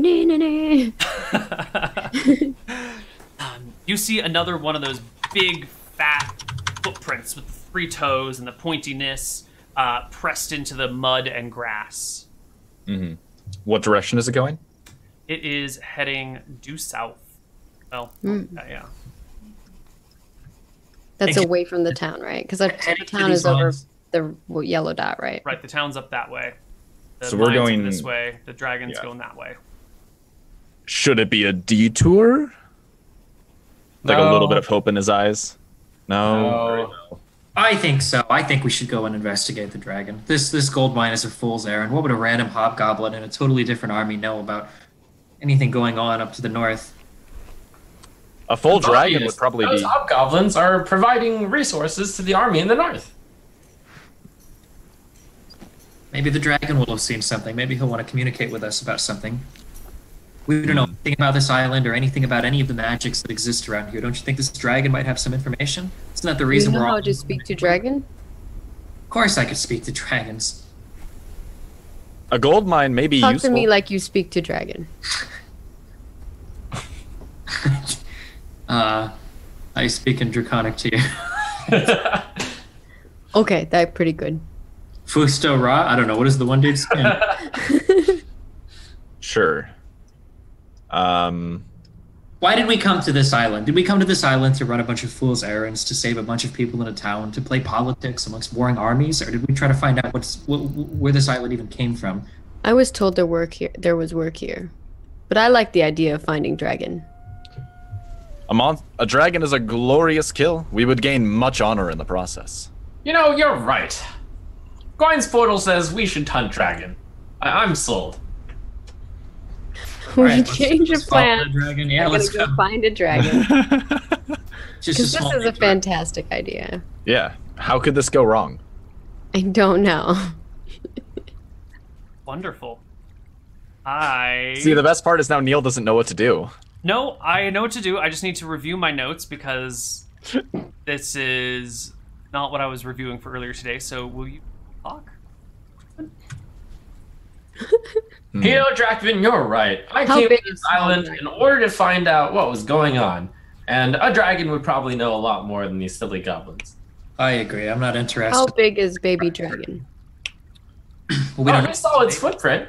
You see another one of those big, fat footprints with the 3 toes and the pointiness pressed into the mud and grass. Mm-hmm. What direction is it going? It is heading due south. Well, yeah. That's away from the town, right? Because the town is over the yellow dot, right? Right, the town's up that way. The So we're mines are going- this way. The dragon's going that way. Should it be a detour? Like a No. little bit of hope in his eyes? No. No. I think so. I think we should go and investigate the dragon. This gold mine is a fool's errand. What would a random hobgoblin in a totally different army know about anything going on up to the north? A full dragon Obvious. would probably Those be. hobgoblins are providing resources to the army in the north. Maybe the dragon will have seen something. Maybe he'll want to communicate with us about something. We don't know anything about this island or anything about any of the magics that exist around here. Don't you think this dragon might have some information? Isn't that the Do you reason know we're how all... to speak to dragon? Of course I could speak to dragons. A gold mine may be Talk useful. to me like you speak to dragon. I speak in Draconic to you. Okay, that's pretty good. Fusto Ra? I don't know. What is the one dude's name? Sure. Why did we come to this island? Did we come to this island to run a bunch of fool's errands, to save a bunch of people in a town, to play politics amongst warring armies, or did we try to find out where this island even came from? I was told there was work here, but I like the idea of finding dragon. A dragon is a glorious kill. We would gain much honor in the process. You know, you're right. Gwine's portal says we should hunt dragon. I'm sold. We Alright, change of let's follow the plan. dragon. Yeah, I'm let's gonna go. go find a dragon. Just Because this small is a detour. fantastic idea. Yeah. How could this go wrong? I don't know. Wonderful. See, the best part is now Neil doesn't know what to do. No, I know what to do. I just need to review my notes because this is not what I was reviewing for earlier today. So will you talk? You know, Drakvin, you're right. I How came big to this is small island dragon? in order to find out what was going on. And a dragon would probably know a lot more than these silly goblins. I agree. I'm not interested. How big is baby dragon? Well, we don't I saw its footprint.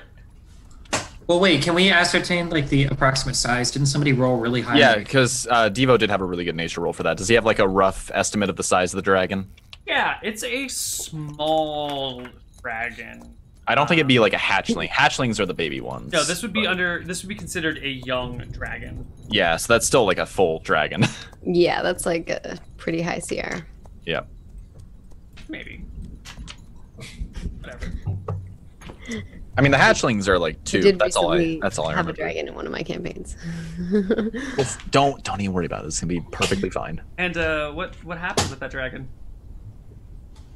Well, wait. Can we ascertain like the approximate size? Didn't somebody roll really high? Yeah, because Devo did have a really good nature roll for that. Does he have like a rough estimate of the size of the dragon? Yeah, it's a small dragon. I don't think it'd be like a hatchling. Hatchlings are the baby ones. No, this would be but- this would be considered a young dragon. Yeah, so that's still like a full dragon. Yeah, that's like a pretty high CR. Yeah. Maybe. Whatever. I mean, the hatchlings are like I 2. did That's all I. recently That's all I have remember. a dragon in one of my campaigns. Don't even worry about it. It's gonna be perfectly fine. And what happened with that dragon?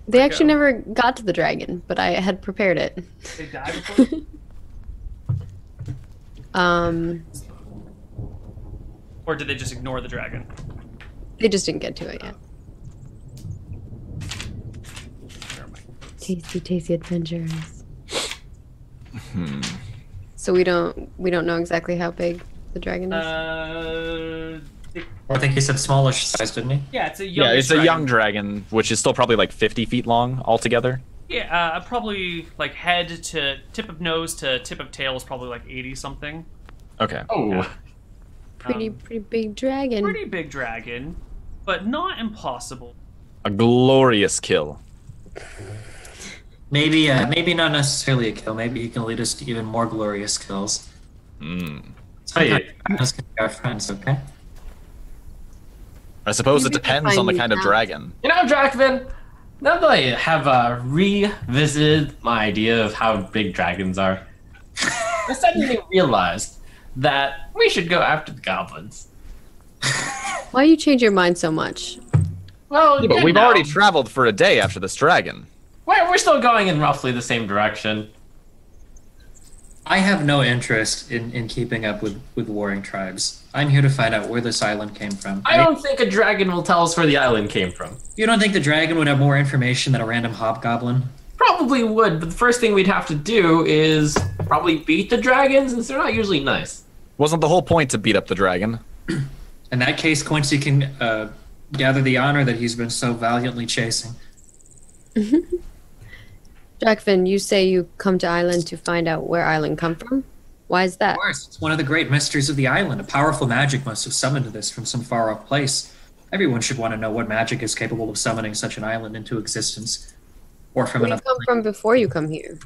They actually never got to the dragon, but I had prepared it. They died before? Or did they just ignore the dragon? They just didn't get to it yet. Tasty, tasty adventures. So we don't know exactly how big the dragon is. I think he said smallish size, didn't he? Yeah, it's a young. Yeah, it's a young dragon, which is still probably like 50 feet long altogether. Yeah, probably like head to tip of nose to tip of tail is probably like 80 something. Okay. Oh, Yeah. Pretty big dragon. Pretty big dragon, but not impossible. A glorious kill. Maybe not necessarily a kill. Maybe he can lead us to even more glorious kills. Mm. Sometimes dragons can be our friends, okay? I suppose it Maybe we can depends on the find kind of out. dragon. you know, Drakvin, now that I have revisited my idea of how big dragons are, I suddenly realized that we should go after the goblins. Why you change your mind so much? Well, Yeah, but you we've know, already traveled for a day after this dragon. we're still going in roughly the same direction. I have no interest in keeping up with warring tribes. I'm here to find out where this island came from. I don't think a dragon will tell us where the island came from. You don't think the dragon would have more information than a random hobgoblin? Probably would, but the first thing we'd have to do is probably beat the dragons, since they're not usually nice. Wasn't the whole point to beat up the dragon? In that case, Quincy can gather the honor that he's been so valiantly chasing. Drakvin, you say you come to island to find out where island come from? Why is that? Of course, it's one of the great mysteries of the island. A powerful magic must have summoned this from some far-off place. Everyone should want to know what magic is capable of summoning such an island into existence. Or from Where do you another come from before you come here?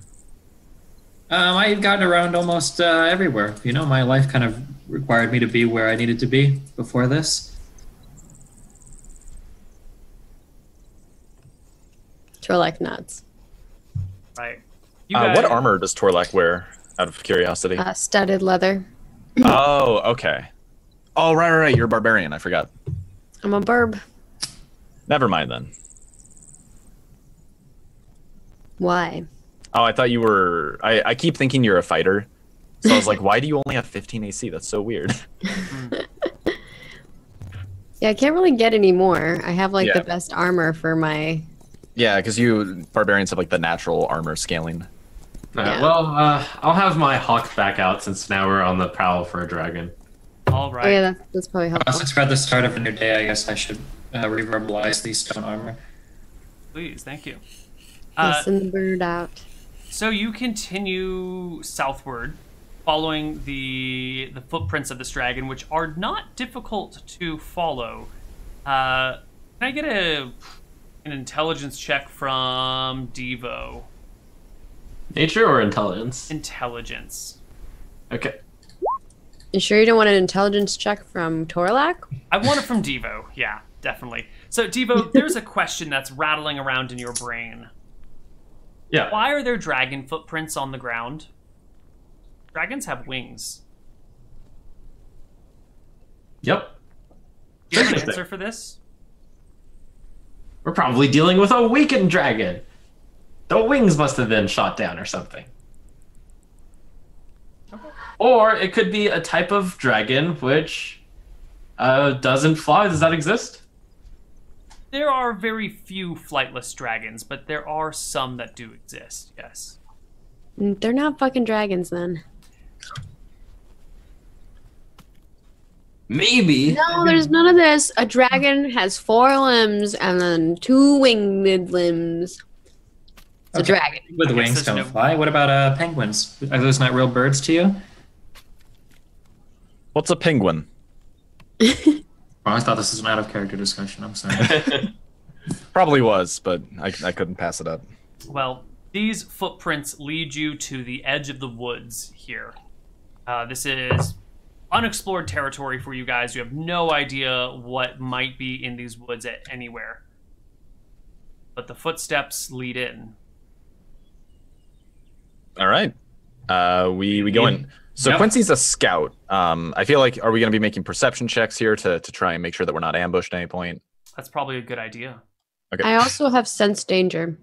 I've gotten around almost everywhere. You know, my life kind of required me to be where I needed to be before this. Torlak nods. Right. What armor does Torlak wear, out of curiosity? Studded leather. Oh, okay. Oh, right. You're a barbarian. I forgot. I'm a burb. Never mind then. Why? Oh, I thought you were... I keep thinking you're a fighter. So I was like, why do you only have 15 AC? That's so weird. Yeah, I can't really get any more. I have like Yeah. the best armor for my... Yeah, because you barbarians have like the natural armor scaling. Yeah. Well, I'll have my hawk back out since now we're on the prowl for a dragon. All Oh right. yeah, that's probably helpful. Since we're at the start of a new day, I guess I should reverbalize the stone armor. Please, thank you. Send the bird out. So you continue southward, following the footprints of this dragon, which are not difficult to follow. Can I get an intelligence check from Devo? Nature or intelligence? Intelligence. Okay. You sure you don't want an intelligence check from Torlak? I want it from Devo. Yeah, definitely. So Devo, there's a question that's rattling around in your brain. Yeah. Why are there dragon footprints on the ground? Dragons have wings. Yep. Do you have an Interesting. answer for this? We're probably dealing with a weakened dragon. The wings must have been shot down or something. Or it could be a type of dragon which doesn't fly. Does that exist? There are very few flightless dragons, but there are some that do exist, yes. They're not fucking dragons then. Maybe. No, there's none of this. A dragon has 4 limbs and then 2 winged limbs. It's a dragon. With I guess wings there's don't no- fly. What about penguins? Are those not real birds to you? What's a penguin? Oh, I thought this was an out-of-character discussion. I'm sorry. Probably was, but I couldn't pass it up. Well, these footprints lead you to the edge of the woods here. This is unexplored territory for you guys. You have no idea what might be in these woods at anywhere. But the footsteps lead in. All right. We go in. So Yep. Quincy's a scout. I feel like, are we going to be making perception checks here to try and make sure that we're not ambushed at any point? That's probably a good idea. Okay. I also have sense danger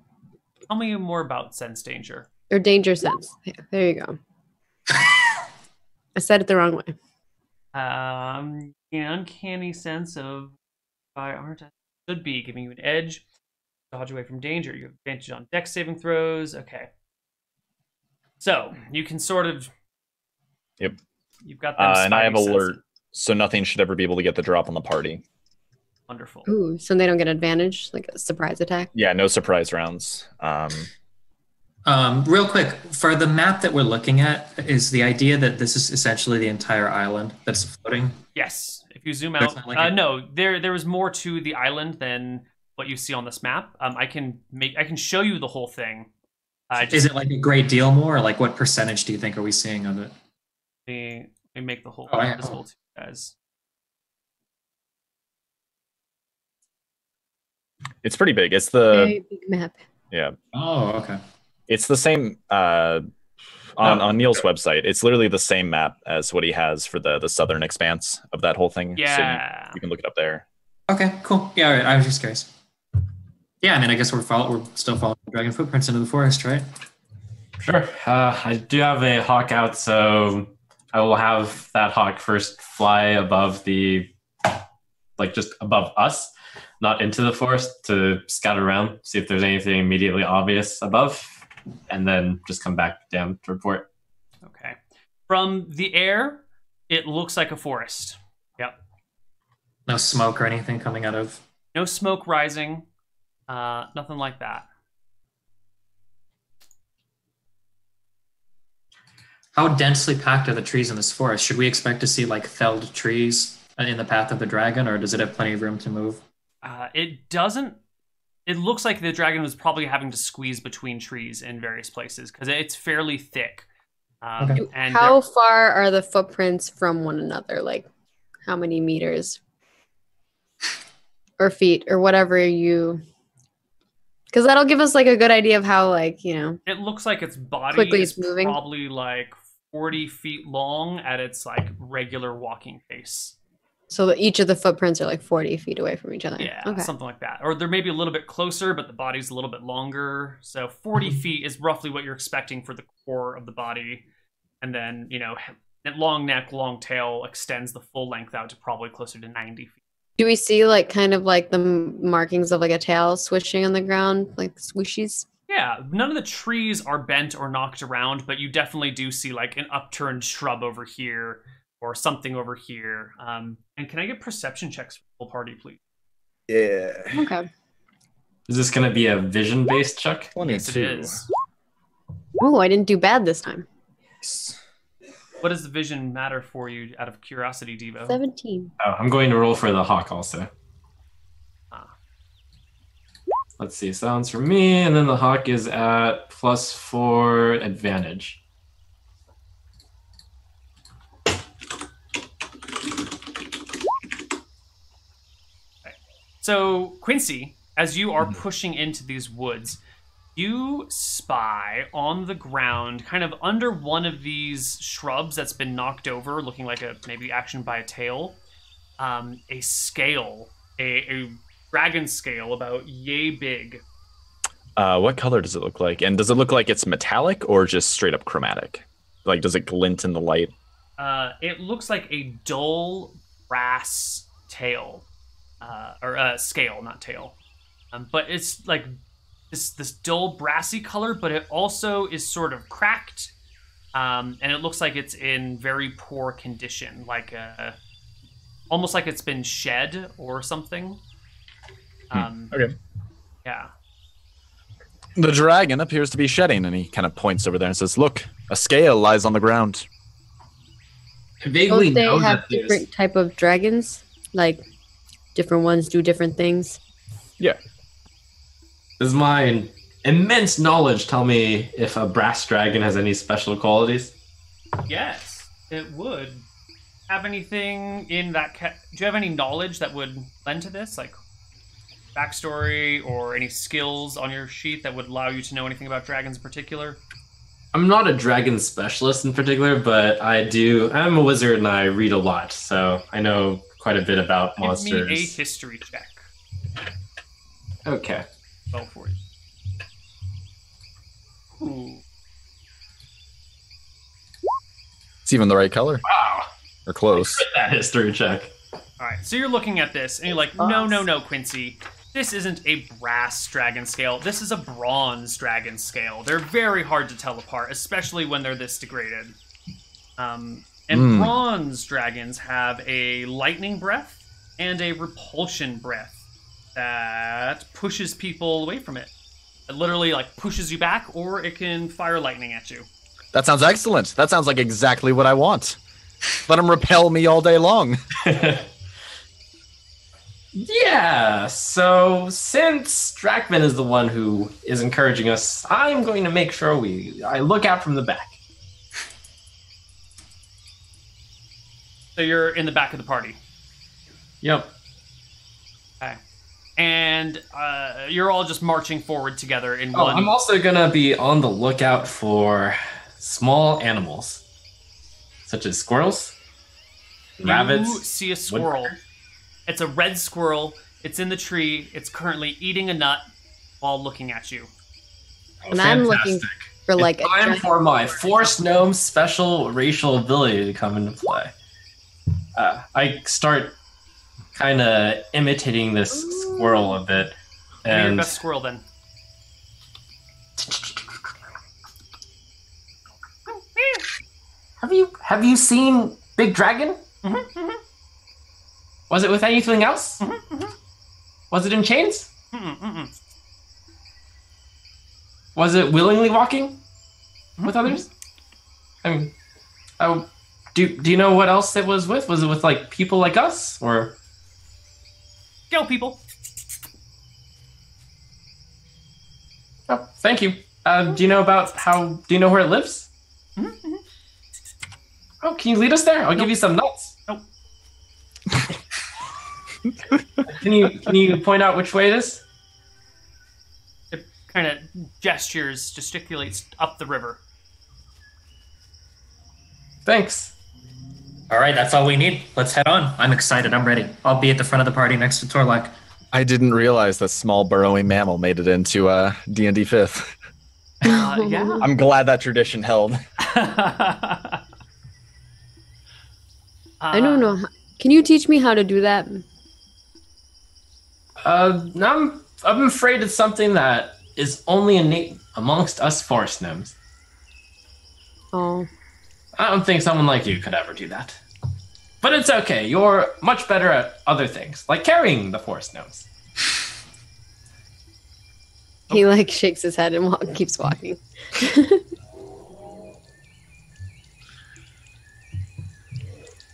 Tell me more about sense danger. or danger sense. Yeah, there you go. I said it the wrong way. An uncanny sense of by art should be giving you an edge. Dodge away from danger. You have advantage on dex saving throws. Okay. So you can sort of. Yep. You've got them. And I have spidey alert, senses. so nothing should ever be able to get the drop on the party. Wonderful. Ooh, so they don't get advantage, like a surprise attack. Yeah, no surprise rounds. Real quick, for the map that we're looking at, is the idea that this is essentially the entire island that's floating? Yes. If you zoom That's out, not like no, there was more to the island than what you see on this map. I can show you the whole thing. Is it like a great deal more, or like what percentage do you think are we seeing of it? Let me make the whole Oh, yeah. visible to you guys. It's pretty big. It's the Very big map. yeah. Oh, okay. It's the same on Neil's website. It's literally the same map as what he has for the southern expanse of that whole thing. Yeah. So you can look it up there. Okay, cool. Yeah, all right. I was just curious. Yeah, I mean, I guess we're still following the dragon footprints into the forest, right? Sure. I do have a hawk out, so I will have that hawk first fly above just above us, not into the forest, to scout around, see if there's anything immediately obvious above, and then just come back down to report. Okay. From the air, it looks like a forest. Yep. No smoke or anything coming out of. No smoke rising. Nothing like that. How densely packed are the trees in this forest? Should we expect to see like felled trees in the path of the dragon, or does it have plenty of room to move? It doesn't. It looks like the dragon was probably having to squeeze between trees in various places because it's fairly thick. Okay. And How far are the footprints from one another? Like, how many meters or feet or whatever you? Because that'll give us like a good idea of how, like, you know. it looks like its body Quickly is it's moving. probably like 40 feet long at its like regular walking pace. So each of the footprints are like 40 feet away from each other. Yeah, Okay. something like that. Or they're maybe a little bit closer, but the body's a little bit longer. So 40 feet is roughly what you're expecting for the core of the body. And then, long neck, long tail extends the full length out to probably closer to 90 feet. Do we see like kind of like the markings of like a tail swishing on the ground, like swooshies? Yeah, none of the trees are bent or knocked around, but you definitely do see like an upturned shrub over here or something over here. And can I get perception checks for the whole party, please? Yeah. Okay. Is this going to be a vision-based check? Yes, it is. Oh, I didn't do bad this time. What does the vision matter for you out of curiosity, Devo? 17. Oh, I'm going to roll for the hawk also. Ah. Let's see. Sounds for me, and then the hawk is at +4 advantage. So, Quincy, as you are pushing into these woods, you spy on the ground, kind of under one of these shrubs that's been knocked over, looking like a maybe action by a tail, a scale, a dragon scale about yay big. What color does it look like? And does it look like it's metallic or just straight up chromatic? Like, does it glint in the light? It looks like a dull brass tail, or scale, not tail. But it's like this dull brassy color, but it also is sort of cracked, and it looks like it's in very poor condition, like almost like it's been shed or something. Okay. Yeah. The dragon appears to be shedding, and he kind of points over there and says, "Look, a scale lies on the ground." I vaguely Don't they know have that there's... different type of dragons? Like different ones do different things? Yeah. Does my immense knowledge tell me if a brass dragon has any special qualities? Yes, it would. Have anything in that? Do you have any knowledge that would lend to this, like backstory or any skills on your sheet that would allow you to know anything about dragons in particular? I'm not a dragon specialist in particular, but I'm a wizard and I read a lot, so I know quite a bit about monsters. Give me a history check. Okay. Oh, for you. Ooh. It's even the right color. Wow. Or close. That history check. All right, so you're looking at this, and you're like, no, Quincy. This isn't a brass dragon scale. This is a bronze dragon scale. They're very hard to tell apart, especially when they're this degraded. And bronze dragons have a lightning breath and a repulsion breath that pushes people away from it. It literally like pushes you back, or it can fire lightning at you. That sounds excellent. That sounds like exactly what I want. Let them repel me all day long. Yeah, so since Dracman is the one who is encouraging us, I'm going to make sure I look out from the back. So you're in the back of the party. Yep. Okay. And you're all just marching forward together in one. I'm also going to be on the lookout for small animals, such as squirrels, rabbits. You see a squirrel. It's a red squirrel. It's in the tree. It's currently eating a nut while looking at you. Oh, And I'm looking for like it's time for my Force Gnome special racial ability to come into play. I start kind of imitating this squirrel a bit. Give me your And best squirrel then. have you seen Big Dragon? Was it with anything else? Was it in chains? Was it willingly walking with others? I mean, do you know what else it was with? Was it with like people like us, or? Go, people. Oh, thank you. Do you know do you know where it lives? Oh, can you lead us there? I'll give you some nuts. Nope. Can you point out which way it is? It kind of gesticulates up the river. Thanks. All right, that's all we need. Let's head on. I'm excited. I'm ready. I'll be at the front of the party next to Torlak. I didn't realize that small burrowing mammal made it into D&D 5th. Yeah. I'm glad that tradition held. I don't know. Can you teach me how to do that? I'm afraid it's something that is only innate amongst us forest gnomes. Oh. I don't think someone like you could ever do that. But it's okay. You're much better at other things, like carrying the forest gnomes. He like shakes his head and keeps walking.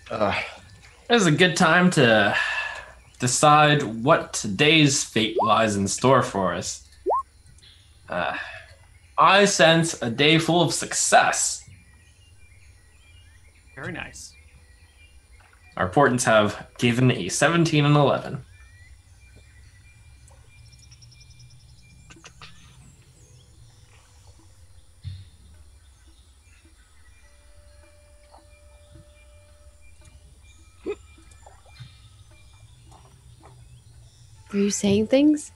This is a good time to decide what today's fate lies in store for us. I sense a day full of success. Very nice. Our portents have given a 17 and 11. Are you saying things?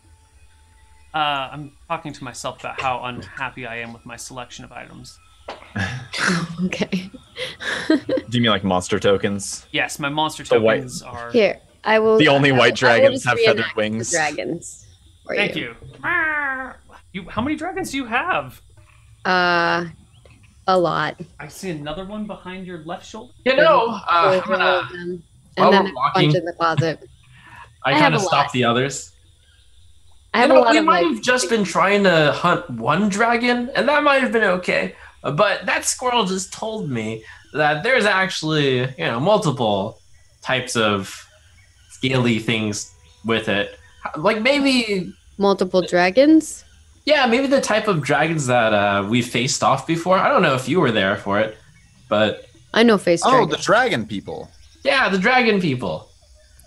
I'm talking to myself about how unhappy I am with my selection of items. Okay. Do you mean like monster tokens? Yes, my monster The white- tokens are... Here, I will. The only white I will dragons just have reenact feathered the wings. dragons. for Thank you. How many dragons do you have? A lot. I see another one behind your left shoulder. You know, I'm Over all gonna, of them. while And then we're a walking- bunch in the closet. I have kind a of lot. stop the others. I have a lot we of might like, have just been trying to hunt one dragon, and that might have been okay. But that squirrel just told me that there's actually, multiple types of scaly things with it. Like maybe, multiple dragons. yeah, maybe the type of dragons that we faced off before. I don't know if you were there for it, but I know face Oh, dragons. the dragon people. yeah, the dragon people.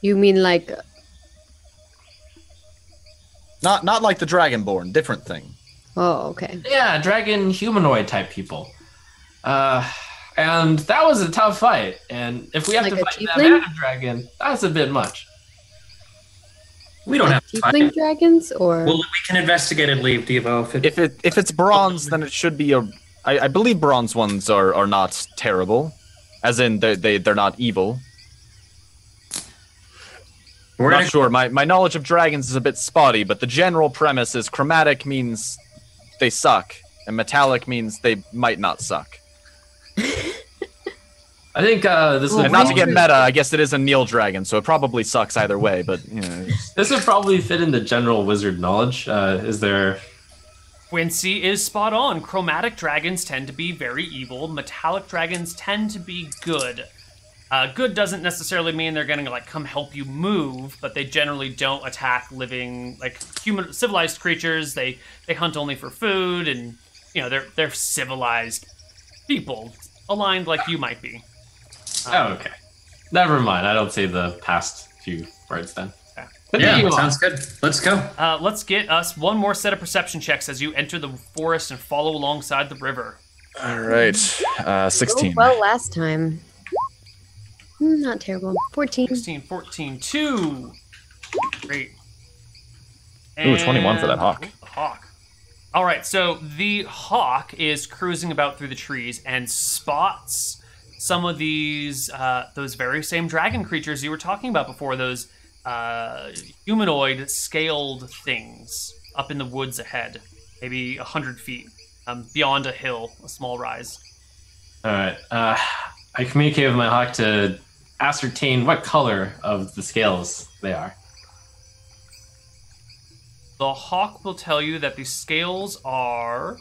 You mean like Not like the dragonborn, different thing. Oh, okay. Yeah, dragon humanoid type people. And that was a tough fight. And if we have Like to a fight that tiefling? Adam dragon, that's a bit much. We don't have to fight. Tiefling dragons, or Well, we can investigate and leave, Devo. If it's bronze, then it should be a. I believe bronze ones are not terrible, as in they're not evil. We're Not gonna- sure. My knowledge of dragons is a bit spotty, but the general premise is chromatic means they suck, and metallic means they might not suck. I think this would And not to get probably- meta, I guess it is a Neil dragon, so it probably sucks either way. But you know, this would probably fit into general wizard knowledge. Is there? Quincy is spot on. Chromatic dragons tend to be very evil. Metallic dragons tend to be good. Good doesn't necessarily mean they're gonna like come help you move, but they generally don't attack living like human civilized creatures. They hunt only for food, and you know they're civilized people, aligned like you might be. Oh, okay. Never mind. I don't say the past few words then. Okay. Yeah, sounds good. Let's go. Let's get us one more set of perception checks as you enter the forest and follow alongside the river. all right, 16. Oh, well, last time. Not terrible. 14. 16, 14, 2. Great. Ooh, 21 for that And- hawk. Ooh, the hawk. All right, so the hawk is cruising about through the trees and spots some of these, those very same dragon creatures you were talking about before, those humanoid scaled things up in the woods ahead, maybe 100 feet beyond a hill, a small rise. All right. I communicate with my hawk to ascertain what color of the scales they are. The hawk will tell you that the scales are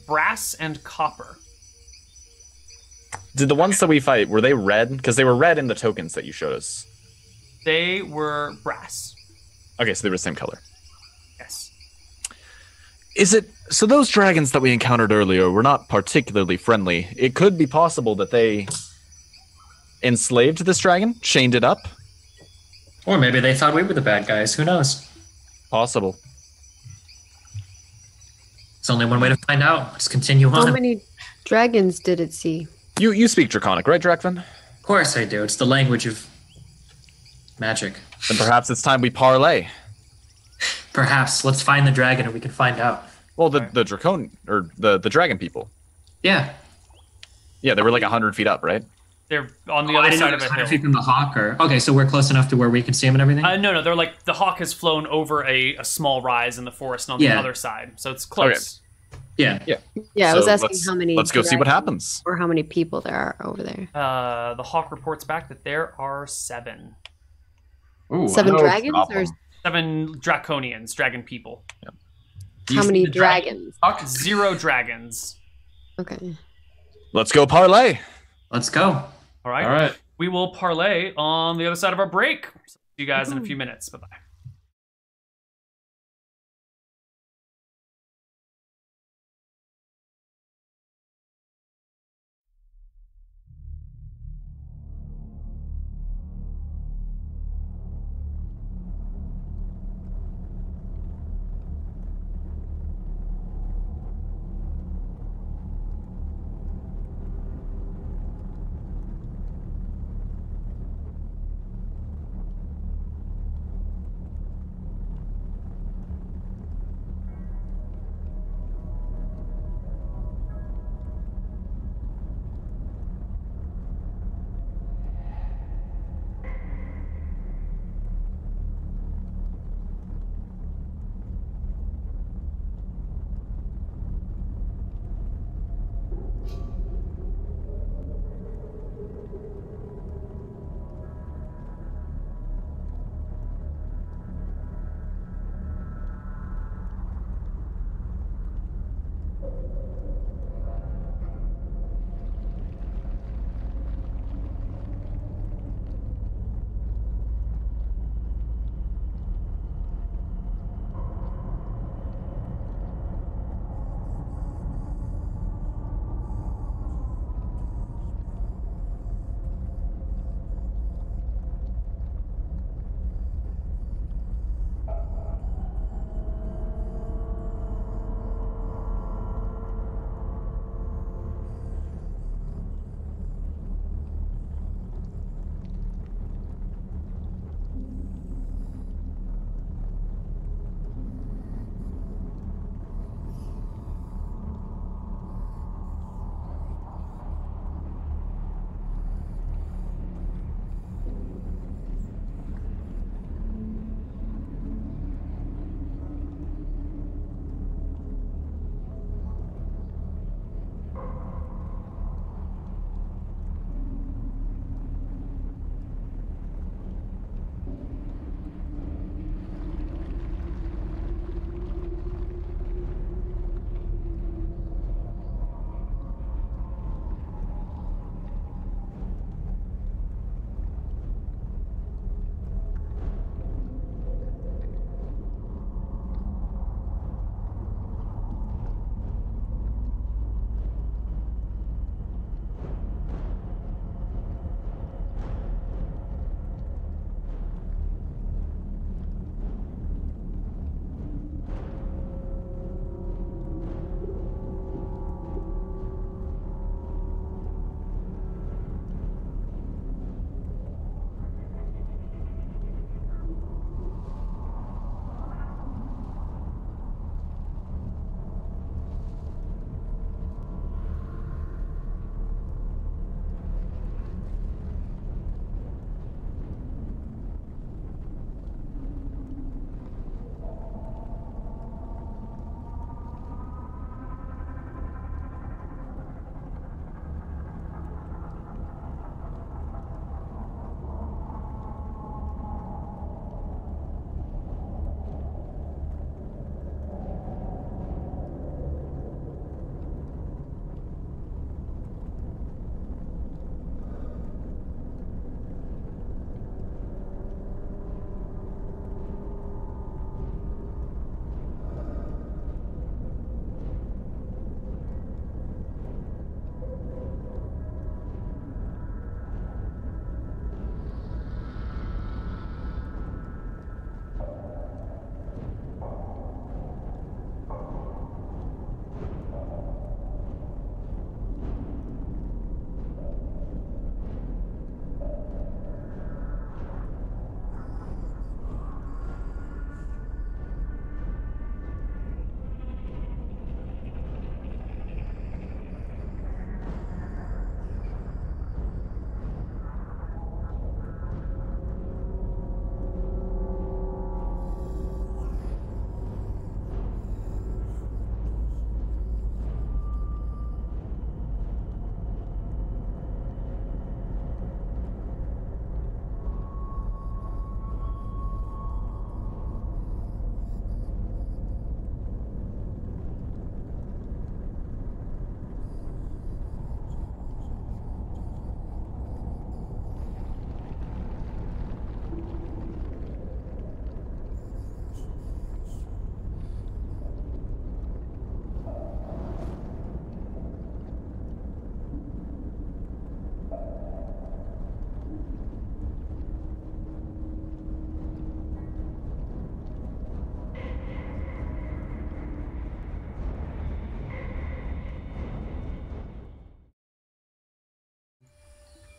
brass and copper. Did the ones that we fight, were they red? Because they were red in the tokens that you showed us. They were brass. Okay, so they were the same color. Yes. Is it so? Those dragons that we encountered earlier were not particularly friendly. It could be possible that they enslaved this dragon, chained it up. Or maybe they thought we were the bad guys. Who knows? Possible. It's only one way to find out. Let's continue How on. many dragons did it see? You speak Draconic, right, Drakvin? Of course I do. It's the language of magic. Then perhaps it's time we parlay. Perhaps. Let's find the dragon and we can find out. Well, the Dracon or the dragon people. Yeah. Yeah, they were like 100 feet up, right? They're on the I other didn't know side it of was a 100 hill. feet from the hawk. Or okay, so we're close enough to where we can see him and everything. No, they're like the hawk has flown over a small rise in the forest on the Yeah. other side, so it's close. yeah. Yeah, I was So asking let's- how many. Let's go see what dragons happens. Or how many people there are over there. The hawk reports back that there are 7. Ooh, 7 no dragons, or problem. 7 draconians, dragon people. do you how see many the dragon? dragons? Hawk? 0 dragons. Okay. Let's go parlay. Let's go. All right. All right. We will parlay on the other side of our break. See you guys in a few minutes. Bye bye.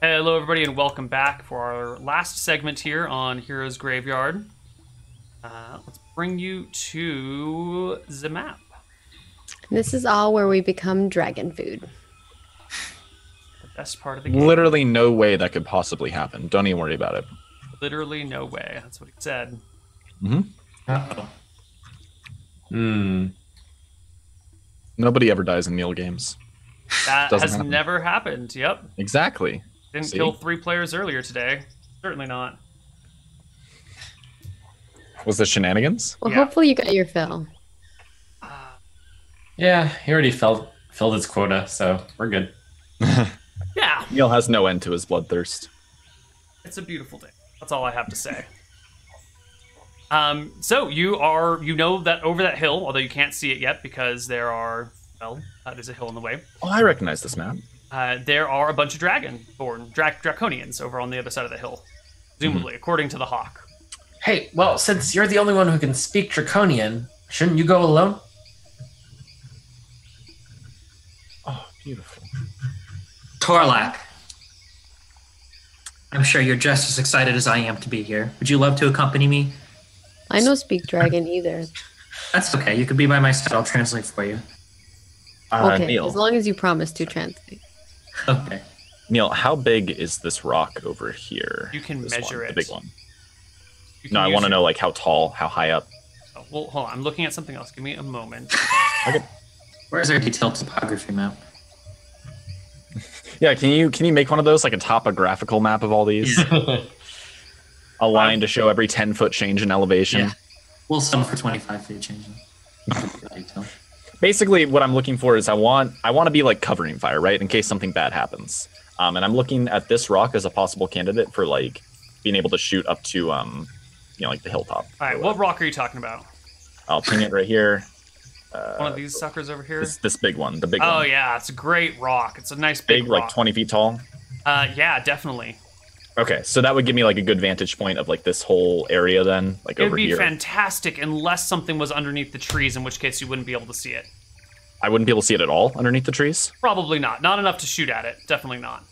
Hello, everybody, and welcome back for our last segment here on Heroes Graveyard. Let's bring you to the map. This is all where we become dragon food. The best part of the game. Literally no way that could possibly happen. Don't even worry about it. Literally no way. That's what he said. Uh-oh. Nobody ever dies in Neil games. That Doesn't has happen. never happened. Yep. Exactly. Didn't See? kill 3 players earlier today. Certainly not. Was this shenanigans? Well, Yeah. hopefully you got your fill. Yeah, he already filled his quota, so we're good. Yeah. Neil has no end to his bloodthirst. It's a beautiful day. That's all I have to say. So you know that over that hill, although you can't see it yet because there's a hill in the way. Oh, I recognize this map. There are a bunch of draconians over on the other side of the hill, presumably, according to the hawk. Hey, well, since you're the only one who can speak Draconian, shouldn't you go alone? Oh, beautiful. Torlak. I'm sure you're just as excited as I am to be here. Would you love to accompany me? I don't speak dragon either. That's okay. You could be by my side. I'll translate for you. Okay, Neil, as long as you promise to translate. Okay. Neil, how big is this rock over here? You can This measure one, it. the big one. You can No, I use want to your- know like how tall, how high up. Oh, well, hold on. I'm looking at something else. Give me a moment. Okay. Where's our detailed topography map? Yeah, can you make one of those like a topographical map of all these? A line to show every 10-foot change in elevation. Yeah. We'll sell for 25 feet changing. Detail. Basically, what I'm looking for is I want to be like covering fire, right, in case something bad happens. And I'm looking at this rock as a possible candidate for like being able to shoot up to like the hilltop. All right, what rock are you talking about? I'll ping it right here. One of these suckers over here? This big one, the big Oh, one. yeah. It's a great rock. It's a nice big Big, rock. like 20 feet tall. Yeah, definitely. Okay, so that would give me like a good vantage point of like this whole area then, like It would over be here. fantastic unless something was underneath the trees, in which case you wouldn't be able to see it. I wouldn't be able to see it at all underneath the trees, Probably not. Not enough to shoot at it. Definitely not.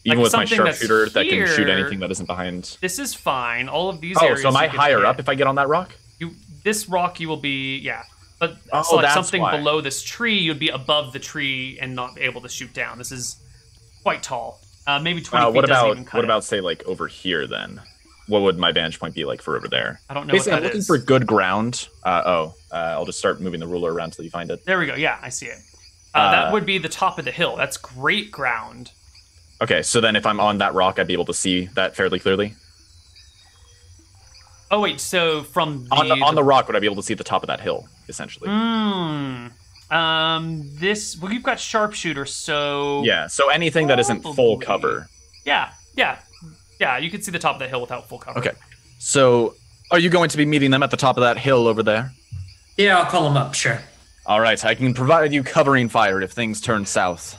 even Like with my something that's sharpshooter that can shoot here- anything that isn't behind. This is fine. All of these Oh, areas. so am I you could higher hit. up if I get on that rock? This rock you will be, yeah. But Oh, so like that's something why. below this tree, you'd be above the tree and not able to shoot down. This is quite tall. Maybe 20 feet What doesn't about even cut what it. about say like over here then? What would my vantage point be like for over there? I don't know Basically, what I'm that looking is. for good ground. I'll just start moving the ruler around till you find it. There we go. Yeah, I see it. That would be the top of the hill. That's great ground. Okay, so then if I'm on that rock, I'd be able to see that fairly clearly. Oh wait, so from the On the rock, would I be able to see the top of that hill, essentially? Well, you've got sharpshooter, so Yeah, so anything that isn't full Probably. cover. yeah. You can see the top of the hill without full cover. Okay, so are you going to be meeting them at the top of that hill over there? Yeah, I'll call him up, sure. All right, I can provide you covering fire if things turn south.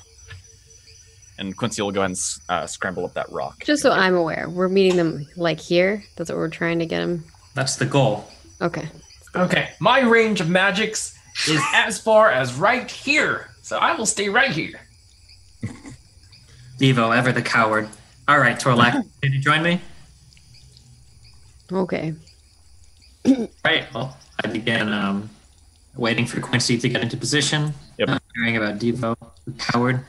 And Quincy will go ahead and scramble up that rock. Just so I'm aware, we're meeting them like here. That's what we're trying to get them. That's the goal. Okay. Okay, my range of magics is as far as right here, so I will stay right here. Devo, ever the coward. All right, Torlak, can you join me? Okay. Right. Well, I began waiting for Quincy to get into position. Yep. Hearing about Devo, the coward.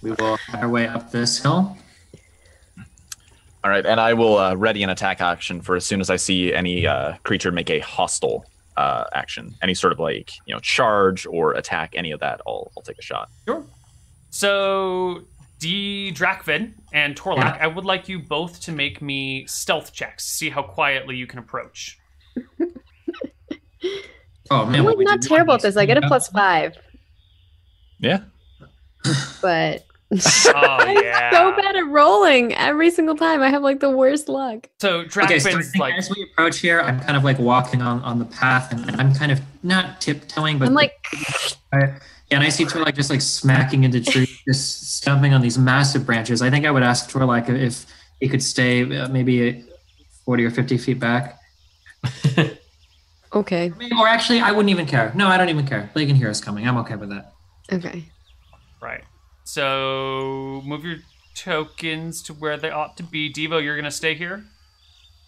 We will make our way up this hill. All right, and I will ready an attack action for as soon as I see any creature make a hostile action. Any sort of like, charge or attack, any of that, I'll take a shot. Sure. So, Drakvin and Torlak, Yeah. I would like you both to make me stealth checks. See how quietly you can approach. Oh man, I'm what like we not did- terrible at this. I get a +5, Yeah. but Oh I'm yeah. so bad at rolling every single time. I have like the worst luck. So Okay, so I Drakvin's think like, as we approach here, I'm kind of like walking on the path, and I'm kind of not tiptoeing, but I'm like, and I see Torlak just like smacking into trees, just stomping on these massive branches. I think I would ask Torlak if he could stay maybe 40 or 50 feet back. okay, Or actually, I wouldn't even care. No, I don't even care. They can hear us coming. I'm okay with that. okay. right. So move your tokens to where they ought to be. Devo, you're gonna stay here?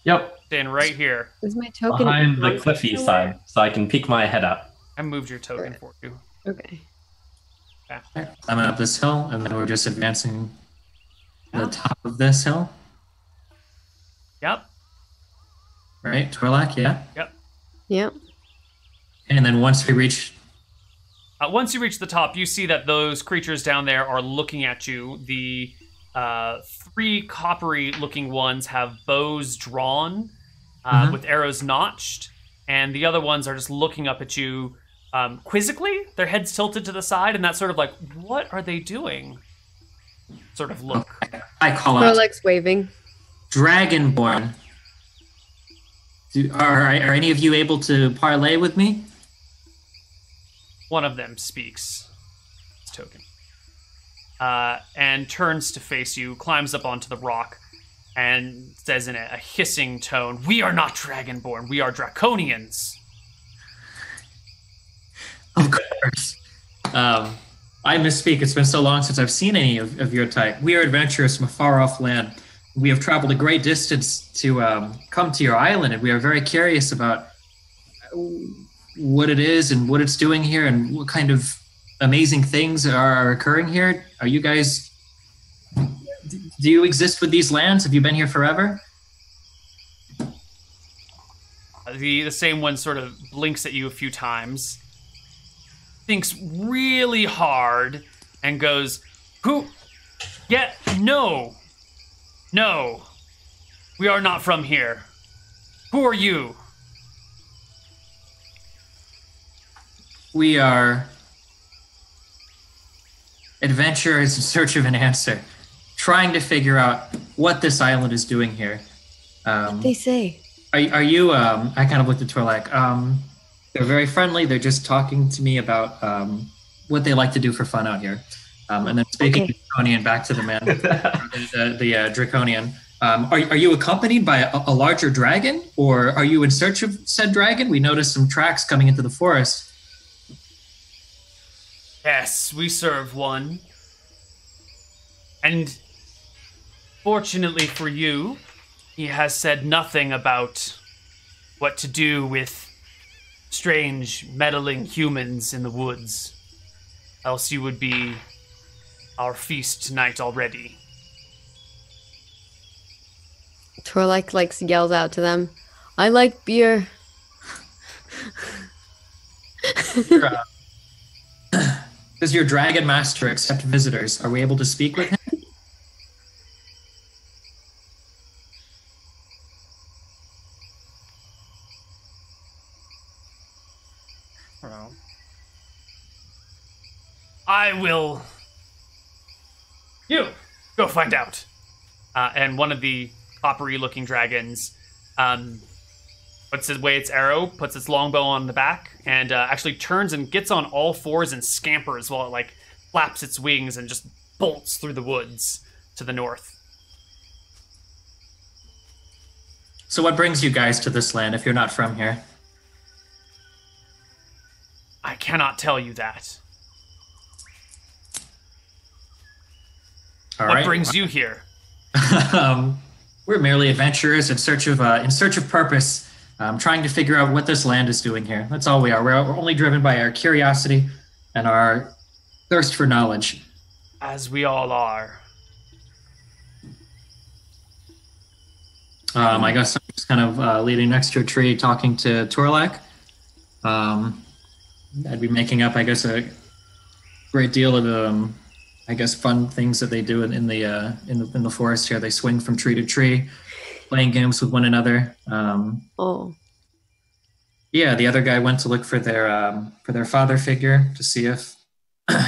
Yep. Staying right here. Is my token Behind the cliffy side, so I can peek my head up. I moved your token for you. Okay. Climbing up this hill, and then we're just advancing to the top of this hill. Yep. Right, Torlak, yeah? Yep. And then once we reach... Once you reach the top, you see that those creatures down there are looking at you. The 3 coppery-looking ones have bows drawn with arrows notched, and the other ones are just looking up at you quizzically. Their heads tilted to the side, and that sort of like, what are they doing? Sort of look. I call out, Torlak's waving. Dragonborn. Are any of you able to parlay with me? One of them speaks. His token. And turns to face you, climbs up onto the rock, and says in a hissing tone, "We are not Dragonborn, we are Draconians." Of course. I misspeak. It's been so long since I've seen any of your type. We are adventurers from a far-off land. We have traveled a great distance to come to your island, and we are very curious about what it is and what it's doing here and what kind of amazing things are occurring here. Are you guys... Do you exist with these lands? Have you been here forever? The same one sort of blinks at you a few times, thinks really hard, and goes, "Who? Yeah, no. No. We are not from here. Who are you?" We are adventurers in search of an answer, trying to figure out what this island is doing here. They say. Are you, I kind of looked at Torlak. They're very friendly. They're just talking to me about what they like to do for fun out here. And then speaking to Draconian, back to the man, the Draconian. Are you accompanied by a larger dragon, or are you in search of said dragon? We noticed some tracks coming into the forest. Yes, we serve one. And fortunately for you, he has said nothing about what to do with strange, meddling humans in the woods. Else you would be our feast tonight already. Torlak yells out to them, "I like beer." Does your dragon master accept visitors? Are we able to speak with him? I will... You! Go find out. And one of the coppery-looking dragons puts away its arrow, puts its longbow on the back, and actually turns and gets on all fours and scampers while it flaps its wings and just bolts through the woods to the north. So what brings you guys to this land if you're not from here? I cannot tell you that. All what right. brings you here? We're merely adventurers in search of purpose, trying to figure out what this land is doing here. That's all we are. We're only driven by our curiosity and our thirst for knowledge. As we all are. I guess I'm just kind of leaning next to a tree, talking to Torlak. I'd be making up, I guess, a great deal of fun things that they do in the forest here. They swing from tree to tree, playing games with one another. Yeah, the other guy went to look for their father figure to see if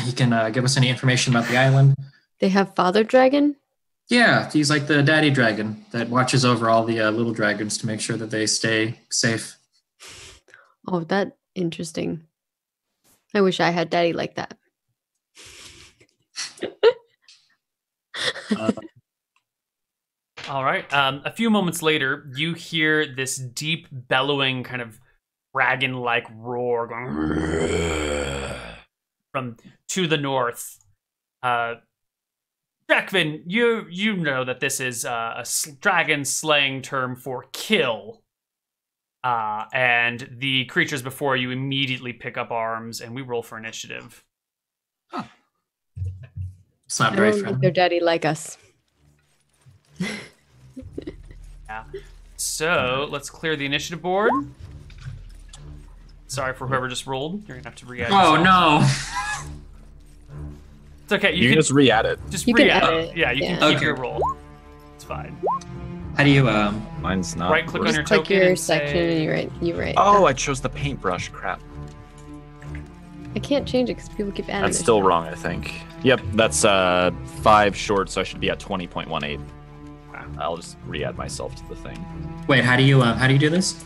he can give us any information about the island. They have father dragon? Yeah, he's like the daddy dragon that watches over all the little dragons to make sure that they stay safe. Oh, that's interesting. I wish I had daddy like that. All right. A few moments later, you hear this deep bellowing kind of dragon-like roar going from to the north. Drakvin, you know that this is a dragon slang term for kill. And the creatures before you immediately pick up arms, and we roll for initiative. It's not I very don't think friendly. their daddy like us. Yeah. So let's clear the initiative board. Sorry for whoever just rolled. You're gonna have to re-add. Oh yourself. no! It's okay. You can just re-add it. just You can re-add add it. it. Yeah, you Yeah. can keep Okay. your roll. It's fine. How do you Mine's not. Right click on working. your Click token your and section say- and you write. Oh, I chose the paintbrush. Crap. I can't change it because people keep adding. That's their still stuff. wrong, I think. Yep, that's 5 short, so I should be at 20.18. I'll just re-add myself to the thing. wait? How do you do this?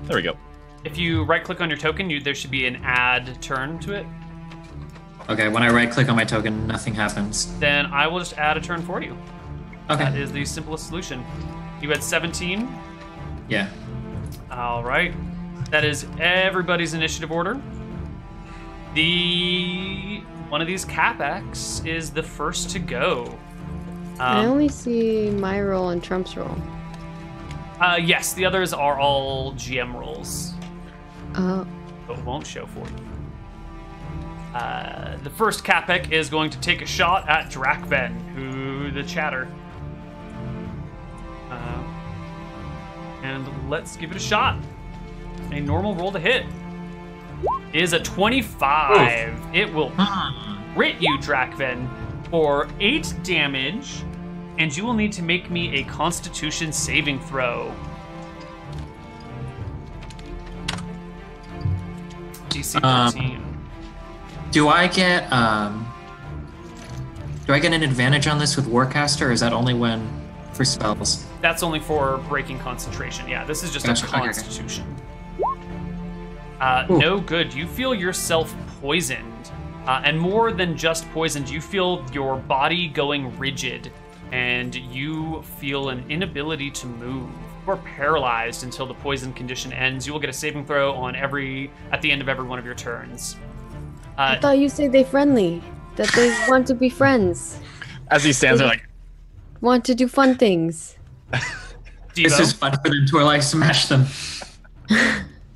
There we go. If you right click on your token, there should be an add turn to it. Okay, when I right click on my token, nothing happens. Then I will just add a turn for you. That Okay. is the simplest solution. You had 17. Yeah. All right. That is everybody's initiative order. One of these Capex is the first to go. I only see my roll and Trump's roll. Yes, the others are all GM rolls, Oh, but won't show for you. The first Capek is going to take a shot at Drakven, who the chatter. And let's give it a shot. A normal roll to hit is a 25. It will crit you, Drakven, for 8 damage, and you will need to make me a Constitution saving throw. DC 13. Do I get an advantage on this with Warcaster, or is that only when for spells? That's only for breaking concentration. Yeah, this is just Gotcha. a Okay, okay. Constitution. Ooh. No good. You feel yourself poisoned. And more than just poisoned, you feel your body going rigid, and you feel an inability to move. You are paralyzed until the poison condition ends. You will get a saving throw at the end of every one of your turns. I thought you said they friendly. That they want to be friends. As he stands there like, Want to do fun things. This Devo. is fun for them to like smash them.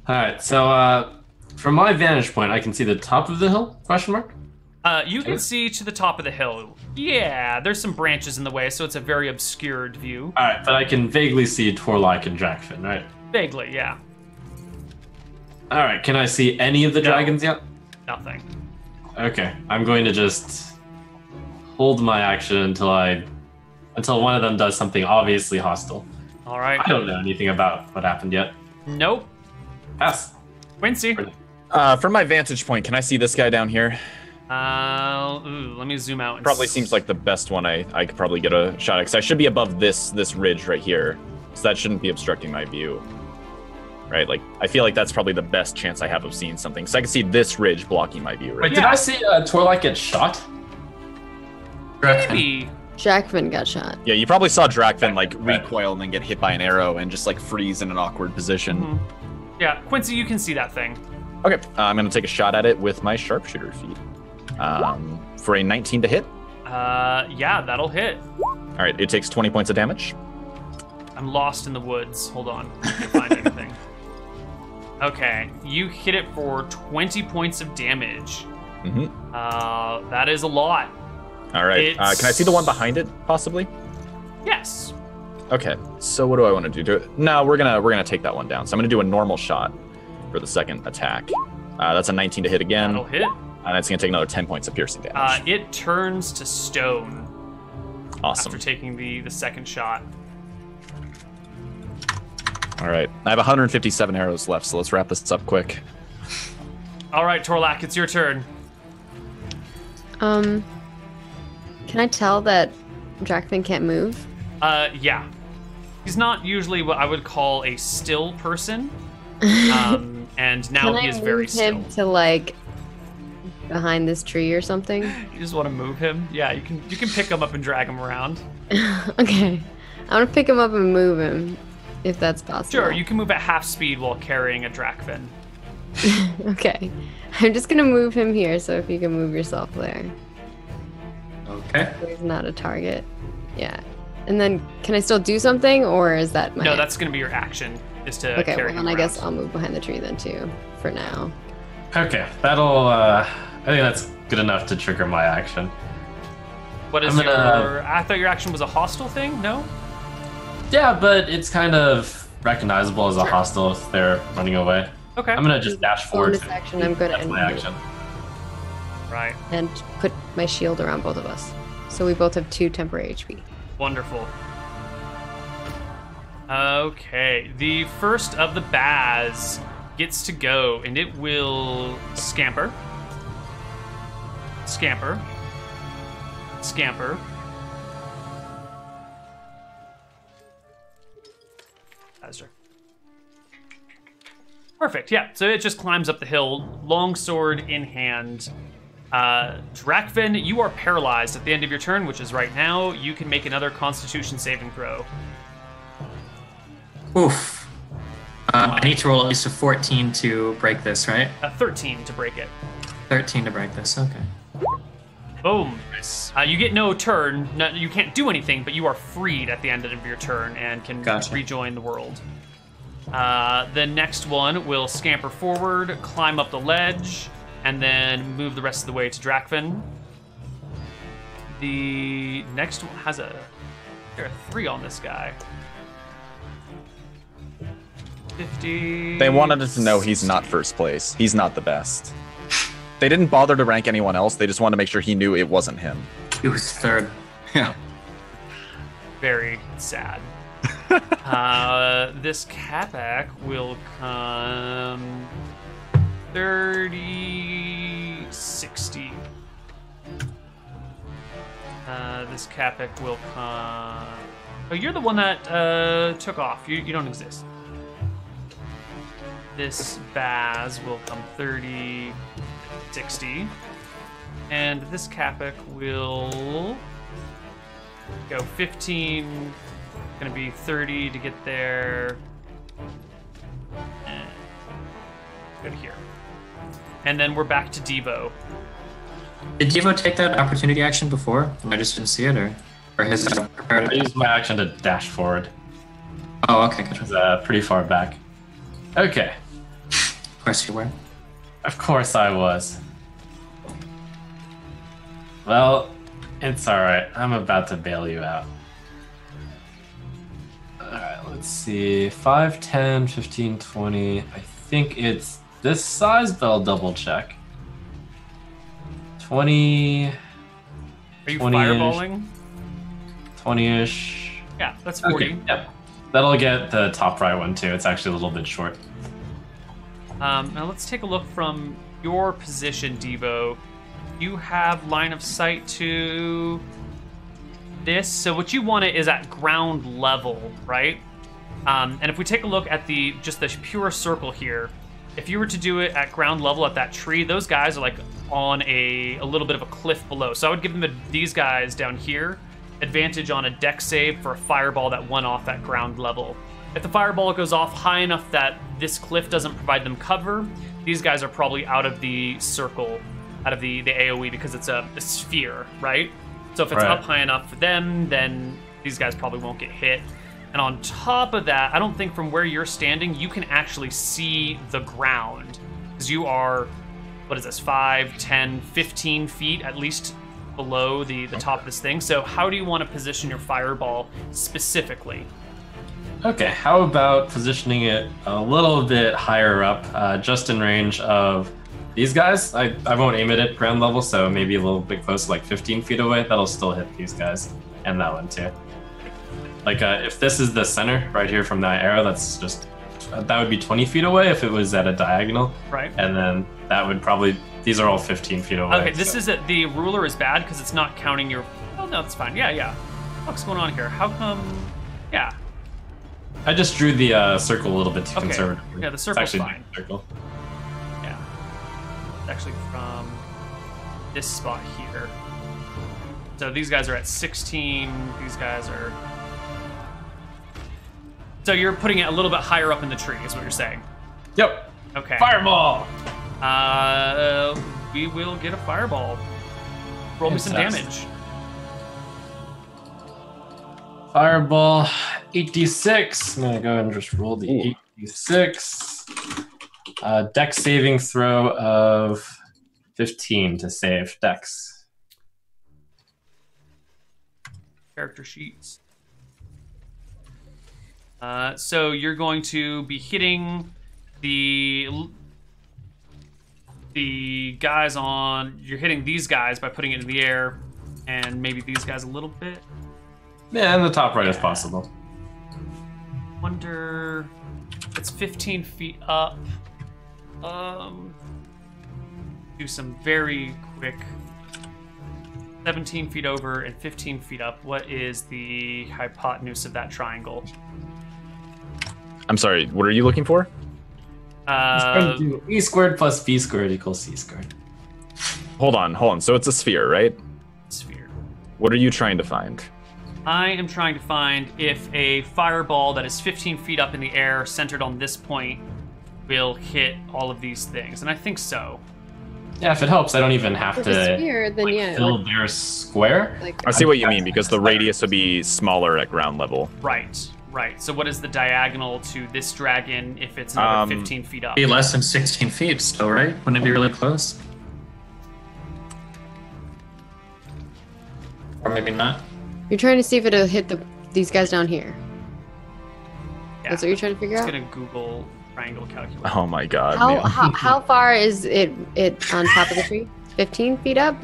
All right, so from my vantage point, I can see the top of the hill? Question mark. You can see to the top of the hill. Yeah, there's some branches in the way, so it's a very obscured view. All right, but I can vaguely see Torlak and Drakfin, right? Vaguely, yeah. All right, can I see any of the No. dragons yet? Nothing. Okay, I'm going to just hold my action until one of them does something obviously hostile. All right. I don't know anything about what happened yet. Nope. Pass. Quincy. from my vantage point, can I see this guy down here? Let me zoom out. And Probably seems like the best one I could probably get a shot at, because I should be above this ridge right here, so that shouldn't be obstructing my view. Right, like I feel like that's probably the best chance I have of seeing something, so I can see this ridge blocking my view. Right. Wait, did I see Torlak get shot? Maybe. Jackman got shot. Yeah, you probably saw Drakvin like recoil and then get hit by an arrow and just like freeze in an awkward position. Yeah, Quincy, you can see that thing. Okay, I'm gonna take a shot at it with my sharpshooter feat. For a 19 to hit. Yeah, that'll hit. All right, it takes 20 points of damage. I'm lost in the woods. Hold on. I can't find anything. Okay, you hit it for 20 points of damage. Mm-hmm. That is a lot. All right, can I see the one behind it, possibly? Yes. Okay, so what do I want to do? No, we're gonna take that one down. So I'm gonna do a normal shot for the second attack. That's a 19 to hit again, That'll hit. and it's gonna take another 10 points of piercing damage. It turns to stone Awesome. after taking the second shot. All right, I have 157 arrows left, so let's wrap this up quick. All right, Torlak, it's your turn. Can I tell that Jackman can't move? Yeah. He's not usually what I would call a still person. And now Can he I is very move still. him to like behind this tree or something? You just want to move him? Yeah, you can pick him up and drag him around. Okay, I want to pick him up and move him, if that's possible. Sure, you can move at half speed while carrying a Drakvin. Okay, I'm just gonna move him here. So if you can move yourself there. Okay. So he's not a target. Yeah. And then, can I still do something, or is that my... No, that's going to be your action, is to Okay, carry well, then him I guess around. I'll move behind the tree then, too, for now. Okay, that'll. I think that's good enough to trigger my action. What is I'm gonna- your... I thought your action was a hostile thing? No? Yeah, but it's kind of recognizable as a hostile if they're running away. Okay. I'm gonna just dash forward. Bonus action, I'm gonna That's my end action. Right. and put my shield around both of us. So we both have 2 temporary HP. Wonderful. Okay, the first of the Baz gets to go, and it will scamper. Scamper. Scamper. Azure. Perfect, yeah. So it just climbs up the hill, longsword in hand. Drakvin, you are paralyzed at the end of your turn, which is right now. You can make another Constitution saving throw. Oof. I need to roll at least a 14 to break this, right? 13 to break it. 13 to break this, okay. Boom. You get no turn. No, you can't do anything, but you are freed at the end of your turn and can Gotcha. rejoin the world. The next one will scamper forward, climb up the ledge, and then move the rest of the way to Drakvin. The next one has there are 3 on this guy. 50. They wanted us to know he's not first place. He's not the best. They didn't bother to rank anyone else. They just wanted to make sure he knew it wasn't him. He was third. Yeah. Very sad. This Capac will come 30, 60. This Capac will come... Oh, you're the one that took off. You don't exist. This Baz will come 30, 60. And this Capac will go 15. Gonna be 30 to get there. And go to here. And then we're back to Devo. Did Devo take that opportunity action before? I just didn't see it, or his prepared I used my action to dash forward. Oh, okay, good. It's pretty far back. Okay. Of course you were. Of course I was. Well, it's alright. I'm about to bail you out. Alright, let's see. 5, 10, 15, 20. I think it's this size, but I'll double check. 20. Are you 20-ish. fireballing? 20-ish. Yeah, that's 40. Okay, yep. That'll get the top right one too. It's actually a little bit short. Now let's take a look from your position, Devo. You have line of sight to this. So what you want it is at ground level, right? And if we take a look at just the pure circle here, if you were to do it at ground level at that tree, those guys are like on a little bit of a cliff below. So I would give them these guys down here advantage on a deck save for a fireball that went off at ground level. If the fireball goes off high enough that this cliff doesn't provide them cover, these guys are probably out of the circle, out of the AoE, because it's a sphere, right? So if it's up high enough for them, then these guys probably won't get hit. And on top of that, I don't think from where you're standing, you can actually see the ground. Because you are, what is this, 5, 10, 15 feet at least below the top of this thing. So how do you want to position your fireball specifically? Okay, how about positioning it a little bit higher up, just in range of these guys? I won't aim it at ground level, so maybe a little bit close, like 15 feet away. That'll still hit these guys, and that one too. Like, if this is the center right here from that arrow, that's just, that would be 20 feet away if it was at a diagonal. Right. And then that would probably, these are all 15 feet away. Okay, this so. is the ruler is bad because it's not counting your... Oh, no, that's fine. Yeah. What's going on here? How come... Yeah. I just drew the circle a little bit too Okay. conservatively. Yeah, the circle's it's actually fine. a circle. Yeah. It's actually from this spot here. So these guys are at 16. These guys are... So you're putting it a little bit higher up in the tree, is what you're saying. Yep. Okay. Fireball! We will get a fireball. Roll me some Yes. damage. Fireball, 8d6. I'm gonna go and just roll the 8d6. Dex saving throw of 15 to save Dex. Character sheets. So you're going to be hitting the guys on. You're hitting these guys by putting it in the air, and maybe these guys a little bit. Yeah, and the top right if possible. Wonder. It's 15 feet up. Do some very quick. 17 feet over and 15 feet up. What is the hypotenuse of that triangle? I'm sorry, what are you looking for? E squared plus B squared equals C squared. Hold on. So it's a sphere, right? Sphere. What are you trying to find? I am trying to find if a fireball that is 15 feet up in the air, centered on this point, will hit all of these things. And I think so. Yeah, if it helps, I don't even have If to it's sphere, then yeah. fill their square. Like, I see what you mean, because the radius would be smaller at ground level. Right. So what is the diagonal to this dragon if it's another 15 feet up? Be less than 16 feet still, right? Wouldn't it be really close? Or maybe not. you're trying to see if it'll hit these guys down here. Yeah. That's what you're trying to figure Just out? gonna Google triangle calculator. Oh my god. How, Neil. how far is it on top of the tree? 15 feet up?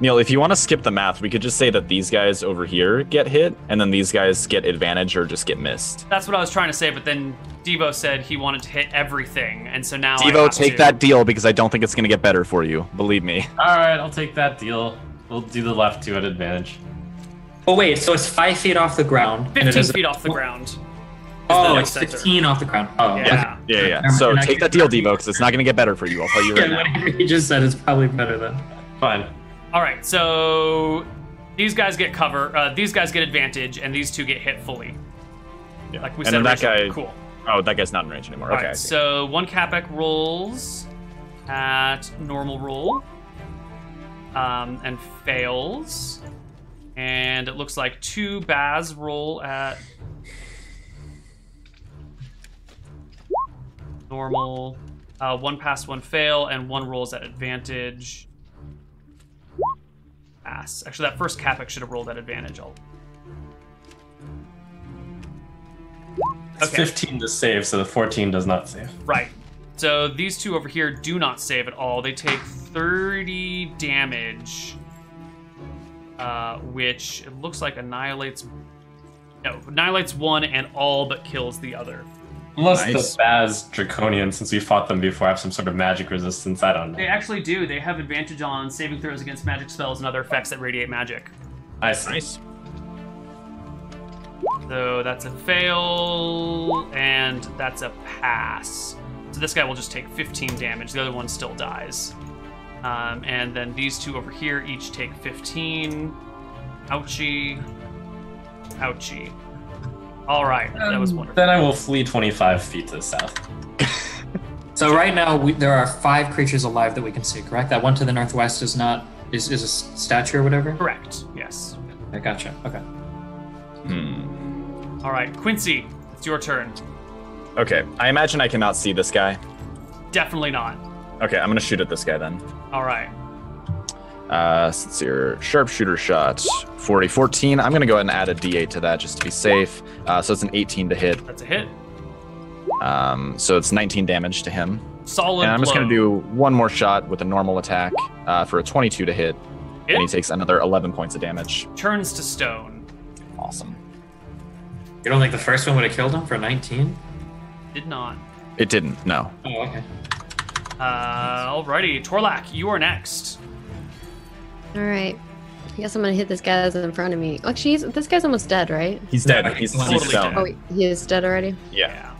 Neil, if you want to skip the math, we could just say that these guys over here get hit, and then these guys get advantage or just get missed. That's what I was trying to say, but then Devo said he wanted to hit everything, and so now I Devo, have take to. that deal, because I don't think it's going to get better for you. Believe me. All right, I'll take that deal. We'll do the left two at advantage. Oh wait, so it's 5 feet off the ground. and it 15 is- feet off the ground. Oh, the it's center. 15 off the ground. Oh, Yeah. Yeah. Never So mind, I take get that deal, that. Devo, because it's not going to get better for you. I'll tell you right Yeah, now. whatever you just said is probably better then. Fine. All right, so these guys get cover. These guys get advantage, and these two get hit fully. Yeah. Like we And said then that originally. guy. Cool. Oh, that guy's not in range anymore. All Okay. I right, see. so one Capex rolls at normal roll, and fails, and it looks like two Baz roll at normal. One pass, one fail, and one rolls at advantage. Pass. Actually, that first Capex should have rolled at advantage. It's Okay. 15 to save, so the 14 does not save. Right. So these two over here do not save at all. They take 30 damage, which it looks like annihilates one and all but kills the other. Unless Nice. the Baz draconians, since we fought them before, have some sort of magic resistance. I don't They know. actually do. They have advantage on saving throws against magic spells and other effects that radiate magic. I see. Nice. So that's a fail, and that's a pass. So this guy will just take 15 damage. The other one still dies. And then these two over here each take 15. Ouchie. Ouchie. All right, that was wonderful. Then I will flee 25 feet to the south. So right now there are 5 creatures alive that we can see. Correct? That one to the northwest is not is a statue or whatever. Correct, yes. I gotcha. Okay. All right, Quincy, it's your turn. Okay. I imagine I cannot see this guy. Definitely not. Okay, I'm going to shoot at this guy then. All right. Since your sharpshooter shot, 14. I'm going to go ahead and add a d8 to that just to be safe. So it's an 18 to hit. That's a hit. So it's 19 damage to him. Solid And I'm just blow. going to do one more shot with a normal attack for a 22 to hit. Hit. And he takes another 11 points of damage. Turns to stone. Awesome. You don't think the first one would have killed him for 19? Did not. It didn't, no. Oh, okay. Alrighty, Torlak, you are next. All right. I guess I'm going to hit this guy that's in front of me. Actually, this guy's almost dead, right? He's dead. Yeah, He's totally stone. dead. Oh, wait, he is dead already? Yeah.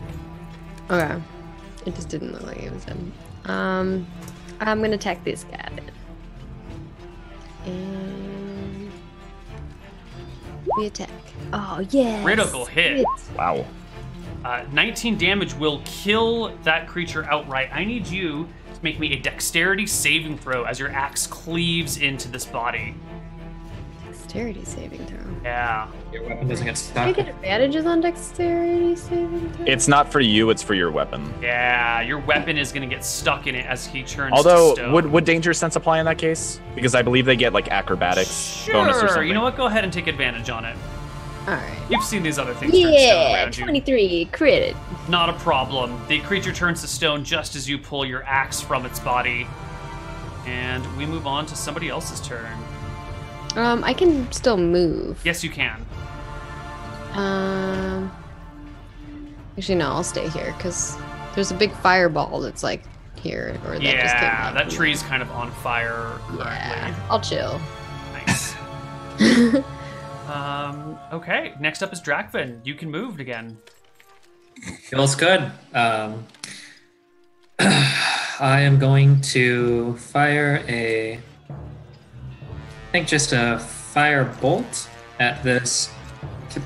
Okay. It just didn't look like he was dead. I'm going to attack this guy then. And we attack. Oh, yeah. Critical hit. Wow. 19 damage will kill that creature outright. I need you to make me a dexterity saving throw as your axe cleaves into this body. dexterity saving throw. Yeah. Your weapon doesn't get Do I stuck. get advantages on dexterity saving throw? It's not for you, it's for your weapon. Yeah, your weapon is going to get stuck in it as he turns Although, to stone. would danger sense apply in that case? Because I believe they get like acrobatics bonus or Sure, something. you know what? Go ahead and take advantage on it. All right. You've seen these other things turn to stone Yeah, around you. 23 crit. Not a problem. The creature turns to stone just as you pull your axe from its body. And we move on to somebody else's turn. I can still move. Yes, you can. Actually, no, I'll stay here because there's a big fireball that's like here, or that just came Yeah, out. that tree's kind of on fire currently. Yeah, I'll chill. Nice. Okay, next up is Drakvin. You can move again. Feels good. I am going to fire I think just a fire bolt at this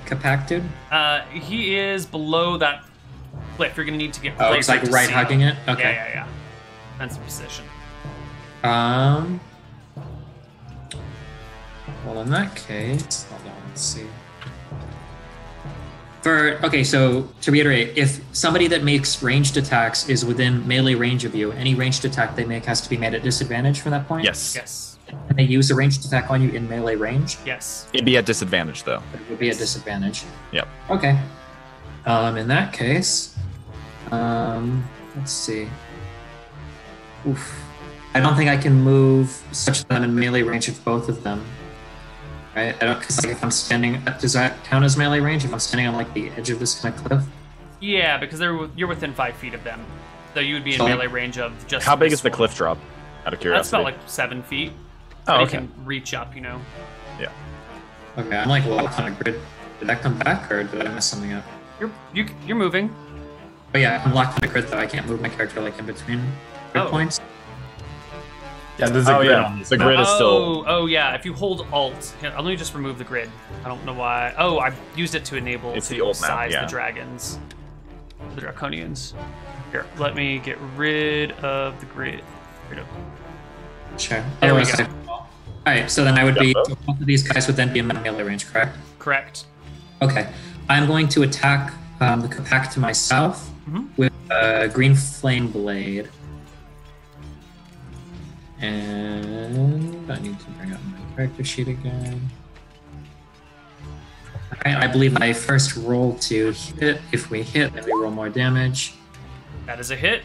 Capac dude. He is below that cliff. You're gonna need to get Oh, closer it's like to right see hugging him. it? Okay. Yeah. That's the position. Well, in that case, hold on, let's see. So to reiterate, if somebody that makes ranged attacks is within melee range of you, any ranged attack they make has to be made at disadvantage from that point? Yes. Yes. Can they use a ranged attack on you in melee range? Yes. It'd be at disadvantage though. It would be at disadvantage. Yep. Okay. In that case, let's see. Oof. I don't think I can move such that I'm in melee range of both of them. Right? I don't, because like if I'm standing, does that count as melee range? If I'm standing on like the edge of this kind of cliff? Yeah, because you're within 5 feet of them, so you would be in So- melee range of just. How big this is the one. cliff drop? Out of That's curiosity. about like 7 feet. Oh, But okay. You can reach up, you know. Yeah. Okay, I'm like locked on a grid. Did that come back or did I mess something up? You're moving. Oh yeah, I'm locked on a grid though. I can't move my character like in between grid Oh. points. Yeah, there's a Oh grid yeah, on this the map. grid is still. Oh yeah. If you hold Alt, here, let me just remove the grid. I don't know why. Oh, I used it to enable It's to the old map, size yeah. the dragons, the draconians. Here, let me get rid of the grid. Here, no. Sure. There we Otherwise, go. Alright, so then I would be, Yeah. both of these guys would then be in my melee range, correct? Correct. Okay. I'm going to attack the Capac to my south Mhm. with a green flame blade. And I need to bring up my character sheet again. Alright, I believe I first roll to hit. If we hit, then we roll more damage. That is a hit.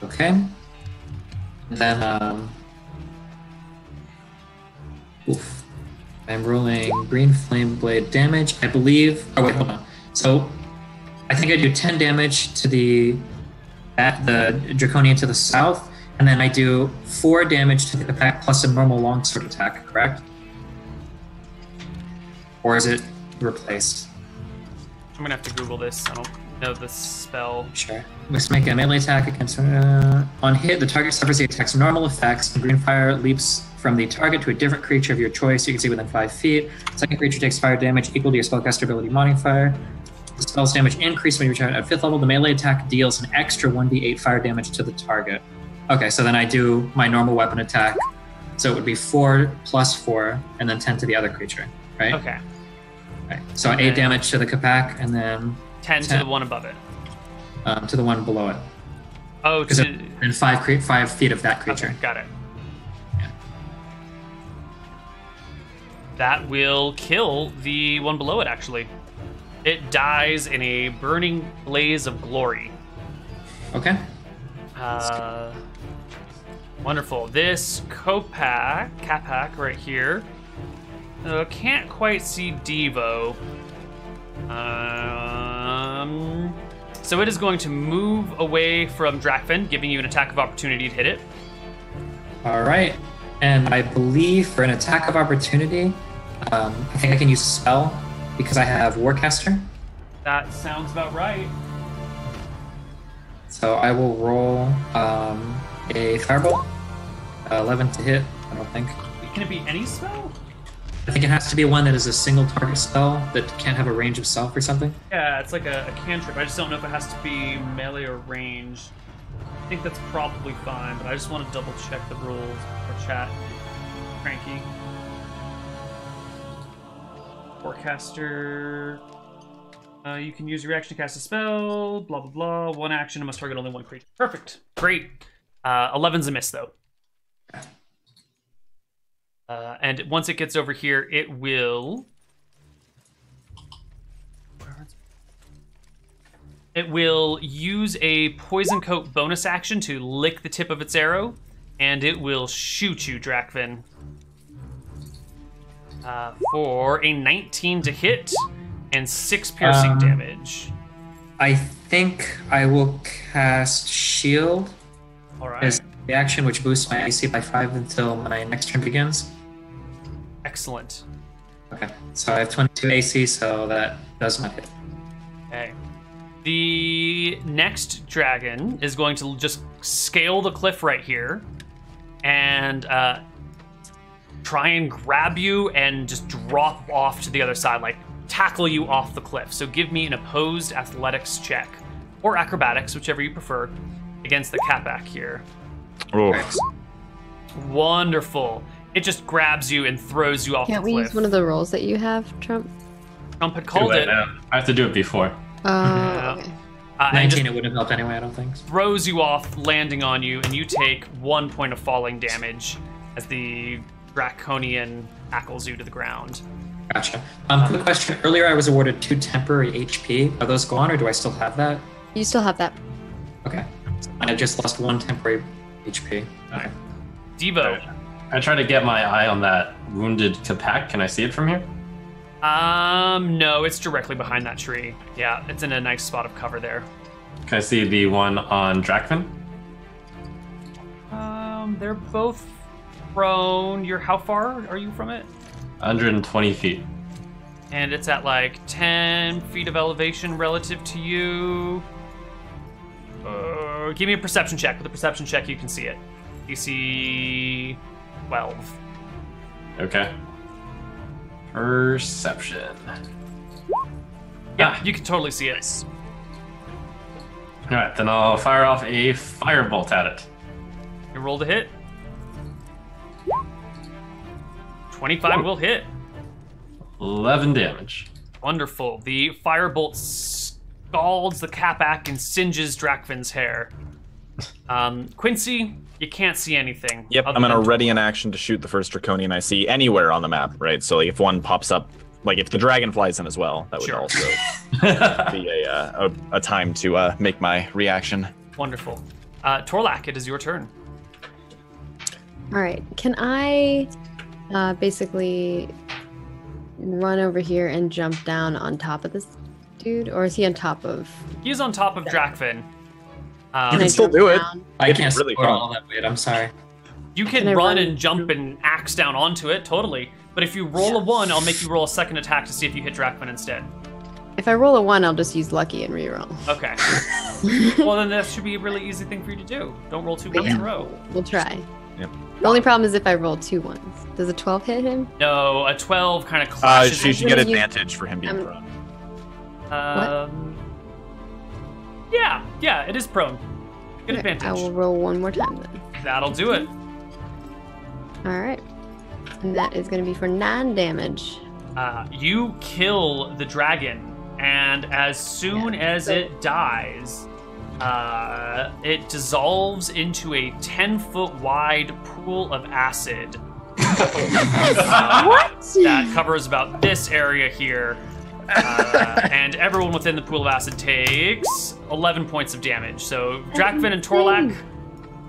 Okay. And then, oof. I'm rolling green flame blade damage. I believe. Oh wait, hold on. So, I think I do 10 damage to the draconian to the south, and then I do 4 damage to the attack plus a normal longsword attack. Correct? Or is it replaced? I'm gonna have to Google this. I don't know the spell. Sure. Let's make a melee attack against. On hit, the target suffers the attack's normal effects, and green fire leaps from the target to a different creature of your choice. You can see within 5 feet. Second creature takes fire damage equal to your spellcaster ability modifier. The spell's damage increase when you return at 5th level. The melee attack deals an extra 1d8 fire damage to the target. Okay, so then I do my normal weapon attack. So it would be 4 plus 4, and then 10 to the other creature, right? Okay. Right. So 8 damage to the Capac, and then 10 to 10. the one above it. to the one below it. Oh, Because to, then 5 feet of that creature. okay, got it. Yeah. That will kill the one below it, actually. It dies in a burning blaze of glory. Okay. Wonderful. This Capac right here. Can't quite see Devo. So it is going to move away from Drakvin, giving you an attack of opportunity to hit it. All right. And I believe for an attack of opportunity, I think I can use a spell because I have Warcaster. That sounds about right. So I will roll a Firebolt. 11 to hit, I don't think. Can it be any spell? I think it has to be one that is a single target spell that can't have a range of self or something. Yeah, it's like a cantrip. I just don't know if it has to be melee or ranged. I think that's probably fine, but I just want to double check the rules for chat. Cranky. Forecaster. You can use your reaction to cast a spell. Blah blah blah. One action and must target only one creature. Perfect. Great. 11's a miss though. And once it gets over here, it will. It will use a poison coat bonus action to lick the tip of its arrow, and it will shoot you, Drakvin, for a 19 to hit and 6 piercing damage. I think I will cast Shield All right. as the action, which boosts my AC by 5 until my next turn begins. Excellent. Okay, so I have 22 AC, so that does not hit. Okay. The next dragon is going to just scale the cliff right here and try and grab you and just drop off to the other side, like tackle you off the cliff. So give me an opposed athletics check or acrobatics, whichever you prefer, against the Capac here. Oh. Wonderful. It just grabs you and throws you off Can't the we cliff. use one of the rolls that you have, Trump? Trump had called it. I have to do it before. Yeah. Okay. And 19, just it wouldn't have helped anyway, I don't think. throws you off, landing on you, and you take 1 point of falling damage as the draconian tackles you to the ground. Gotcha. Quick question. Earlier I was awarded 2 temporary HP. Are those gone, or do I still have that? You still have that. Okay. I just lost 1 temporary HP. Okay. Devo. I try to get my eye on that wounded Capac. Can I see it from here? No, it's directly behind that tree. Yeah, it's in a nice spot of cover there. Can I see the one on Drakvin? They're both prone. How far are you from it? 120 feet. And it's at like 10 feet of elevation relative to you. Give me a perception check. With a perception check, you can see it. You see 12. Okay. Perception. Yeah, you can totally see it. All right, then I'll fire off a firebolt at it. You roll to hit. 25 will hit. 11 damage. Wonderful. The firebolt scalds the Capac and singes Drakvin's hair. Quincy, you can't see anything. Yep, other I'm gonna than- ready an action to shoot the first draconian I see anywhere on the map, right? So like, if one pops up, like if the dragon flies in as well, that would Sure. also be a time to make my reaction. Wonderful. Torlak, it is your turn. All right. Can I basically run over here and jump down on top of this dude? Or is he on top of... He's on top of Drakvin. You Can can I still jump do it. down? I It's can't really support fun. all that weight, I'm sorry. You can Can I run run and jump and axe down onto it, totally. But if you roll a 1, I'll make you roll a second attack to see if you hit Drakvin instead. If I roll a 1, I'll just use lucky and reroll. Okay. Well, then that should be a really easy thing for you to do. Don't roll 2 ones in a row. We'll try. Yep. The only problem is if I roll 2 ones. Does a 12 hit him? No, a 12 kind of clashes. She should get gonna use- advantage for him being I'm- prone. Yeah, it is prone. Good Okay, advantage. I will roll 1 more time then. That'll do it. All right. And that is going to be for 9 damage. You kill the dragon, and as soon as it dies, it dissolves into a 10-foot wide pool of acid. What? That covers about this area here. And everyone within the pool of acid takes 11 points of damage. So Drakvin and Torlak,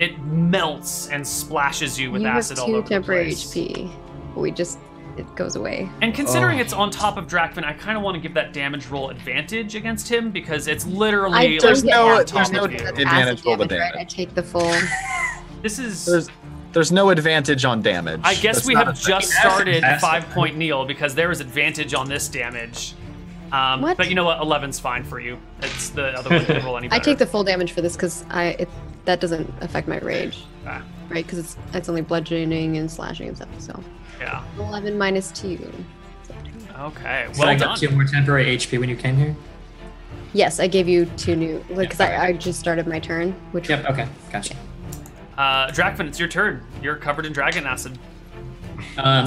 it melts and splashes you with You have acid all 2 over the temporary place. HP. It goes away. And considering it's on top of Drakvin, I kind of want to give that damage roll advantage against him because it's literally I like don't get on that top no of you. That's advantage acid roll the right? I damage. take the full. This is. There's no advantage on damage. I guess That's we not have a just That's started fantastic. 5-point Neil because there is advantage on this damage. What? But you know what? 11's fine for you. It's the other one didn't roll any I better. take the full damage for this because that doesn't affect my rage, Ah, right? Because it's only bludgeoning and slashing and stuff. So yeah. 11 minus 2. Okay. So I Well got done. 2 more temporary HP when you came here? Yes, I gave you 2 new because I just started my turn, which Yep, okay, gotcha. Drakvin, it's your turn. You're covered in dragon acid.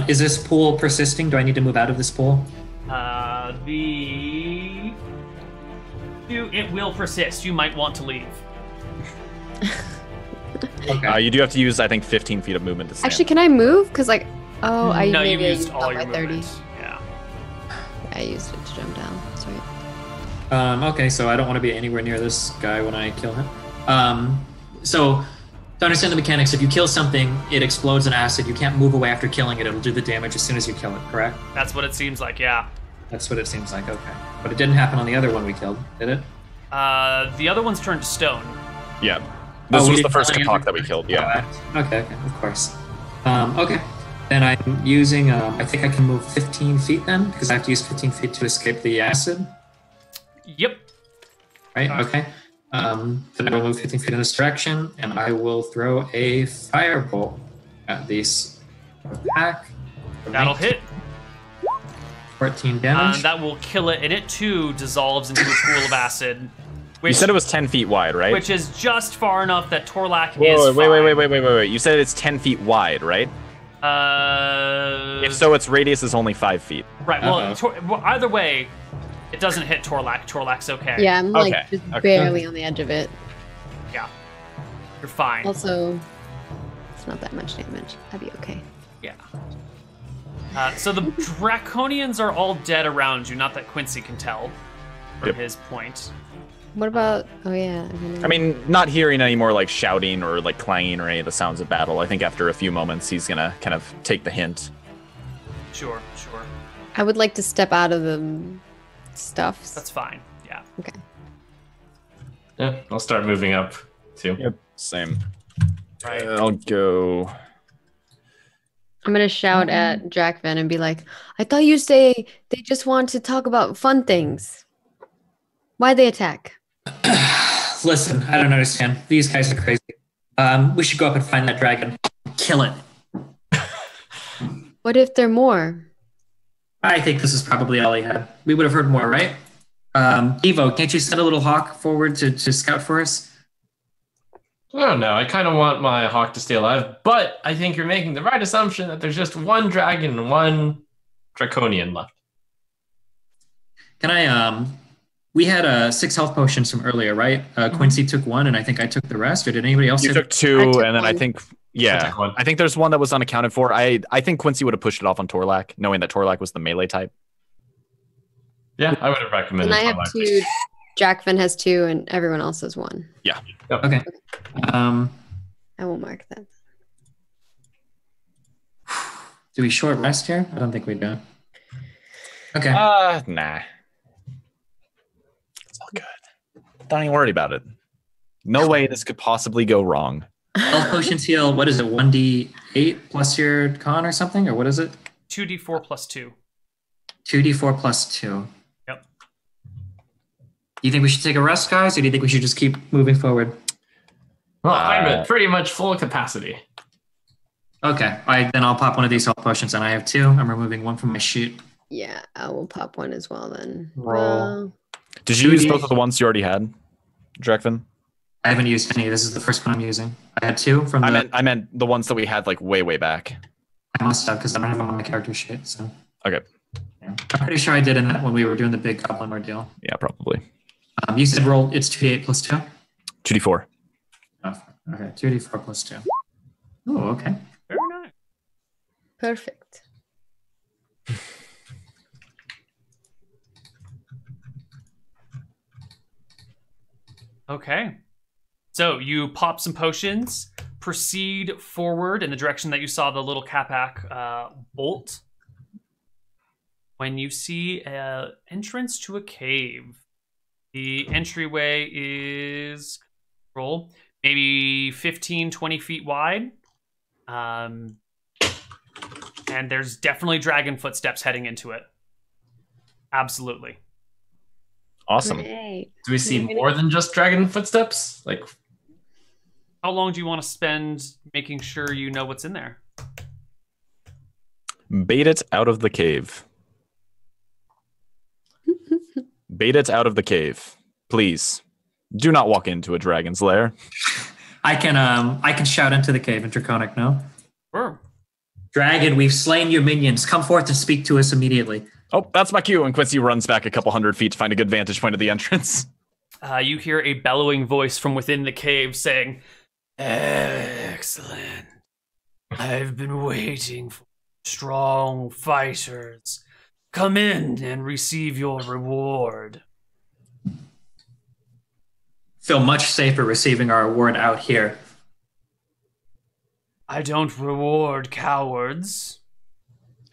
Is this pool persisting? Do I need to move out of this pool? It will persist. You might want to leave. Okay. You do have to use, I think, 15 feet of movement to stand. Actually, can I move? Because I No, maybe you've I used all your 30. movement. Yeah. I used it to jump down. That's right. Okay, so I don't want to be anywhere near this guy when I kill him. So, to understand the mechanics, if you kill something, it explodes in acid. You can't move away after killing it. It'll do the damage as soon as you kill it, correct? That's what it seems like, yeah. That's what it seems like, okay. But it didn't happen on the other one we killed, did it? The other one's turned to stone. Yeah. This we was the didn't first kill any Katak other- that we killed, yeah. Okay, of course. Okay. Then I'm using, I think I can move 15 feet then, because I have to use 15 feet to escape the acid, Yep. right? Okay. Then I will move 15 feet in this direction, and I will throw a firebolt at these pack. That'll hit. 14 damage. That will kill it, and it too dissolves into a pool of acid. You Which, said it was 10 feet wide, right? which is just far enough that Torlak Whoa, is wait. You said it's 10 feet wide, right? If so, its radius is only 5 feet. Right. Well, Uh-oh. well, either way, it doesn't hit Torlak. Torlak's okay. Yeah, I'm like Okay, just okay. barely on the edge of it. Yeah. You're fine. Also, it's not that much damage. I'd be okay. Yeah. So the draconians are all dead around you. Not that Quincy can tell from Yep. his point. What about? Oh yeah. I mean, not hearing any more like shouting or like clanging or any of the sounds of battle. I think after a few moments, he's gonna kind of take the hint. Sure. I would like to step out of the stuffs. That's fine. Yeah. Okay. Yeah, I'll start moving up too. Yep. Same. Right. I'll go. I'm gonna shout at Jackvan and be like, "I thought you say they just want to talk about fun things. Why'd they attack?" Listen, I don't understand. These guys are crazy. We should go up and find that dragon. Kill it. What if there are more? I think this is probably all he had. We would have heard more, right? Evo, can't you send a little hawk forward to scout for us? I don't know. I kind of want my hawk to stay alive, but I think you're making the right assumption that there's just one dragon and one draconian left. Can I, we had 6 health potions from earlier, right? Quincy took 1, and I think I took the rest, or did anybody else You take took 2, I took and then I 1. think I took 1. I think there's one that was unaccounted for. I think Quincy would have pushed it off on Torlak, knowing that Torlak was the melee type. Yeah, I would have recommended. And I have Twilight. 2. Jackvan has 2, and everyone else has 1. Okay. I will mark that. Do we short rest here? I don't think we do. Okay. Nah. It's all good. Don't even worry about it. No way this could possibly go wrong. Health potions heal, what is it, 1d8 plus your con or something? Or what is it? 2d4 plus 2. 2d4 plus 2. Yep. Do you think we should take a rest, guys, or do you think we should just keep moving forward? Well, I'm at pretty much full capacity. Okay. Then I'll pop one of these health potions, and I have 2. I'm removing 1 from my sheet. Yeah, I will pop 1 as well then. Roll. Did you use both of the ones you already had, Drekvin? I haven't used any. This is the first one I'm using. I had 2 from the... I meant the ones that we had like way back. I must have, because I don't have them on my character sheet, so... Okay. Yeah. I'm pretty sure I did in that when we were doing the big goblin ordeal. Yeah, probably. You said roll, it's 2d8 plus 2? 2d4. Oh, okay, 2d4 plus 2. Oh, okay. Very nice. Perfect. Okay. So you pop some potions, proceed forward in the direction that you saw the little Capac bolt. When you see an entrance to a cave, the entryway is roll maybe 15, 20 feet wide. And there's definitely dragon footsteps heading into it. Absolutely. Awesome. Great. Do we see more than just dragon footsteps? Like, How long do you want to spend making sure you know what's in there? Bait it out of the cave. Bait it out of the cave. Please. Do not walk into a dragon's lair. I can shout into the cave in Draconic, no? Sure. Dragon, we've slain your minions. Come forth and speak to us immediately. Oh, that's my cue. And Quincy runs back a couple hundred feet to find a good vantage point of the entrance. You hear a bellowing voice from within the cave saying, "Excellent. I've been waiting for strong fighters. Come in and receive your reward." Feel much safer receiving our reward out here. I don't reward cowards.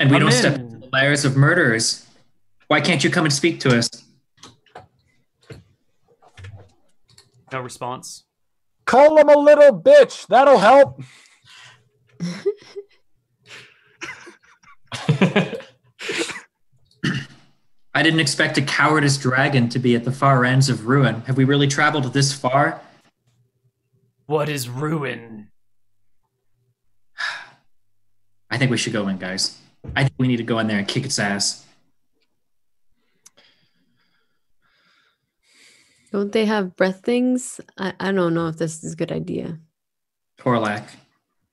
And we Come don't step in. into the lairs of murderers. Why can't you come and speak to us? No response. Call him a little bitch. That'll help. I didn't expect a cowardice dragon to be at the far ends of ruin. Have we really traveled this far? What is ruin? I think we should go in, guys. I think we need to go in there and kick its ass. Don't they have breath things? I don't know if this is a good idea. Torlak,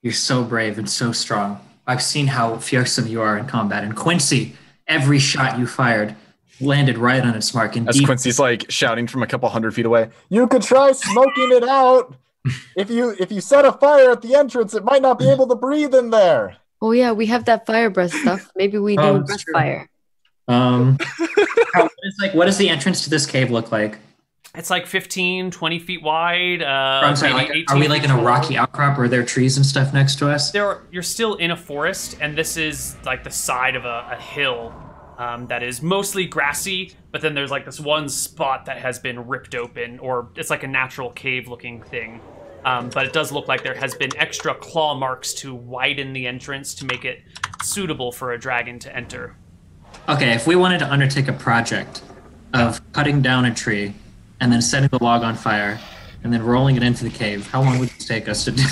you're so brave and so strong. I've seen how fearsome you are in combat. And Quincy, every shot you fired landed right on its mark. And As Quincy's like shouting from a couple hundred feet away, you could try smoking it out. If you set a fire at the entrance, it might not be able to breathe in there. Oh yeah, we have that fire breath stuff. Maybe we do a that's breath true. fire. What does the entrance to this cave look like? It's like 15, 20 feet wide. I'm sorry, maybe like, 18 are we like feet in a tall. rocky outcrop where there are trees and stuff next to us? You're still in a forest, and this is like the side of a hill that is mostly grassy, but then there's like this one spot that has been ripped open, or it's like a natural cave-looking thing. But it does look like there has been extra claw marks to widen the entrance to make it suitable for a dragon to enter. Okay, if we wanted to undertake a project of cutting down a tree and then setting the log on fire and then rolling it into the cave, how long would it take us to do?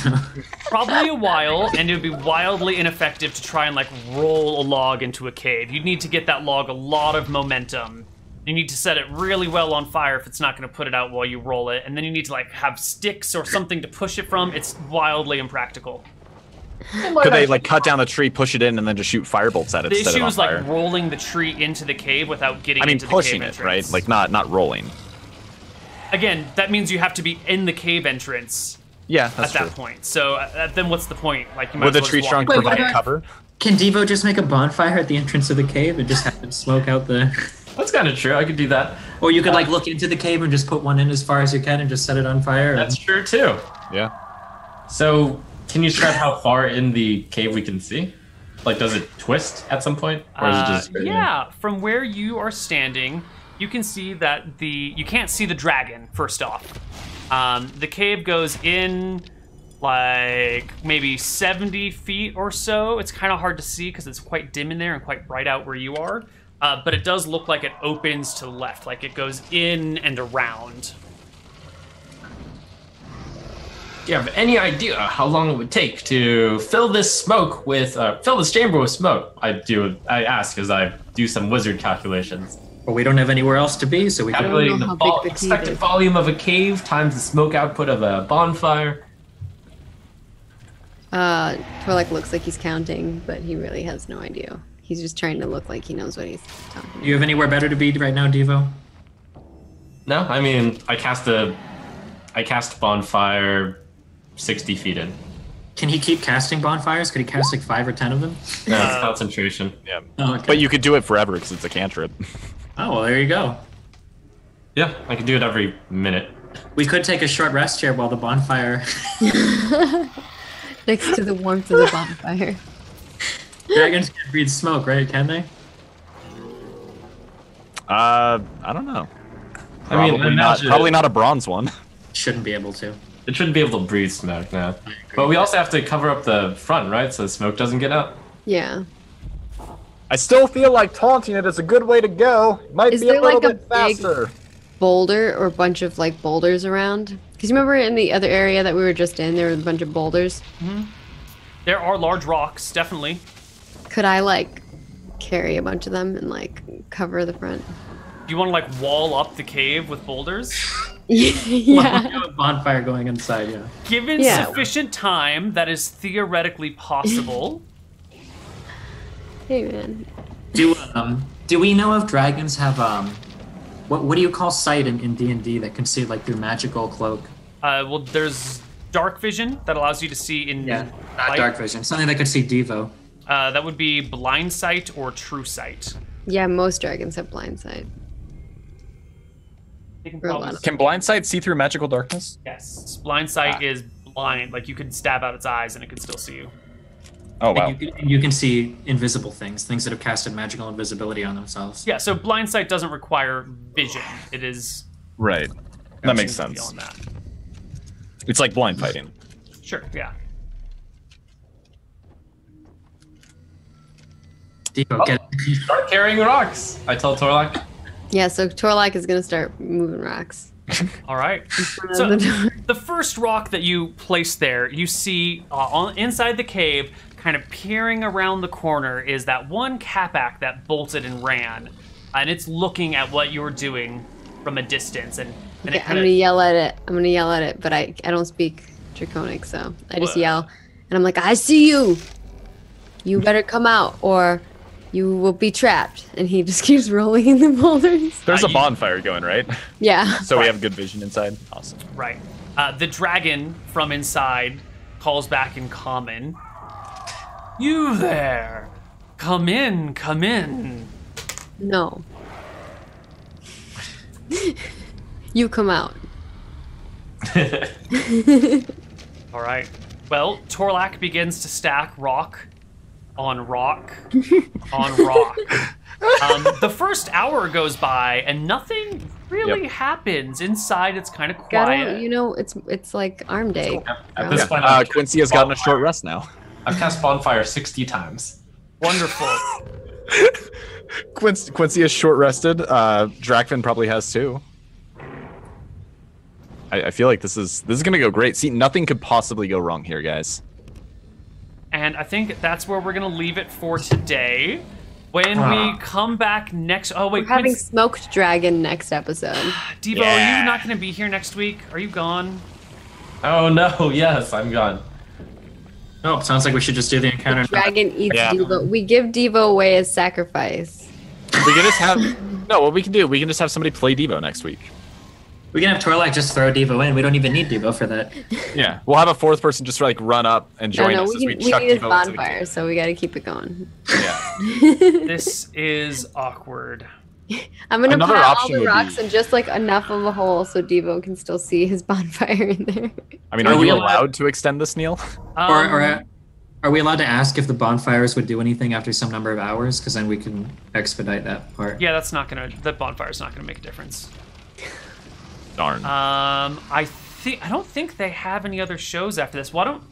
Probably a while, and it would be wildly ineffective to try and like roll a log into a cave. You'd need to get that log a lot of momentum. You need to set it really well on fire if it's not going to put it out while you roll it, and then you need to like have sticks or something to push it from. It's wildly impractical. Could they like cut down the tree, push it in, and then just shoot firebolts at it? The to set it issue on is like fire? rolling the tree into the cave without getting I mean, into the pushing cave it, entrance. right? Like not rolling. Again, that means you have to be in the cave entrance Yeah, that's at true. that point. So then what's the point? Like, you might Would as the well tree just trunk walk in. provide wait, cover? Can Devo just make a bonfire at the entrance of the cave and just have it smoke out the... That's kind of true. I could do that. Or you could like look into the cave and just put one in as far as you can and just set it on fire. That's true too. Yeah. So, can you describe how far in the cave we can see? Like, does it twist at some point, or is it just straight in? Yeah, from where you are standing, you can see that you can't see the dragon, first off. The cave goes in like maybe 70 feet or so. It's kind of hard to see because it's quite dim in there and quite bright out where you are. But it does look like it opens to the left, like it goes in and around. Do you have any idea how long it would take to fill this smoke with, fill this chamber with smoke? I ask as I do some wizard calculations. But we don't have anywhere else to be, so we can... Calculating know the how big the cave expected is. volume of a cave times the smoke output of a bonfire. Torlak looks like he's counting, but he really has no idea. He's just trying to look like he knows what he's talking about. Do you have anywhere better to be right now, Devo? No, I mean, I cast bonfire 60 feet in. Can he keep casting bonfires? Could he cast like 5 or 10 of them? No, it's concentration. Yeah. Oh, okay. But you could do it forever because it's a cantrip. Oh, well, there you go. Yeah, I can do it every minute. We could take a short rest here while the bonfire... Next to the warmth of the bonfire. Dragons can breathe smoke, right? Can they? I don't know. I mean, Probably not. imagine- Probably not a bronze one. Shouldn't be able to. It shouldn't be able to breathe smoke now. But we also have to cover up the front, right? So the smoke doesn't get out. Yeah. I still feel like taunting it is a good way to go. Might Is be a there, little like, a bit faster. Boulder or a bunch of like boulders around? Because you remember in the other area that we were just in, there were a bunch of boulders. There are large rocks, definitely. Could I like carry a bunch of them and like cover the front? Do you want to like wall up the cave with boulders? Yeah. A bonfire going inside, yeah. Given Yeah. sufficient time, that is theoretically possible. Hey man. Do Do we know if dragons have what do you call sight in D&D that can see like through magical cloak? Well, there's dark vision that allows you to see in Yeah, not light. dark vision. Something that could see Devo. That would be blind sight or true sight. Yeah, most dragons have blind sight. You can For a probably lot of- Can blind sight see through magical darkness? Yes, blind sight is blind. Like you could stab out its eyes and it could still see you. Oh wow. And you can see invisible things that have casted magical invisibility on themselves. Yeah, so blind sight doesn't require vision. It is. Right. That makes sense. Feeling that. It's like blind fighting. Sure. Yeah. Devo, get Start carrying rocks. I tell Torlak. Yeah, so Torlak is gonna start moving rocks. All right. Front So of the door. the first rock that you place there, you see inside the cave, kind of peering around the corner, is that one capac that bolted and ran, and it's looking at what you're doing from a distance, and Okay, it I'm kind gonna of yell at it. I'm gonna yell at it, but I don't speak Draconic, so I just Wha- yell, and I'm like, I see you. You better come out, or you will be trapped. And he just keeps rolling in the boulders. There's a you- bonfire going, right? Yeah. So we have good vision inside. Awesome. right. The dragon from inside calls back in common. You there? Come in, come in. No. You come out. All right. Well, Torlak begins to stack rock on rock on rock. The first hour goes by and nothing really Yep. happens. Inside, it's kind of Gotta, quiet. you know, it's like arm day. At this Yeah. point, Quincy has gotten a short rest now. I've cast bonfire 60 times. Wonderful. Quincy is short rested. Drakvin probably has too. I feel like this is gonna go great. See, nothing could possibly go wrong here, guys. And I think that's where we're going to leave it for today. When we come back next... Oh, wait. We're having Quincy- smoked dragon next episode. Devo, are Yeah. you not going to be here next week? Are you gone? Oh no, yes, I'm gone. Oh, sounds like we should just do the encounter. Dragon eats Yeah. Devo. We give Devo away as sacrifice. We can just have no. What we can do? We can just have somebody play Devo next week. We can have Torlak just throw Devo in. We don't even need Devo for that. Yeah, we'll have a fourth person just like run up and join us as we we need chuck his Devo into the bonfire, cave. so we gotta keep it going. Yeah. This is awkward. I'm gonna Another put out all option the would rocks be- and just like enough of a hole so Devo can still see his bonfire in there. I mean, Are are we you allowed- allowed to extend this, Neil? Or are we allowed to ask if the bonfires would do anything after some number of hours? Because then we can expedite that part. Yeah, that's not going to... That bonfire's not going to make a difference. Darn. I don't think they have any other shows after this. Why don't...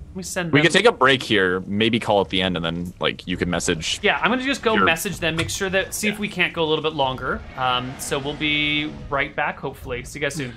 Let me send them... We could take a break here, maybe call at the end, and then like you can message. Yeah, I'm gonna just go Your- message them, make sure that, see if we can't go a little bit longer. So we'll be right back, hopefully. See you guys soon.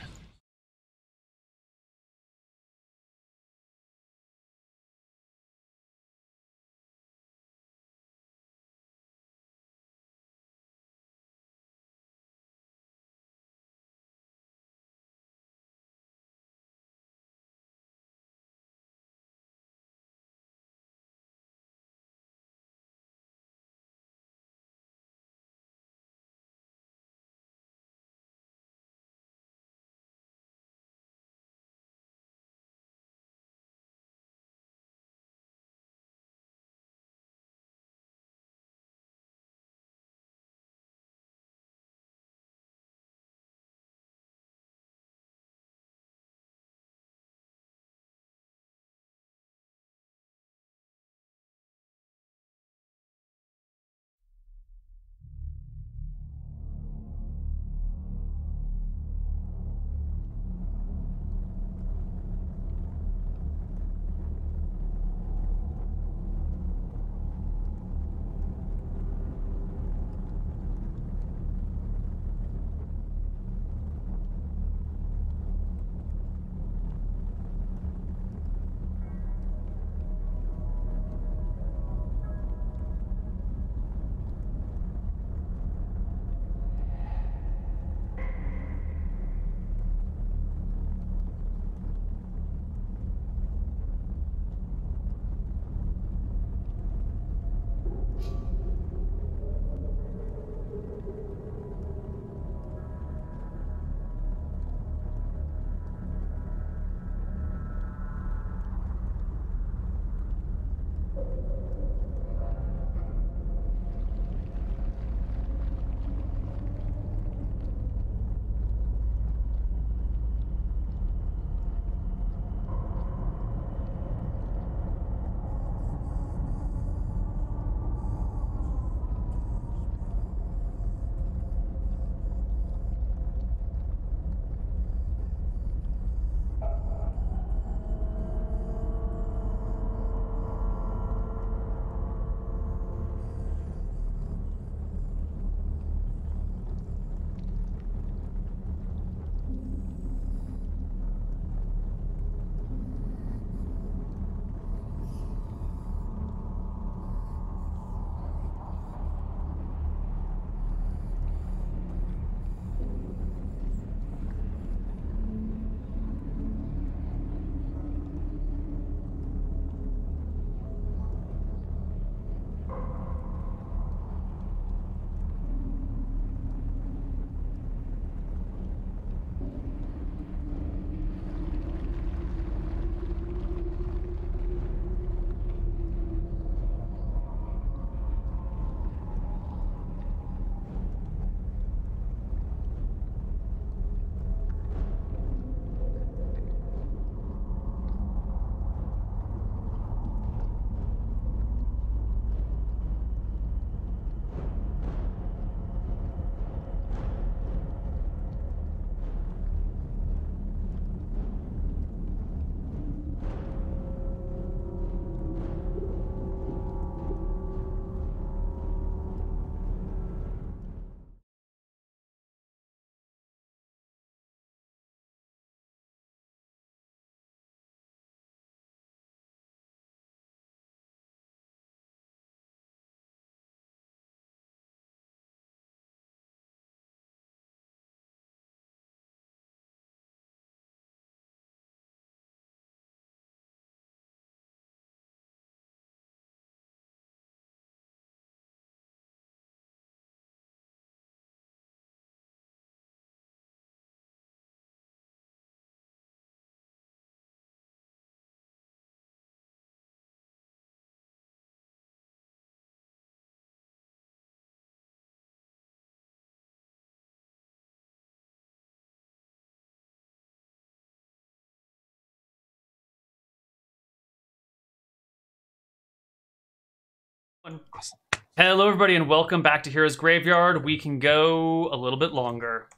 Hello, everybody, and welcome back to Heroes Graveyard. We can go a little bit longer.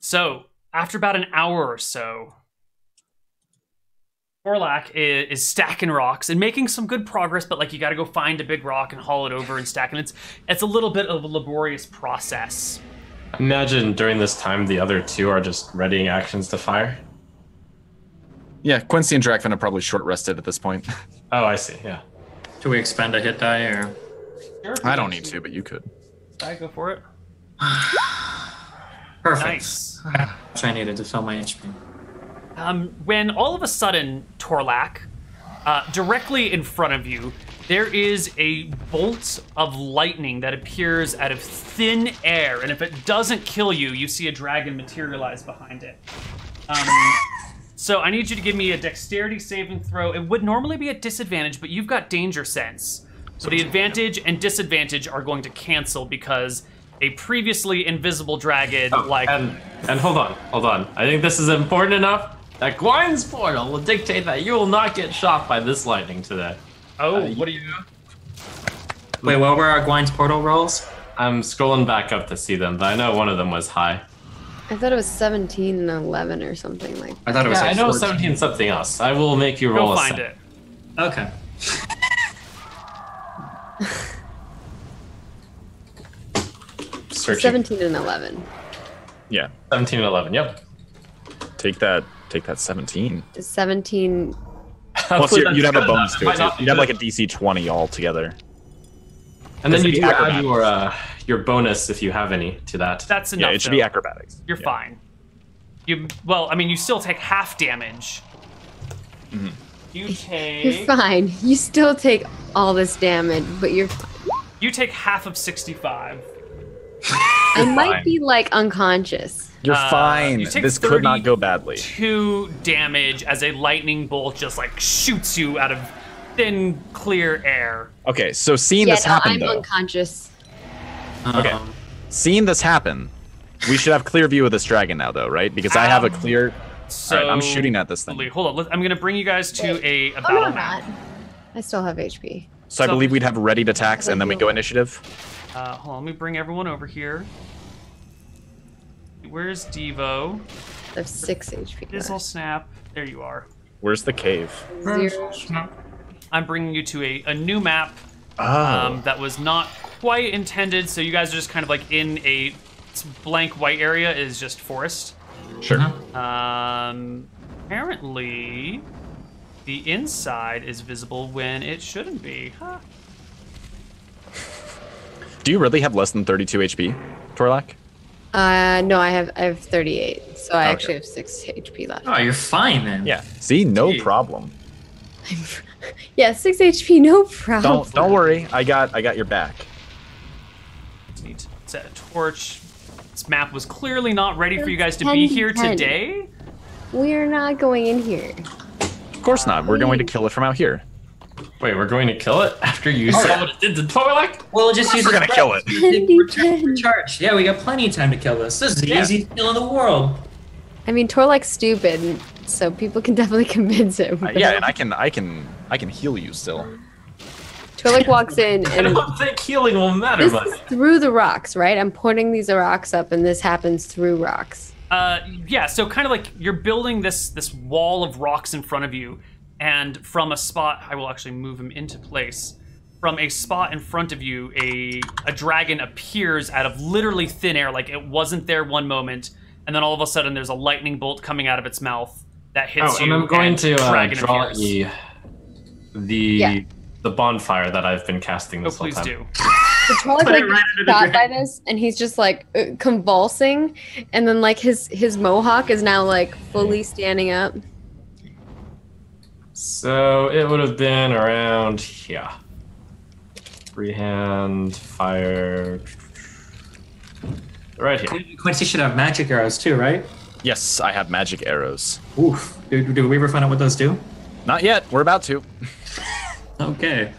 So, after about an hour or so, Torlak is stacking rocks and making some good progress, but like you got to go find a big rock and haul it over and stack, and it's a little bit of a laborious process. Imagine during this time the other two are just readying actions to fire. Yeah, Quincy and Drakvin are probably short rested at this point. Oh, I see. Yeah. Do we expend a hit die or? I don't need to, but you could. I go for it. Perfect. Nice. Which I needed to fill my HP. When all of a sudden, Torlak, directly in front of you, there is a bolt of lightning that appears out of thin air, and if it doesn't kill you, you see a dragon materialize behind it. So I need you to give me a dexterity saving throw. It would normally be at disadvantage, but you've got danger sense. So the advantage and disadvantage are going to cancel because a previously invisible dragon, and hold on. I think this is important enough that Gwyn's portal will dictate that you will not get shot by this lightning today. Oh, what do you? Wait, what were our Gwyn's portal rolls? I'm scrolling back up to see them, but I know one of them was high. I thought it was 17 and 11 or something like that. I thought it was. Yeah, like I know 14. 17 something else. I will make you roll Go a find set. it. Okay. Searching. 17 and 11. Yeah. 17 and 11. Yep. Take that 17. Is 17. Plus, you'd have a bonus to Might it, too. not be You'd have like a good. DC 20 altogether. And then Does it you be do add acrobatics? your bonus if you have any to that. That's enough. Yeah, it should though. be acrobatics. You're Yeah. fine. You still take half damage. Mm-hmm. You take. You're fine. You still take all this damage, but you're fine. You take half of 65. I might be like unconscious. You're fine. you take This could not go badly. 2 damage as a lightning bolt just like shoots you out of thin, clear air. Okay, so seeing Yeah, this no, happen, I'm though. unconscious. Okay. Seeing this happen, we should have clear view of this dragon now, though, right? Because I have a clear. So All right, I'm shooting at this thing. Hold on. I'm going to bring you guys to a Oh, battle no, map. not. I still have HP. So I believe we'd have ready to attacks, and then we go initiative. Hold on, let me bring everyone over here. Where's Devo? I have 6 HP. This'll left. snap. There you are. Where's the cave? 0. I'm bringing you to a new map Oh. that was not quite intended, so you guys are just kind of like in a blank white area is just forest. Sure. Apparently, the inside is visible when it shouldn't be. Huh. Do you really have less than 32 HP, Torlak? No, I have 38, so I Okay. actually have 6 HP left. Oh, you're fine then. Yeah. See, no Gee. problem. Yeah, 6 HP, no problem. Don't worry. I got your back. Just need to set a torch. This map was clearly not ready for you guys to 10 be here 10. today. We're not going in here. Of course not. We're going to kill it from out here. Wait, we're going to kill it after you saw what it did to Torlak? We'll just use We're gonna kill it. Charge. Yeah, we got plenty of time to kill this. This is the easiest kill in the world. I mean, Torlak's stupid, so people can definitely convince him. Yeah, and I can heal you still. Torlak walks in I and don't think healing will matter this much. is through the rocks, right? I'm pointing these rocks up, and this happens through rocks. Yeah, so kind of like you're building this wall of rocks in front of you, and from a spot, I will actually move him into place. From a spot in front of you, a dragon appears out of literally thin air, like it wasn't there one moment, and then all of a sudden there's a lightning bolt coming out of its mouth that hits you. And I'm going to dragon draw appears. the bonfire that I've been casting Oh, this whole please time. do. So Torlak Put it like right under the shot by dragon. this, and he's just like convulsing, and then like his mohawk is now like fully standing up. So it would have been around here. Freehand, fire. Right here. Quincy should have magic arrows too, right? Yes, I have magic arrows. Oof. Did we ever find out what those do? Not yet. We're about to. Okay.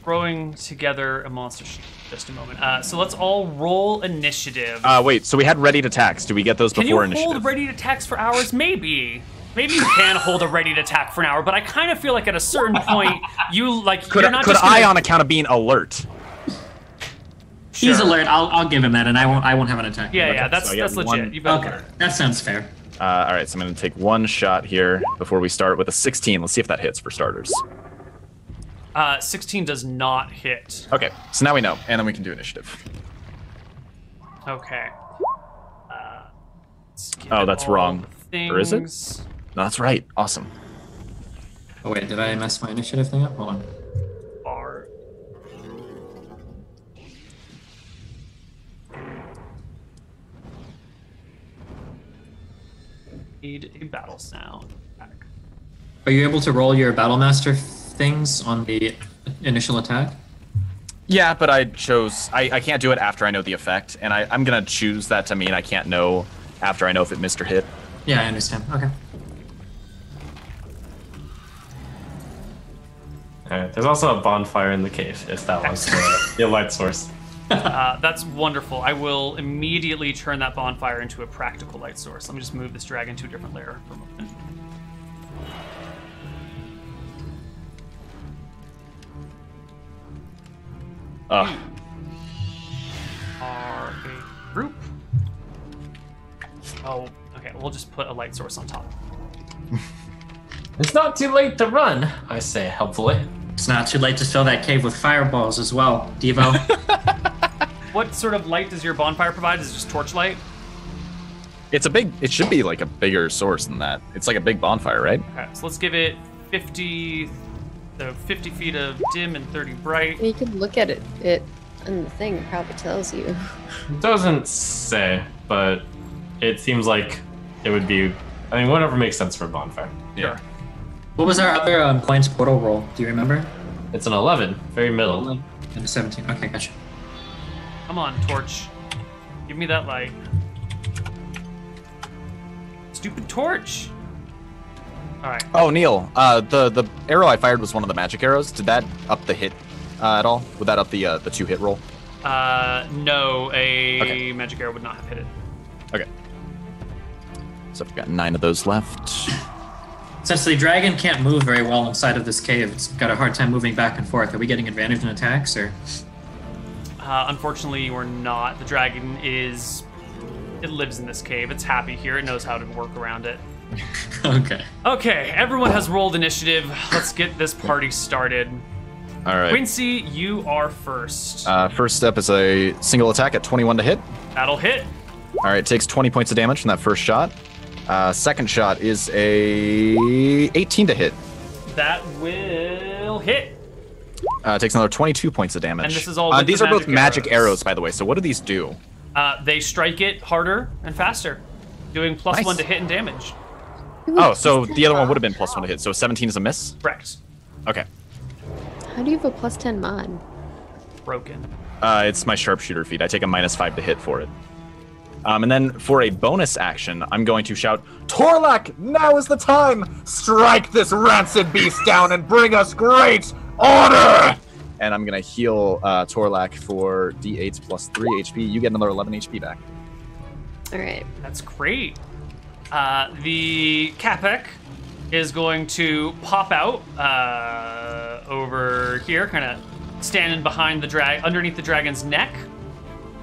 Throwing together a monster sheet. Just a moment. So let's all roll initiative. Wait, so we had ready to attacks. Do we get those Can before you initiative? hold ready to attacks for hours? Maybe. Maybe you can hold a ready to attack for an hour, but I kind of feel like at a certain point, you're not could just gonna... I, on account of being alert? He's Sure. alert. I'll give him that, and I won't have an attack. Yeah, that's legit. one- You better. Okay, that sounds fair. All right, so I'm going to take one shot here before we start with a 16. Let's see if that hits for starters. 16 does not hit. Okay, so now we know, and then we can do initiative. Okay. Let's get Oh, that's all wrong. the Or is it? things. No, that's right. Awesome. Oh wait, did I mess my initiative thing up? Hold on. Bar. Need a battle sound. Back. Are you able to roll your Battlemaster things on the initial attack? Yeah, but I chose... I can't do it after I know the effect, and I'm going to choose that to mean I can't know after I know if it missed or hit. Yeah, I understand. Okay. Alright, there's also a bonfire in the cave, if that was the light source. That's wonderful. I will immediately turn that bonfire into a practical light source. Let me just move this dragon to a different layer for a moment. Ugh. Are a group. Oh, okay. We'll just put a light source on top. It's not too late to run, I say helpfully. It's not too late to fill that cave with fireballs as well, Devo. What sort of light does your bonfire provide? Is it just torchlight? It's a big... It should be like a bigger source than that. It's like a big bonfire, right? Okay, so let's give it 50 feet of dim and 30 bright. You could look at it and the thing probably tells you. It doesn't say, but it seems like it would be... I mean, whatever makes sense for a bonfire. Sure. What was our other points portal roll? Do you remember? It's an 11, very middle. And a 17. Okay, gotcha. Come on, torch. Give me that light. Stupid torch. All right. Oh, Neil, the arrow I fired was one of the magic arrows. Did that up the hit at all? Would that up the 2-hit roll? No, a Okay. magic arrow would not have hit it. Okay. So I've got 9 of those left. Since the dragon can't move very well inside of this cave, it's got a hard time moving back and forth. Are we getting advantage in attacks, or? Unfortunately, you are not. The dragon is... It lives in this cave. It's happy here. It knows how to work around it. Okay. Okay, everyone has rolled initiative. Let's get this party started. All right. Quincy, you are first. First step is a single attack at 21 to hit. That'll hit. All right, takes 20 points of damage from that first shot. Second shot is a 18 to hit. That will hit. Takes another 22 points of damage. And this is all with these the are both magic magic arrows. arrows, by the way. So what do these do? They strike it harder and faster, doing plus Nice. 1 to hit and damage. Oh, so the other one would have been plus 1 to hit. So 17 is a miss? Correct. Okay. How do you have a plus 10 mod? Broken. It's my sharpshooter feat. I take a -5 to hit for it. And then for a bonus action, I'm going to shout, Torlak, now is the time! Strike this rancid beast down and bring us great honor! And I'm going to heal Torlak for D8 plus 3 HP. You get another 11 HP back. All right. That's great. The Kapek is going to pop out over here, kind of standing behind the underneath the dragon's neck,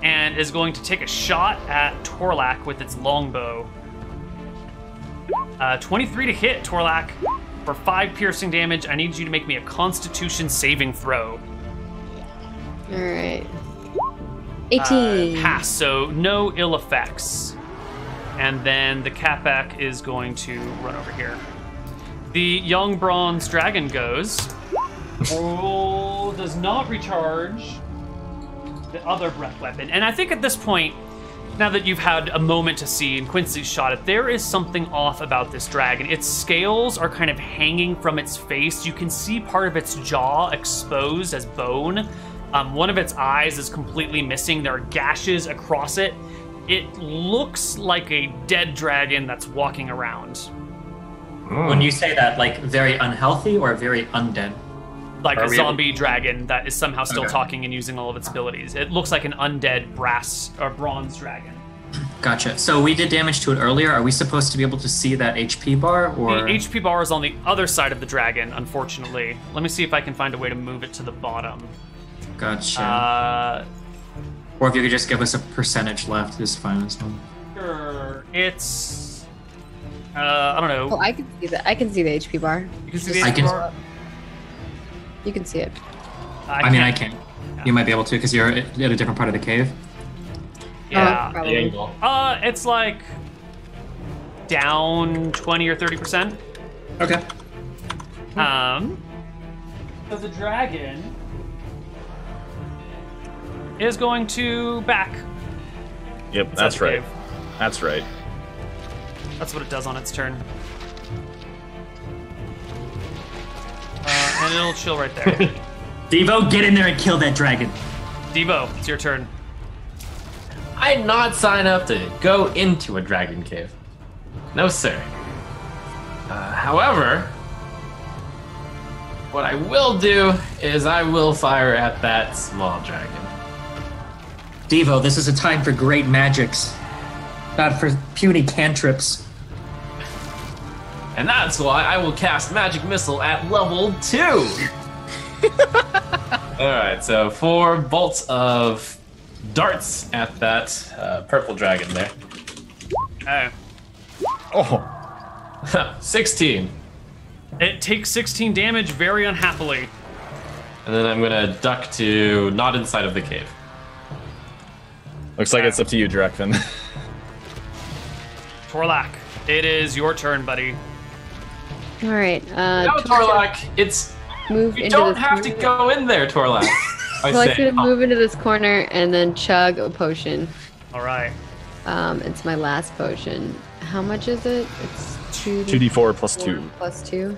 and is going to take a shot at Torlak with its longbow. 23 to hit, Torlak. For 5 piercing damage, I need you to make me a Constitution saving throw. All right. 18. Pass, so no ill effects. And then the Kapek is going to run over here. The young bronze dragon goes. Oh, does not recharge the other breath weapon. And I think at this point, now that you've had a moment to see and Quincy's shot it, there is something off about this dragon. Its scales are kind of hanging from its face. You can see part of its jaw exposed as bone. One of its eyes is completely missing. There are gashes across it. It looks like a dead dragon that's walking around. When you say that, like very unhealthy or very undead? like Are a we zombie dragon that is somehow still Okay. talking and using all of its abilities. It looks like an undead brass or bronze dragon. Gotcha. So we did damage to it earlier. Are we supposed to be able to see that HP bar, or The HP bar is on the other side of the dragon, unfortunately. Let me see if I can find a way to move it to the bottom. Gotcha. Or if you could just give us a percentage left, is fine as well. Sure. It's I don't know. Oh, I can see that. I can see the HP bar. You can see the I HP can- bar? You can see it. I mean, I can't. can. You might be able to because you're at a different part of the cave. Yeah. The Probably. angle. It's like down 20 or 30%. Okay. So the dragon is going to back. Yep, inside that's the right. cave. That's right. That's what it does on its turn. And it'll chill right there. Devo, get in there and kill that dragon. Devo, it's your turn. I did not sign up to go into a dragon cave. No, sir. However, what I will do is I will fire at that small dragon. Devo, this is a time for great magics, not for puny cantrips. And that's why I will cast Magic Missile at level 2. Alright, so 4 bolts of darts at that purple dragon there. Okay. Oh, 16. It takes 16 damage very unhappily. And then I'm gonna duck to not inside of the cave. looks like it's up to you, Drakvin. Torlak, it is your turn, buddy. All right. No, Torlak, it's Move you into don't this have to corner. go in there, Torlak. I Torlak's say. gonna move into this corner and then chug a potion. All right. It's my last potion. How much is it? It's 2d4 plus 2. Plus 2.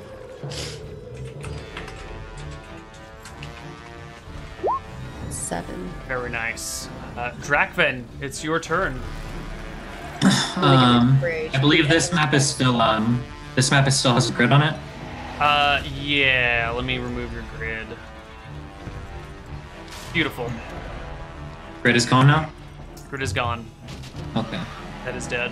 7. Very nice. Drakvin, it's your turn. I believe this map is still has a grid on it. Yeah, let me remove your grid. Beautiful. Grid is gone now. Grid is gone. Okay. That is dead.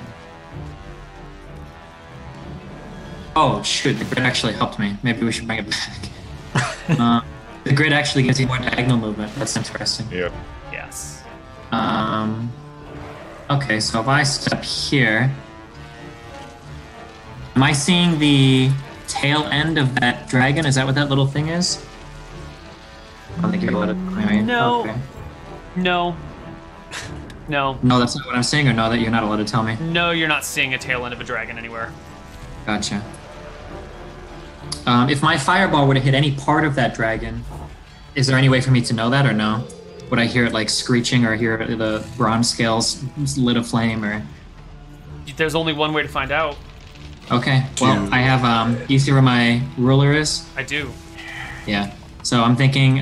Oh shoot, the grid actually helped me. Maybe we should bring it back. The grid actually gives you more diagonal movement. That's interesting. Yep. Yes. Okay, so if I step here, am I seeing the tail end of that dragon? Is that what that little thing is? I don't think you're allowed to claim it. No. Okay. No. No. No, that's not what I'm saying, or no, that you're not allowed to tell me. No, you're not seeing a tail end of a dragon anywhere. Gotcha. If my fireball were to hit any part of that dragon, is there any way for me to know that, or no? Would I hear it like screeching, or hear the bronze scales lit aflame, or? There's only one way to find out. Okay. Well, I have. You see where my ruler is? I do. Yeah. So I'm thinking,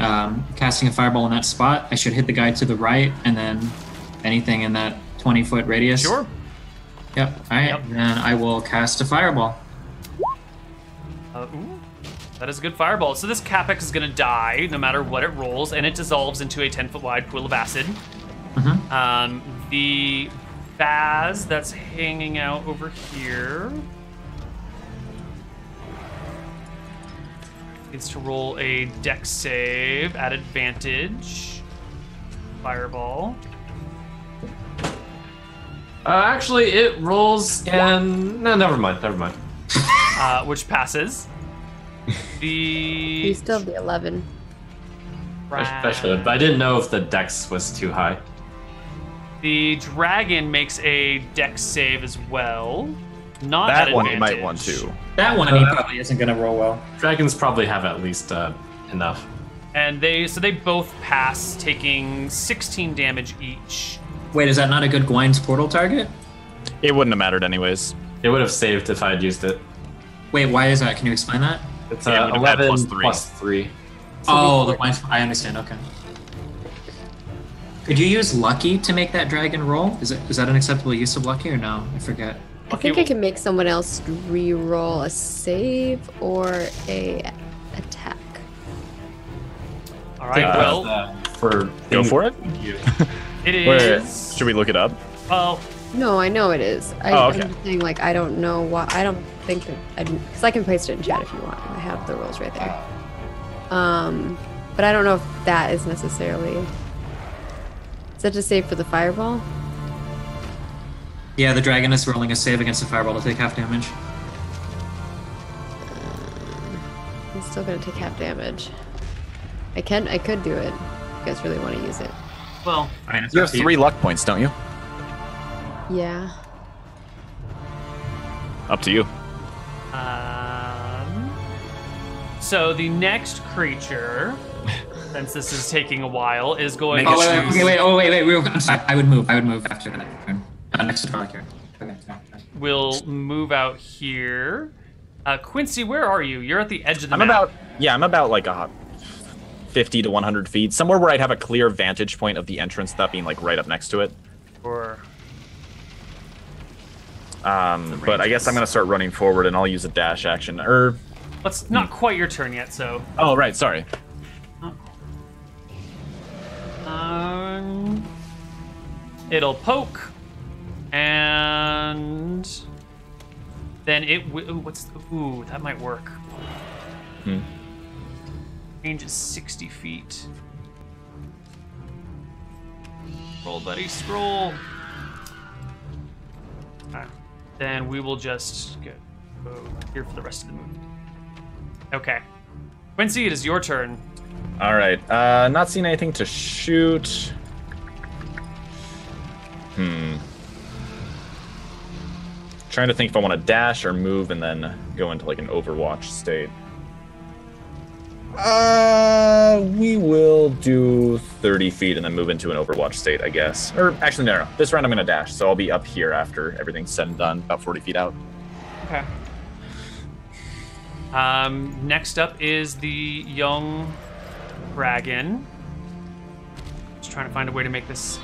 casting a fireball in that spot, I should hit the guy to the right, and then anything in that 20-foot radius. Sure. Yep. All right. Yep. Then I will cast a fireball. Ooh, that is a good fireball. So this Capex is going to die no matter what it rolls, and it dissolves into a 10-foot wide pool of acid. Mm-hmm. The Baz that's hanging out over here needs to roll a dex save at advantage. Fireball. Actually, it rolls and no, never mind. Which passes. You still have the 11. I should, but I didn't know if the dex was too high. The dragon makes a dex save as well. Not That at one you advantage. might want to. That one he probably isn't going to roll well. Dragons probably have at least enough. And they both pass, taking 16 damage each. Wait, is that not a good Gwyn's portal target? It wouldn't have mattered anyways. It would have saved if I had used it. Wait, why is that? Can you explain that? It's Yeah, it would have had 11 +3. plus 3. Oh, the Gwyn's. I understand. Okay. Could you use Lucky to make that dragon roll? Is that an acceptable use of Lucky or no? I forget. I think I can make someone else re-roll a save or a attack. All right, well, for Go for it. it Wait, is. should we look it up? Well, No, I know it is. Okay. I'm just saying, like, I don't know why. I don't think that because I can paste it in chat if you want. I have the rules right there. But I don't know if that is necessarily. Is that to save for the fireball? Yeah, the dragon is rolling a save against the fireball to take half damage. I'm still gonna take half damage. I could do it. If you guys really want to use it. well, I mean, it's You up have to 3 luck points, don't you? Yeah. Up to you. So the next creature, since this is taking a while, is going. Oh, wait. I'm sorry. I would move after that turn. Next to Tora here. Okay. Will move out here. Quincy, where are you? You're at the edge of the I'm map. about like 50 to 100 feet, somewhere where I'd have a clear vantage point of the entrance without being like right up next to it. Or But I guess I'm gonna start running forward, and I'll use a dash action. it's not quite your turn yet, so. Oh right, sorry. It'll poke, and then it. Ooh, that might work. Range is 60 feet. Scroll, buddy, scroll. Alright. Then we will just go here for the rest of the movement. Okay. Quincy, it is your turn. All right. Not seeing anything to shoot. Trying to think if I want to dash or move and then go into like an Overwatch state. We will do 30 feet and then move into an Overwatch state, I guess. Or actually, no. This round I'm going to dash, so I'll be up here after everything's said and done, about 40 feet out. Okay. Next up is the young dragon. Just trying to find a way to make this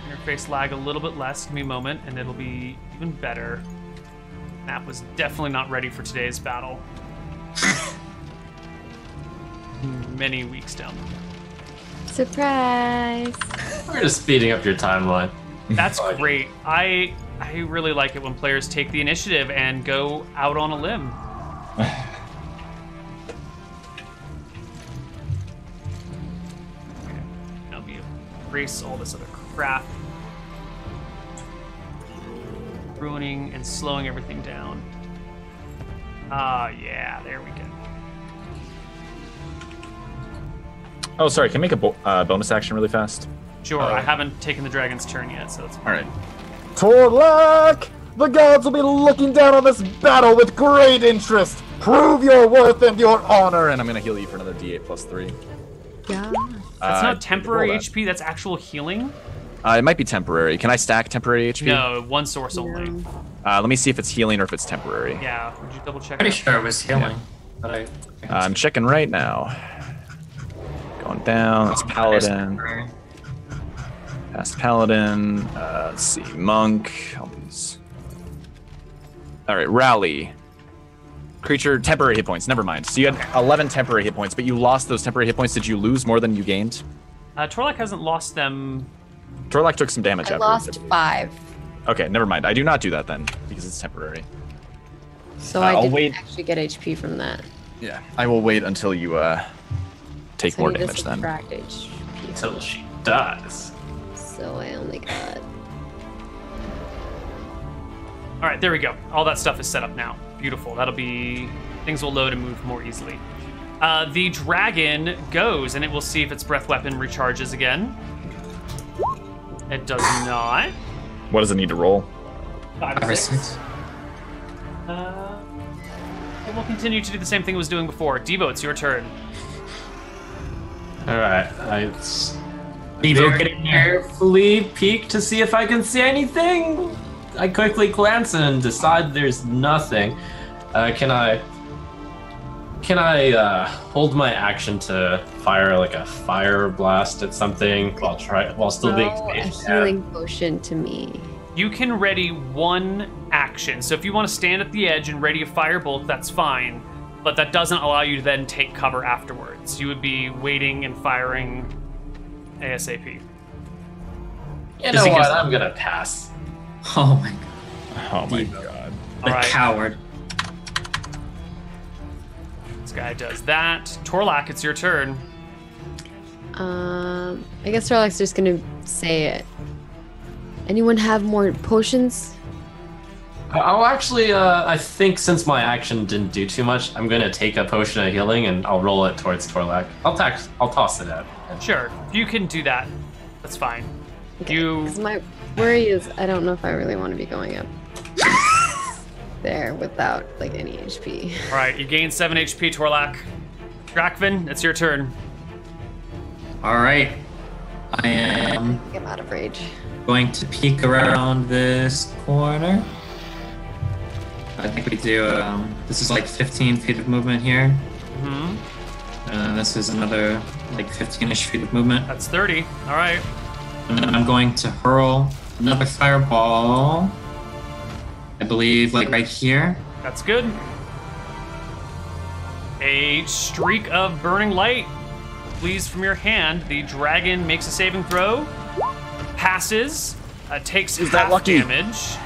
interface lag a little bit less. Give me a moment, and it'll be even better. Map was definitely not ready for today's battle. Many weeks down. Surprise! We're just speeding up your timeline. That's great. I really like it when players take the initiative and go out on a limb. Okay. Now be erase all this other crap. Ruining and slowing everything down. Yeah, there we go. Oh, sorry. Can I make a bonus action really fast? Sure, I haven't taken the dragon's turn yet, so that's All right. Torlak! The gods will be looking down on this battle with great interest. Prove your worth and your honor. And I'm going to heal you for another D8 plus 3. Yeah. That's not temporary roll that. HP, that's actual healing? It might be temporary. Can I stack temporary HP? No, one source only. Let me see if it's healing or if it's temporary. Yeah, would you double check? Pretty that? sure it was healing. But I'm checking right now. Going down. That's Paladin. Past Paladin. Let's see. Monk. All these. All right. Rally. Creature. Temporary hit points. Never mind. So you had 11 temporary hit points, but you lost those temporary hit points. Did you lose more than you gained? Torlak hasn't lost them. Torlak took some damage I afterwards. lost 5. Okay, never mind. I do not do that then, because it's temporary. So I'll I didn't wait. actually get HP from that. Yeah, I will wait until you take So more I need to damage then. subtract HP. Until she dies. So I only got. All right, there we go. All that stuff is set up now. Beautiful. That'll be... Things will load and move more easily. The dragon goes, and it will see if its breath weapon recharges again. It does not. What does it need to roll? 5 or 6. It will continue to do the same thing it was doing before. Devo, it's your turn. All right, I Devo, get in there. carefully peek to see if I can see anything. I quickly glance and decide there's nothing. Can I hold my action to fire like a fire blast at something while still being Throw a spaced? healing potion to me. You can ready one action. So if you want to stand at the edge and ready a firebolt, that's fine. But that doesn't allow you to then take cover afterwards. So you would be waiting and firing ASAP. You know what? I'm gonna pass. Oh my god. Oh my god. The Alright. coward. This guy does that. Torlak, it's your turn. I guess Starlack's just gonna say it. Anyone have more potions? I'll actually, I think since my action didn't do too much, I'm gonna take a potion of healing and I'll roll it towards Torlak. I'll toss it out. Sure, you can do that. That's fine. Okay, You 'cause my worry is I don't know if I really want to be going up there without like any HP. all right? You gain 7 HP, Torlak. Drakvin, it's your turn. Alright. I am I'm out of rage. going to peek around this corner. I think we do, this is like 15 feet of movement here. Hmm. This is another like 15-ish feet of movement. That's 30. All right. And then I'm going to hurl another fireball. I believe like right here. That's good. A streak of burning light flees from your hand. The dragon makes a saving throw. Passes. Takes Is that half lucky? damage.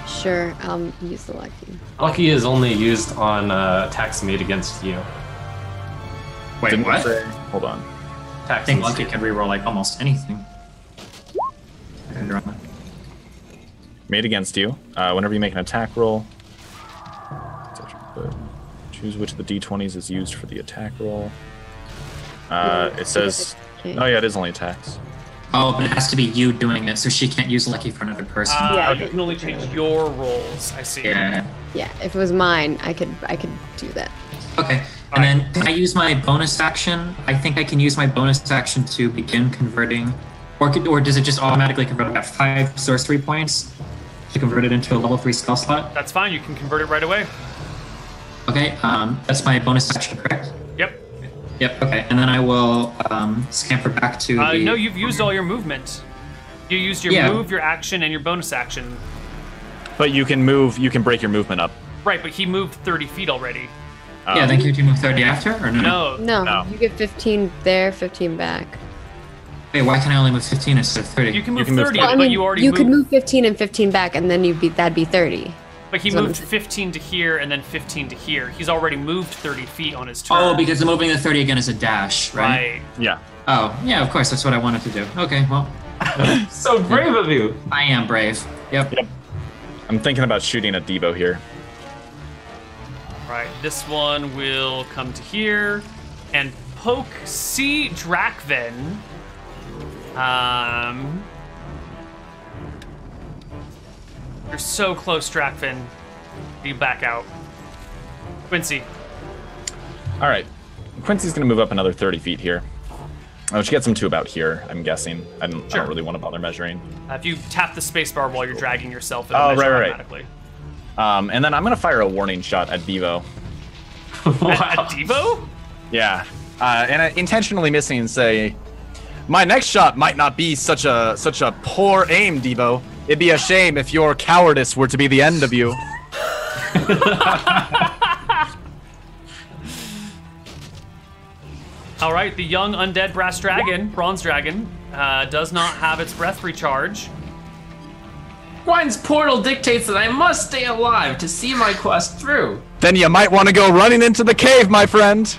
Sure, I'll use the lucky. Lucky is only used on attacks made against you. Wait, Didn't what? say- Hold on. I Attacks think against Lucky you. can reroll like almost anything. Made against you. Whenever you make an attack roll, choose which of the d20s is used for the attack roll. It says, Okay. oh yeah, it is only attacks. Oh, but it has to be you doing it, so she can't use Lucky for another person. Yeah. You can only change your rolls. I see. Yeah. Yeah, if it was mine, I could do that. Okay. And then can I use my bonus action? I think I can use my bonus action to begin converting, or does it just automatically convert about 5 sorcery points to convert it into a level 3 spell slot? That's fine. You can convert it right away. Okay. That's my bonus action, correct? Yep. Yep. Okay. And then I will scamper back to the. No, you've used all your movement. You used your Yeah. move, your action, and your bonus action. But you can move, you can break your movement up. Right, but he moved 30 feet already. Yeah. Then can you move 30 after or no? No. No, No. you get 15 there, 15 back. Wait. Why can I only move 15 instead of 30? You can move can move 30, Well, I but mean, you already you moved. could move 15 and 15 back, and then that'd be 30. But he So- moved 15 to here and then 15 to here. He's already moved 30 feet on his turn. Oh, because the moving the 30 again is a dash, right? Right. Yeah. Oh, yeah. Of course. That's what I wanted to do. Okay. Well, So brave of you. I am brave. Yep. I'm thinking about shooting at Devo here. Right. This one will come to here and poke C. Drakvin. You're so close, Drakvin. You back out. Quincy. All right. Quincy's going to move up another 30 feet here. Which gets him to about here, I'm guessing. I don't really want to bother measuring. If you tap the spacebar while you're dragging yourself, it'll Oh, measure right. automatically. And then I'm going to fire a warning shot at Devo. At Devo? Yeah. And intentionally missing and say, my next shot might not be such a poor aim, Devo. It'd be a shame if your cowardice were to be the end of you. All right, the young undead bronze dragon, does not have its breath recharge. Gwine's portal dictates that I must stay alive to see my quest through. Then you might want to go running into the cave, my friend.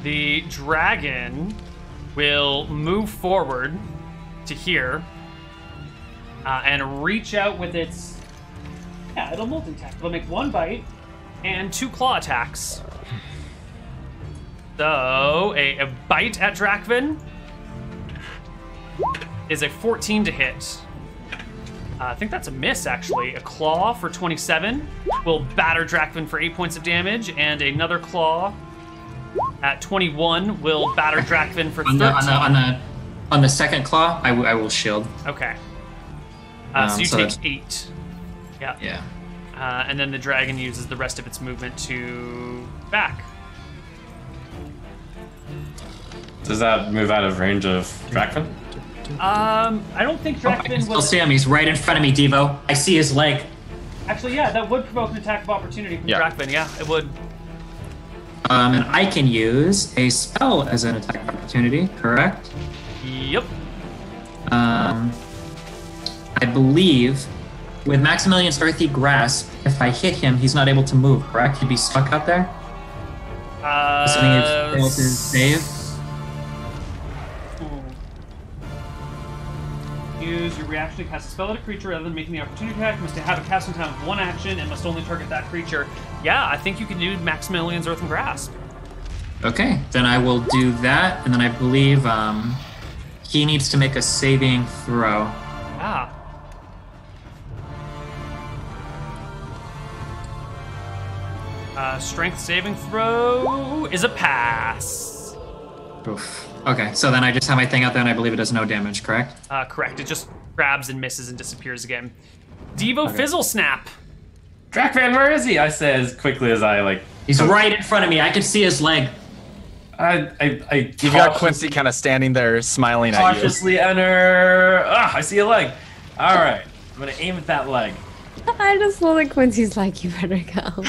The dragon will move forward to here and reach out with its. Yeah, it'll multi-attack. It'll make 1 bite and 2 claw attacks. So, a bite at Drakvin is a 14 to hit. I think that's a miss, actually. A claw for 27 will batter Drakvin for 8 points of damage, and another claw at 21 will batter Drakvin for 13. On the second claw, I will shield. Okay. So you so take that's- 8. Yeah. Yeah. And then the dragon uses the rest of its movement to back. Does that move out of range of Drakvin? I don't think I Drakvin can still was. see him. He's right in front of me, Devo. I see his leg. Actually, yeah, that would provoke an attack of opportunity from Yeah. Drakvin. Yeah, it would. And I can use a spell as an attack opportunity, correct? Yep. I believe with Maximilian's Earthy Grasp, if I hit him, he's not able to move, correct? He'd be stuck out there? Assuming he failed to save? Use your reaction to cast a spell at a creature rather than making the opportunity attack. Must have a casting time of 1 action and must only target that creature. Yeah, I think you can do Maximilian's Earthen Grasp. Okay, then I will do that, and then I believe he needs to make a saving throw. Ah. Strength saving throw is a pass. Oof. Okay, so then I just have my thing out there, and I believe it does no damage, correct? Correct. It just grabs and misses and disappears again. Devo Fizzle Snap. Dracvan, where is he? I say as quickly as I like. He's right in front of me. I can see his leg. You've got Quincy kind of standing there smiling at you. Cautiously enter. Ah, I see a leg. All right, I'm gonna aim at that leg. I just love that Quincy's like, you better go.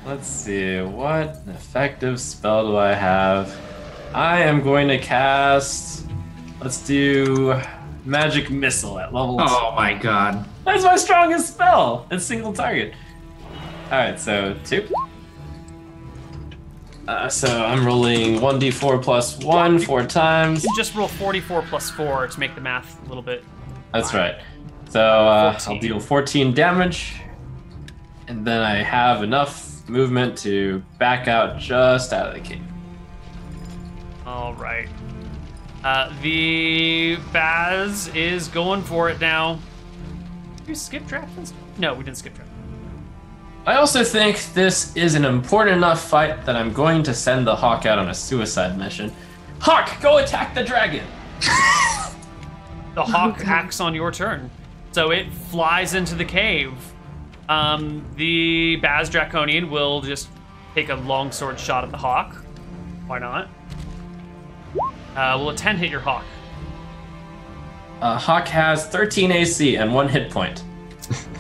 Let's see, what effective spell do I have? I am going to cast. Let's do Magic Missile at level 2. Oh my god. That's my strongest spell. It's single target. All right, so 2. So I'm rolling 1d4 plus 1 4 times. You can just roll 44 plus 4 to make the math a little bit. That's right. So I'll deal 14 damage, and then I have enough movement to back out just out of the cave. All right. The Baz is going for it now. Did we skip draft? No, we didn't skip draft. I also think this is an important enough fight that I'm going to send the Hawk out on a suicide mission. Hawk, go attack the dragon! The Hawk acts on your turn. So it flies into the cave. The Baz Draconian will just take a longsword shot at the Hawk. Why not? Will a 10 hit your Hawk? Hawk has 13 AC and 1 hit point.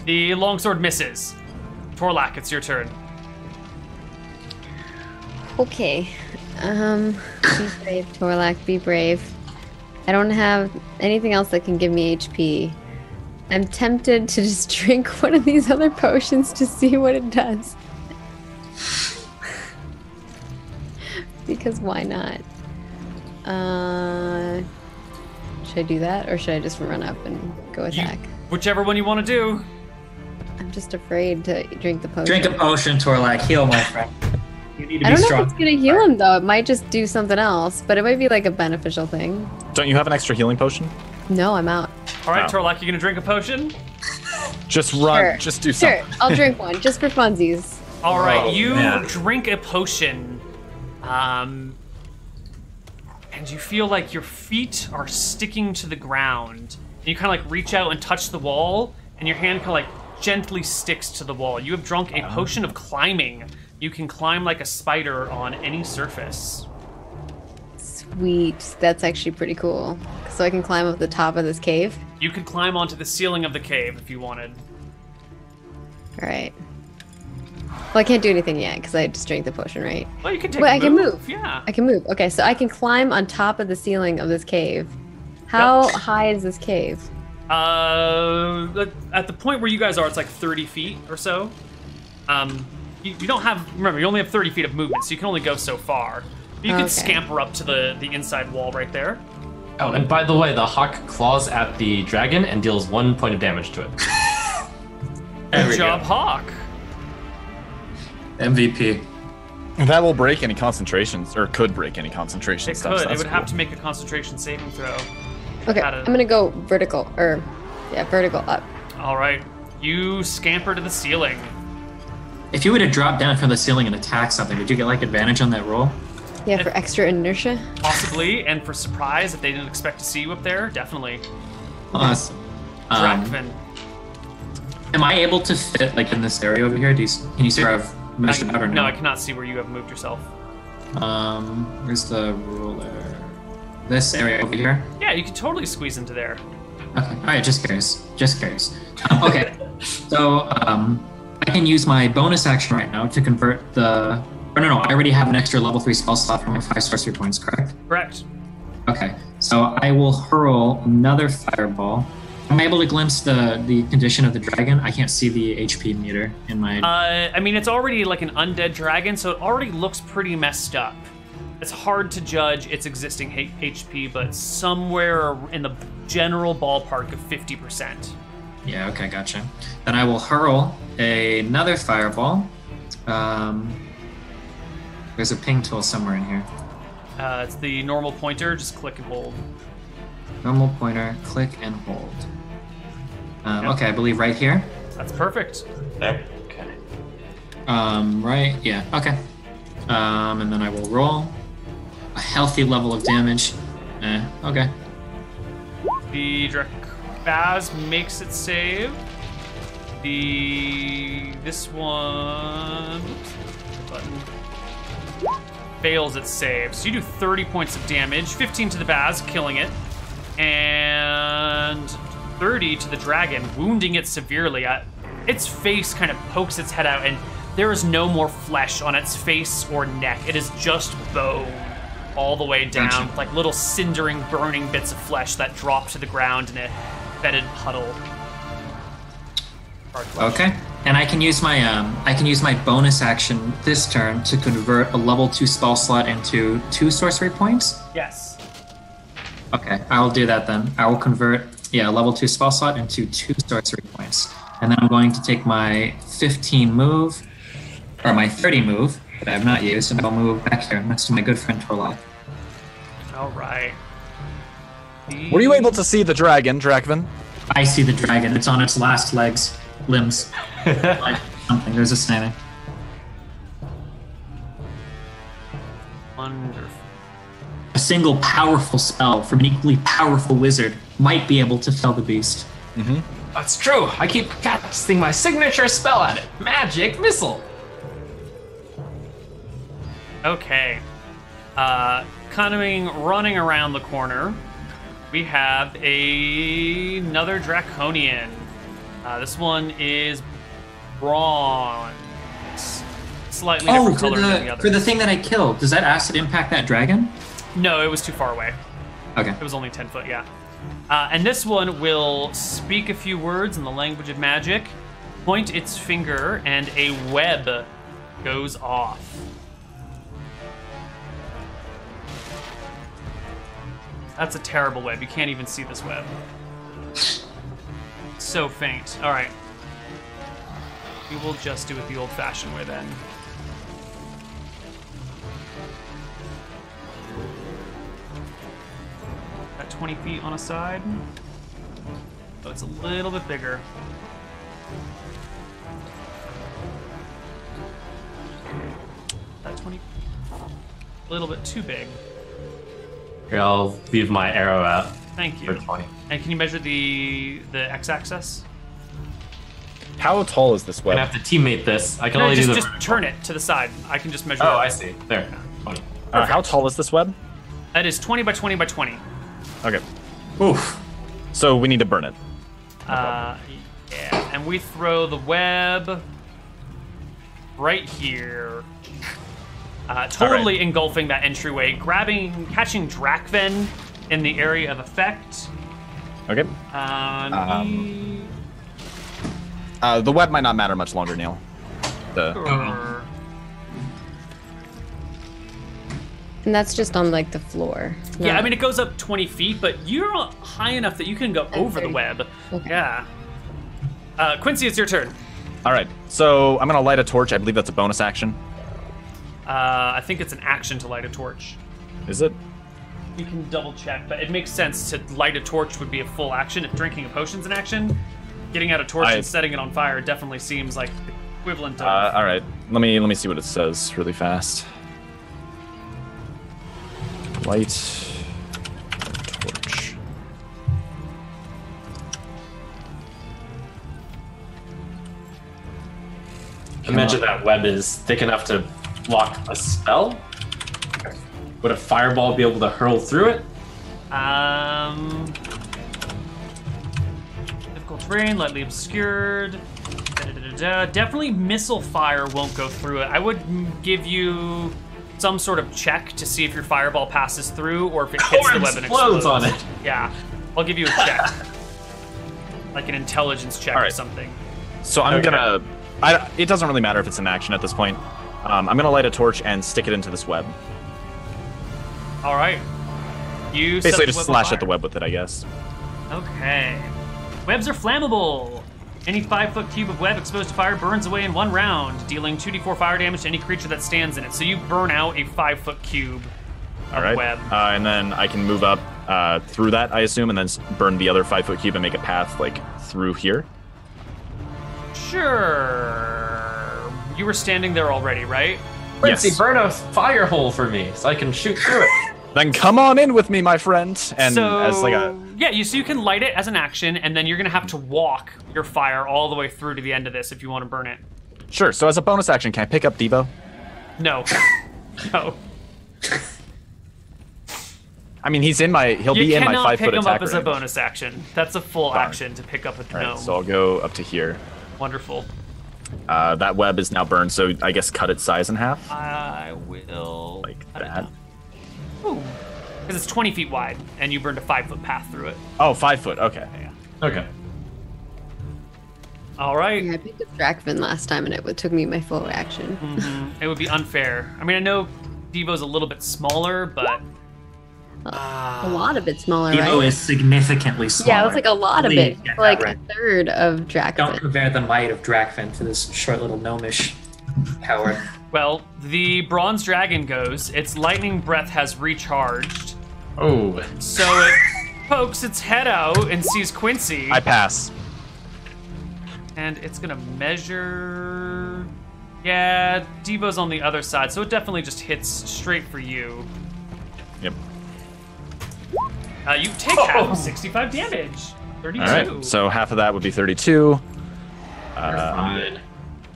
The longsword misses. Torlak, it's your turn. Okay. Be brave, Torlak, be brave. I don't have anything else that can give me HP. I'm tempted to just drink one of these other potions to see what it does. Because why not? Should I do that, or should I just run up and go attack? Whichever one you want to do. I'm just afraid to drink the potion. Drink a potion, Torlak. Heal, my friend. You need to I be don't know strong. if it's gonna heal him though. It might just do something else, but it might be like a beneficial thing. Don't you have an extra healing potion? No, I'm out. All right, Oh. Torlak, you gonna drink a potion? Just run. Sure. Just do something. Sure, I'll drink one just for funsies. All right, Oh, you man. drink a potion, and you feel like your feet are sticking to the ground. And you kind of like reach out and touch the wall, and your hand kind of like gently sticks to the wall. You have drunk a potion of climbing. You can climb like a spider on any surface. Sweet, that's actually pretty cool. So I can climb up the top of this cave. You could climb onto the ceiling of the cave if you wanted. All right. Well, I can't do anything yet because I just drank the potion, right? Well, you can take Wait, a I can move. Yeah. I can move. Okay, so I can climb on top of the ceiling of this cave. How high is this cave? At the point where you guys are, it's like 30 feet or so. You don't have, remember, you only have 30 feet of movement, so you can only go so far. But you can Okay. scamper up to the inside wall right there. Oh, and by the way, the Hawk claws at the dragon and deals 1 point of damage to it. There Good we job, go. Hawk. MVP. That will break any concentrations, or could break any concentration It stuff. could. so It that's would have cool. to make a concentration saving throw. Okay, Got it. I'm gonna go vertical, vertical up. All right. You scamper to the ceiling. If you were to drop down from the ceiling and attack something, would you get like advantage on that roll? Yeah, for extra inertia. Possibly, and for surprise, if they didn't expect to see you up there, definitely. Awesome. Drakvin. Am I able to fit like in this area over here? Can you see where I've moved about or No, no? I cannot see where you have moved yourself. Where's the ruler? This area over here? Yeah, you can totally squeeze into there. Okay. All right. Just curious. Okay. So I I can use my bonus action right now to convert the. Oh, no, I already have an extra level 3 spell slot for my 5 sorcery points, correct? Correct. Okay, so I will hurl another fireball. Am I able to glimpse the condition of the dragon? I can't see the HP meter in my. I mean, it's already like an undead dragon, so it already looks pretty messed up. It's hard to judge its existing HP, but somewhere in the general ballpark of 50%. Yeah, okay, gotcha. Then I will hurl another fireball. There's a ping tool somewhere in here. It's the normal pointer, just click and hold. Normal pointer, click and hold. Okay, I believe right here. That's perfect. There. Okay. Right, yeah, okay. And then I will roll a healthy level of damage. Okay. The Baz makes it save. This one button fails its save. So you do 30 points of damage, 15 to the Baz, killing it, and 30 to the dragon, wounding it severely. Its face kind of pokes its head out, and there is no more flesh on its face or neck. It is just bone all the way down, Gotcha. like little cindering, burning bits of flesh that drop to the ground in a fetid puddle. Hard flesh. Okay. And I can use my bonus action this turn to convert a level 2 spell slot into 2 sorcery points. Yes. Okay, I will do that then. I will convert a level 2 spell slot into 2 sorcery points. And then I'm going to take my 15 move, or my 30 move, that I have not used, and I'll move back here next to my good friend Tora. All right. Were you able to see the dragon, Drakvin? I see the dragon. It's on its last limbs. Like something. There's a standing. Wonderful. A single powerful spell from an equally powerful wizard might be able to fell the beast. Mm-hmm. That's true. I keep casting my signature spell at it. Magic missile. Okay. Running around the corner, we have another draconian. This one is bronze. Slightly different color than the other. For the thing that I killed, does that acid impact that dragon? No, it was too far away. Okay. It was only 10 foot, yeah. And this one will speak a few words in the language of magic, point its finger, and a web goes off. That's a terrible web. You can't even see this web. So faint. All right. We will just do it the old-fashioned way then. At 20 feet on a side. So it's a little bit bigger. At 20. A little bit too big. Here, I'll leave my arrow out. Thank For you. 20. And can you measure the x-axis? How tall is this I'm gonna web? have to teammate this. I can No, only do the. just turn it to the side. I can just measure Oh, it. I see. There. 20. How tall is this web? That is 20 by 20 by 20. Okay. Oof. So we need to burn it. Yeah, and we throw the web right here. Totally engulfing that entryway, catching Drakven in the area of effect. Okay. The web might not matter much longer, Neil. Sure. And that's just on like the floor. Yeah, not- I mean it goes up 20 feet, but you're high enough that you can go over the web. Okay. Yeah. Quincy, it's your turn. All right. So I'm gonna light a torch. I believe that's a bonus action. I think it's an action to light a torch. Is it? You can double check, but it makes sense to light a torch would be a full action. If drinking a potion's an action, getting out a torch and setting it on fire definitely seems like the equivalent of. All right. Let me see what it says really fast. Light torch. Imagine that web is thick enough to block a spell. Would a fireball be able to hurl through it? Difficult terrain, lightly obscured. Definitely missile fire won't go through it. I would give you some sort of check to see if your fireball passes through or if it hits the web and explodes on it. Yeah, I'll give you a check. Like an intelligence check or something. So I'm gonna... it doesn't really matter if it's an action at this point. I'm gonna light a torch and stick it into this web. All right. You basically just slash at the web with it, I guess. Okay. Webs are flammable. Any 5-foot cube of web exposed to fire burns away in 1 round, dealing 2d4 fire damage to any creature that stands in it. So you burn out a 5-foot cube of web. And then I can move up through that, I assume, and then burn the other 5-foot cube and make a path like through here. Sure. You were standing there already, right? Quincy, burn a fire hole for me so I can shoot through it. Then come on in with me, my friend. And so, as like a... Yeah, so you can light it as an action, and then you're going to have to walk your fire all the way through to the end of this if you want to burn it. Sure, so as a bonus action, can I pick up Devo? No. No. I mean, he'll be in my 5-foot attack range. You cannot pick him up as a bonus action. That's a full action to pick up a gnome. Right, so I'll go up to here. Wonderful. That web is now burned, so I guess cut its size in half? I will... Like that? Ooh. Because it's 20 feet wide, and you burned a 5-foot path through it. Oh, 5 foot, okay. Yeah. Okay. All right. Yeah, I picked up Dracvin last time, and it took me my full action. Mm-hmm. It would be unfair. I mean, I know Devo's a little bit smaller, but... a lot of it smaller, Devo right? is significantly smaller. Yeah, it's like a lot of it. Get Like that right. a third of Dracvin. Don't compare the might of Dracvin to this short little gnomish coward. Well, the bronze dragon goes. Its lightning breath has recharged. Oh. So it pokes its head out and sees Quincy. I pass. And it's gonna measure... Yeah, Devo's on the other side, so it definitely just hits straight for you. Yep. You take half of 65 damage. 32. All right, so half of that would be 32. Fine.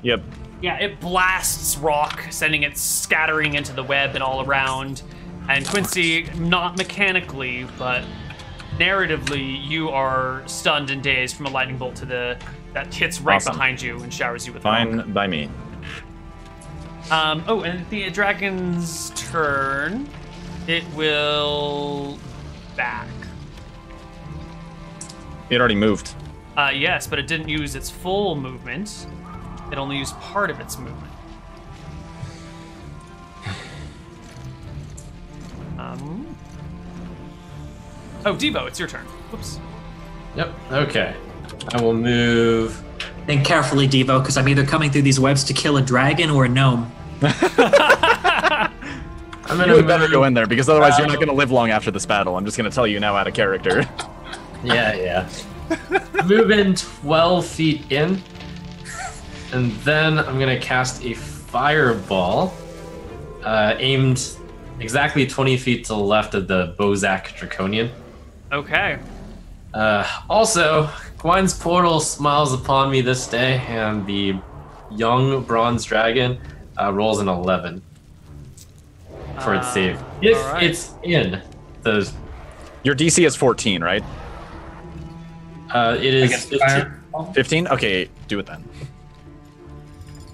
Yep. Yeah, it blasts rock, sending it scattering into the web and all around. And Quincy, not mechanically, but narratively, you are stunned and dazed from a lightning bolt that hits right behind you and showers you with rock. Fine by me. Oh, and the dragon's turn, it will back. It already moved. Yes, but it didn't use its full movement. It only used part of its movement. Oh, Devo, it's your turn. Whoops. Yep, okay. I will move... Think carefully, Devo, because I'm either coming through these webs to kill a dragon or a gnome. I'm gonna You would better move- go in there, because otherwise you're not going to live long after this battle. I'm just going to tell you now out of character. Yeah. Move in 12 feet in. And then I'm going to cast a fireball aimed exactly 20 feet to the left of the Bozak Draconian. Okay. Also, Gwine's portal smiles upon me this day, and the young bronze dragon rolls an 11 for its save. If right. it's in the... Your DC is 14, right? It is Against 15. fire. 15? Okay, do it then.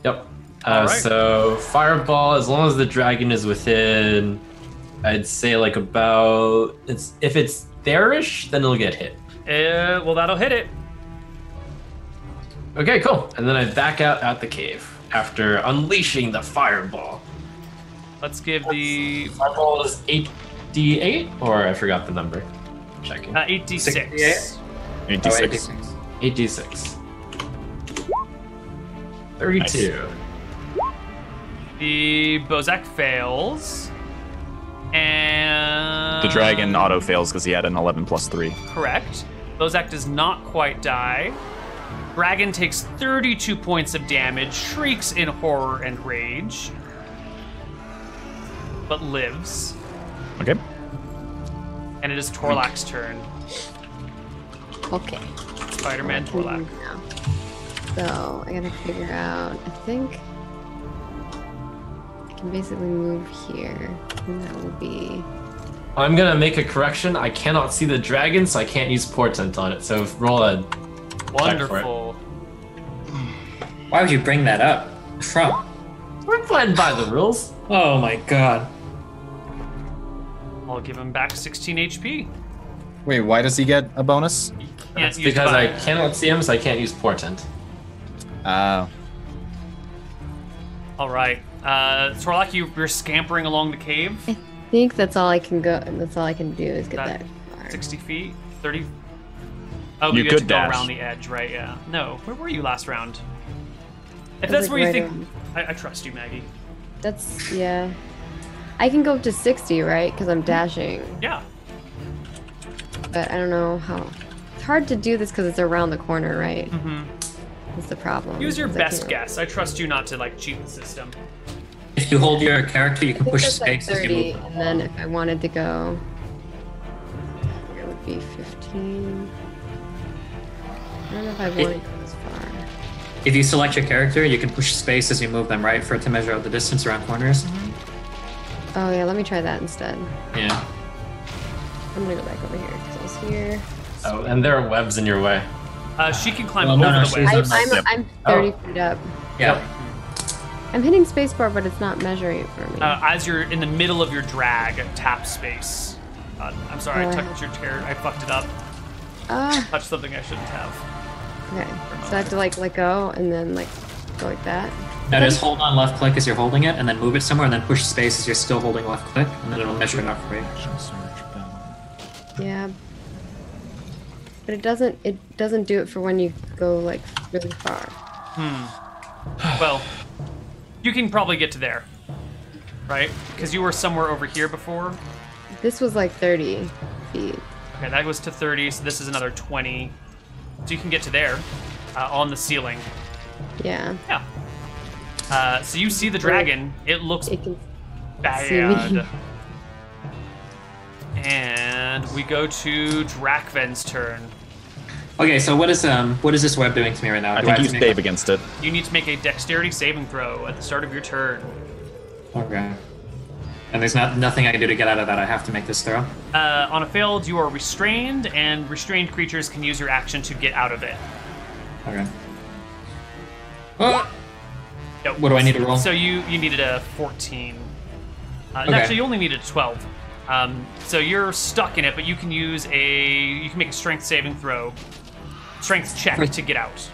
Yep. Alright. So fireball, as long as the dragon is within, I'd say like about if it's there-ish, then it'll get hit. Well, that'll hit it. Okay, cool. And then I back out the cave after unleashing the fireball. Let's give the Fireball is 8d8, or I forgot the number. Checking. 8d6. 68? 86. 8d6. 32. Nice. The Bozak fails. And... The dragon auto fails because he had an 11 plus 3. Correct. Bozak does not quite die. Dragon takes 32 points of damage, shrieks in horror and rage, but lives. Okay. And it is Torlak's turn. Okay. Spider-Man Torlak. So I gotta figure out. I think I can basically move here. And that will be. I'm gonna make a correction. I cannot see the dragon, so I can't use portent on it. So roll a check for it. Wonderful. Why would you bring that up? From? We're playing by the rules. Oh my god. I'll give him back 16 HP. Wait, why does he get a bonus? It's Use because I divine. cannot see him, so I can't use portent. Oh. All right. Torlak, you're scampering along the cave. I think that's all I can go. That's all I can do is get That- that far. 60 feet, 30. Oh, You you have to could go dash. around the edge, right? Yeah. No, where were you last round? If I that's was, where you right think, around. I trust you, Maggie. That's yeah. I can go up to 60, right? Because I'm dashing. Yeah. But I don't know how. It's hard to do this because it's around the corner, right? Mm-hmm. That's the problem. Use your is I best can't- guess. I trust you not to like cheat the system. If you hold your character, you I can think push that's like space as you 30, move. and then if I wanted to go, it would be 15. I don't know if I wanted to go this far. If you select your character, you can push space as you move them, right? For it to measure out the distance around corners. Oh yeah, let me try that instead. Yeah. I'm gonna go back over here because I was here. Oh, and there are webs in your way. She can climb Well, no, over no, the she's web. on- Yep. I'm 30 feet up. Yeah. I'm hitting spacebar, but it's not measuring it for me. As you're in the middle of your drag, tap space. I'm sorry, I Oh, I touched your chair. I fucked it up. Touched something I shouldn't have. Okay. So I have to like let go and then like go like that. Now just hold on left click as you're holding it, and then move it somewhere, and then push space as you're still holding left click, and then it'll measure it out for you. Yeah. But it doesn't do it for when you go like really far. Well, you can probably get to there, right? Because you were somewhere over here before. This was like 30 feet. Okay, that was to 30, so this is another 20. So you can get to there, on the ceiling. Yeah. Yeah. So you see the dragon. It looks It can see bad. me. And we go to Drakven's turn. Okay, so what is this web doing to me right now? I Do think have you to make stave against it. You need to make a dexterity saving throw at the start of your turn. Okay. And there's nothing I can do to get out of that. I have to make this throw. On a failed, you are restrained, and restrained creatures can use your action to get out of it. Okay. Oh! Yep. What do I need to roll? So you needed a 14. Okay. Actually, you only needed a 12. So you're stuck in it, but you can make a strength saving throw, strength check to get out.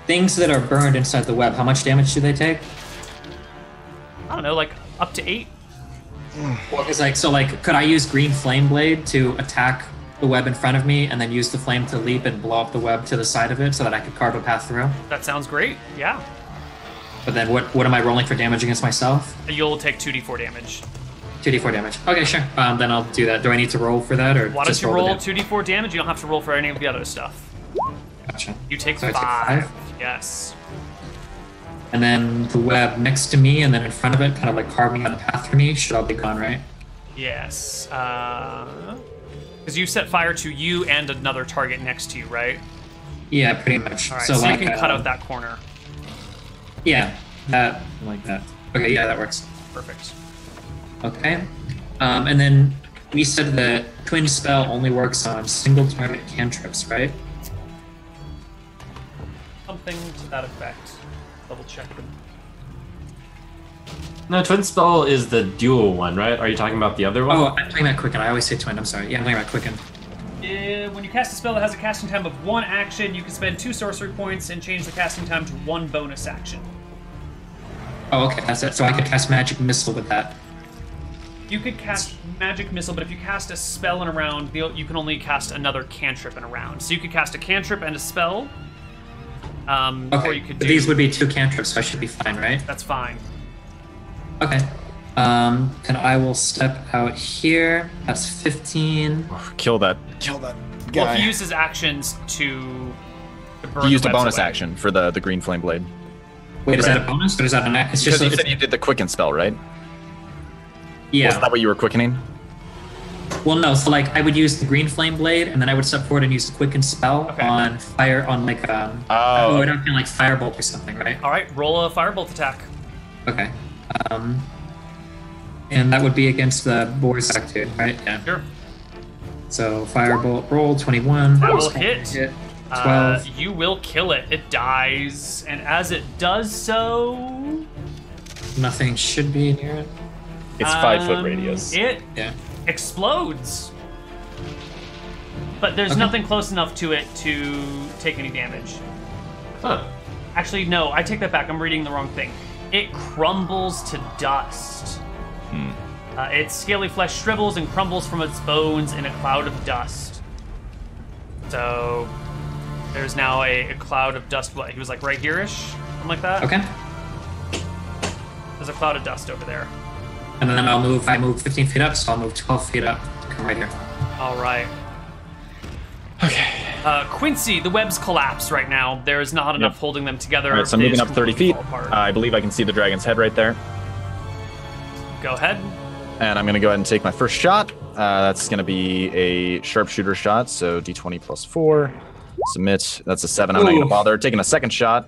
Things that are burned inside the web, how much damage do they take? I don't know, like up to 8. Well, it's like, could I use green flame blade to attack the web in front of me, and then use the flame to leap and blow up the web to the side of it, so that I could carve a path through? That sounds great. Yeah. But then what am I rolling for damage against myself? You'll take 2d4 damage. 2d4 damage. Okay, sure. Then I'll do that. Do I need to roll for that, or Why don't just you the roll damage? 2d4 damage? You don't have to roll for any of the other stuff. Gotcha. You take So I 5. take 5? Yes. And then the web next to me, and then in front of it, kind of like carving out a path for me, should all be gone, right? Yes. Because you set fire to you and another target next to you, right? Yeah, pretty much. All right. So, like, you can cut out that corner. Yeah, that like that. Okay, yeah, that works. Perfect. Okay. And then we said that twin spell only works on single target cantrips, right? Something to that effect. Double check them. No, twin spell is the dual one, right? Are you talking about the other one? Oh, I'm talking about Quicken. I always say twin. I'm sorry. Yeah, I'm talking about Quicken. When you cast a spell that has a casting time of 1 action, you can spend 2 sorcery points and change the casting time to 1 bonus action. Oh, okay, that's it. So I could cast Magic Missile with that. You could cast Magic Missile, but if you cast a spell in a round, you can only cast another cantrip in a round. So you could cast a cantrip and a spell. Or Okay, you could but do... these would be 2 cantrips, so I should be fine, right? That's fine. Okay. Then I will step out here. That's 15. Kill that guy. Well, if he uses actions to burn He used the a webs bonus away. action for the green flame blade. Wait, is that a bonus, or is that an act? It's Because just you said you did the quicken spell, right? yeah. Wasn't that what you were quickening? Well, no. So like, I would use the green flame blade, and then I would step forward and use the quicken spell Okay. on fire, on like it would have been like firebolt or something, right? All right, roll a firebolt attack. Okay. And that would be against the Borzak dude, right? Yeah. Sure. So firebolt roll 21. That will hit. 12. You will kill it. It dies, and as it does so, Nothing should be near it. It's 5-foot radius. It Yeah. explodes, but there's Okay. nothing close enough to it to take any damage. Huh. Actually, no, I take that back. I'm reading the wrong thing. It crumbles to dust. Its scaly flesh shrivels and crumbles from its bones in a cloud of dust. So there's now a cloud of dust. What, he was like right here-ish? Something like that? Okay. There's a cloud of dust over there. And then I move 15 feet up, so I'll move 12 feet up to come right here. All right. Okay. Quincy, the webs collapse right now. There is not enough holding them together. All right, so I'm They moving just up 30 completely feet. fall apart. I believe I can see the dragon's head right there. Go ahead. And I'm going to go ahead and take my first shot. That's going to be a sharpshooter shot, so d20 plus 4. Submit. That's a 7. I'm not going to bother. Taking a second shot.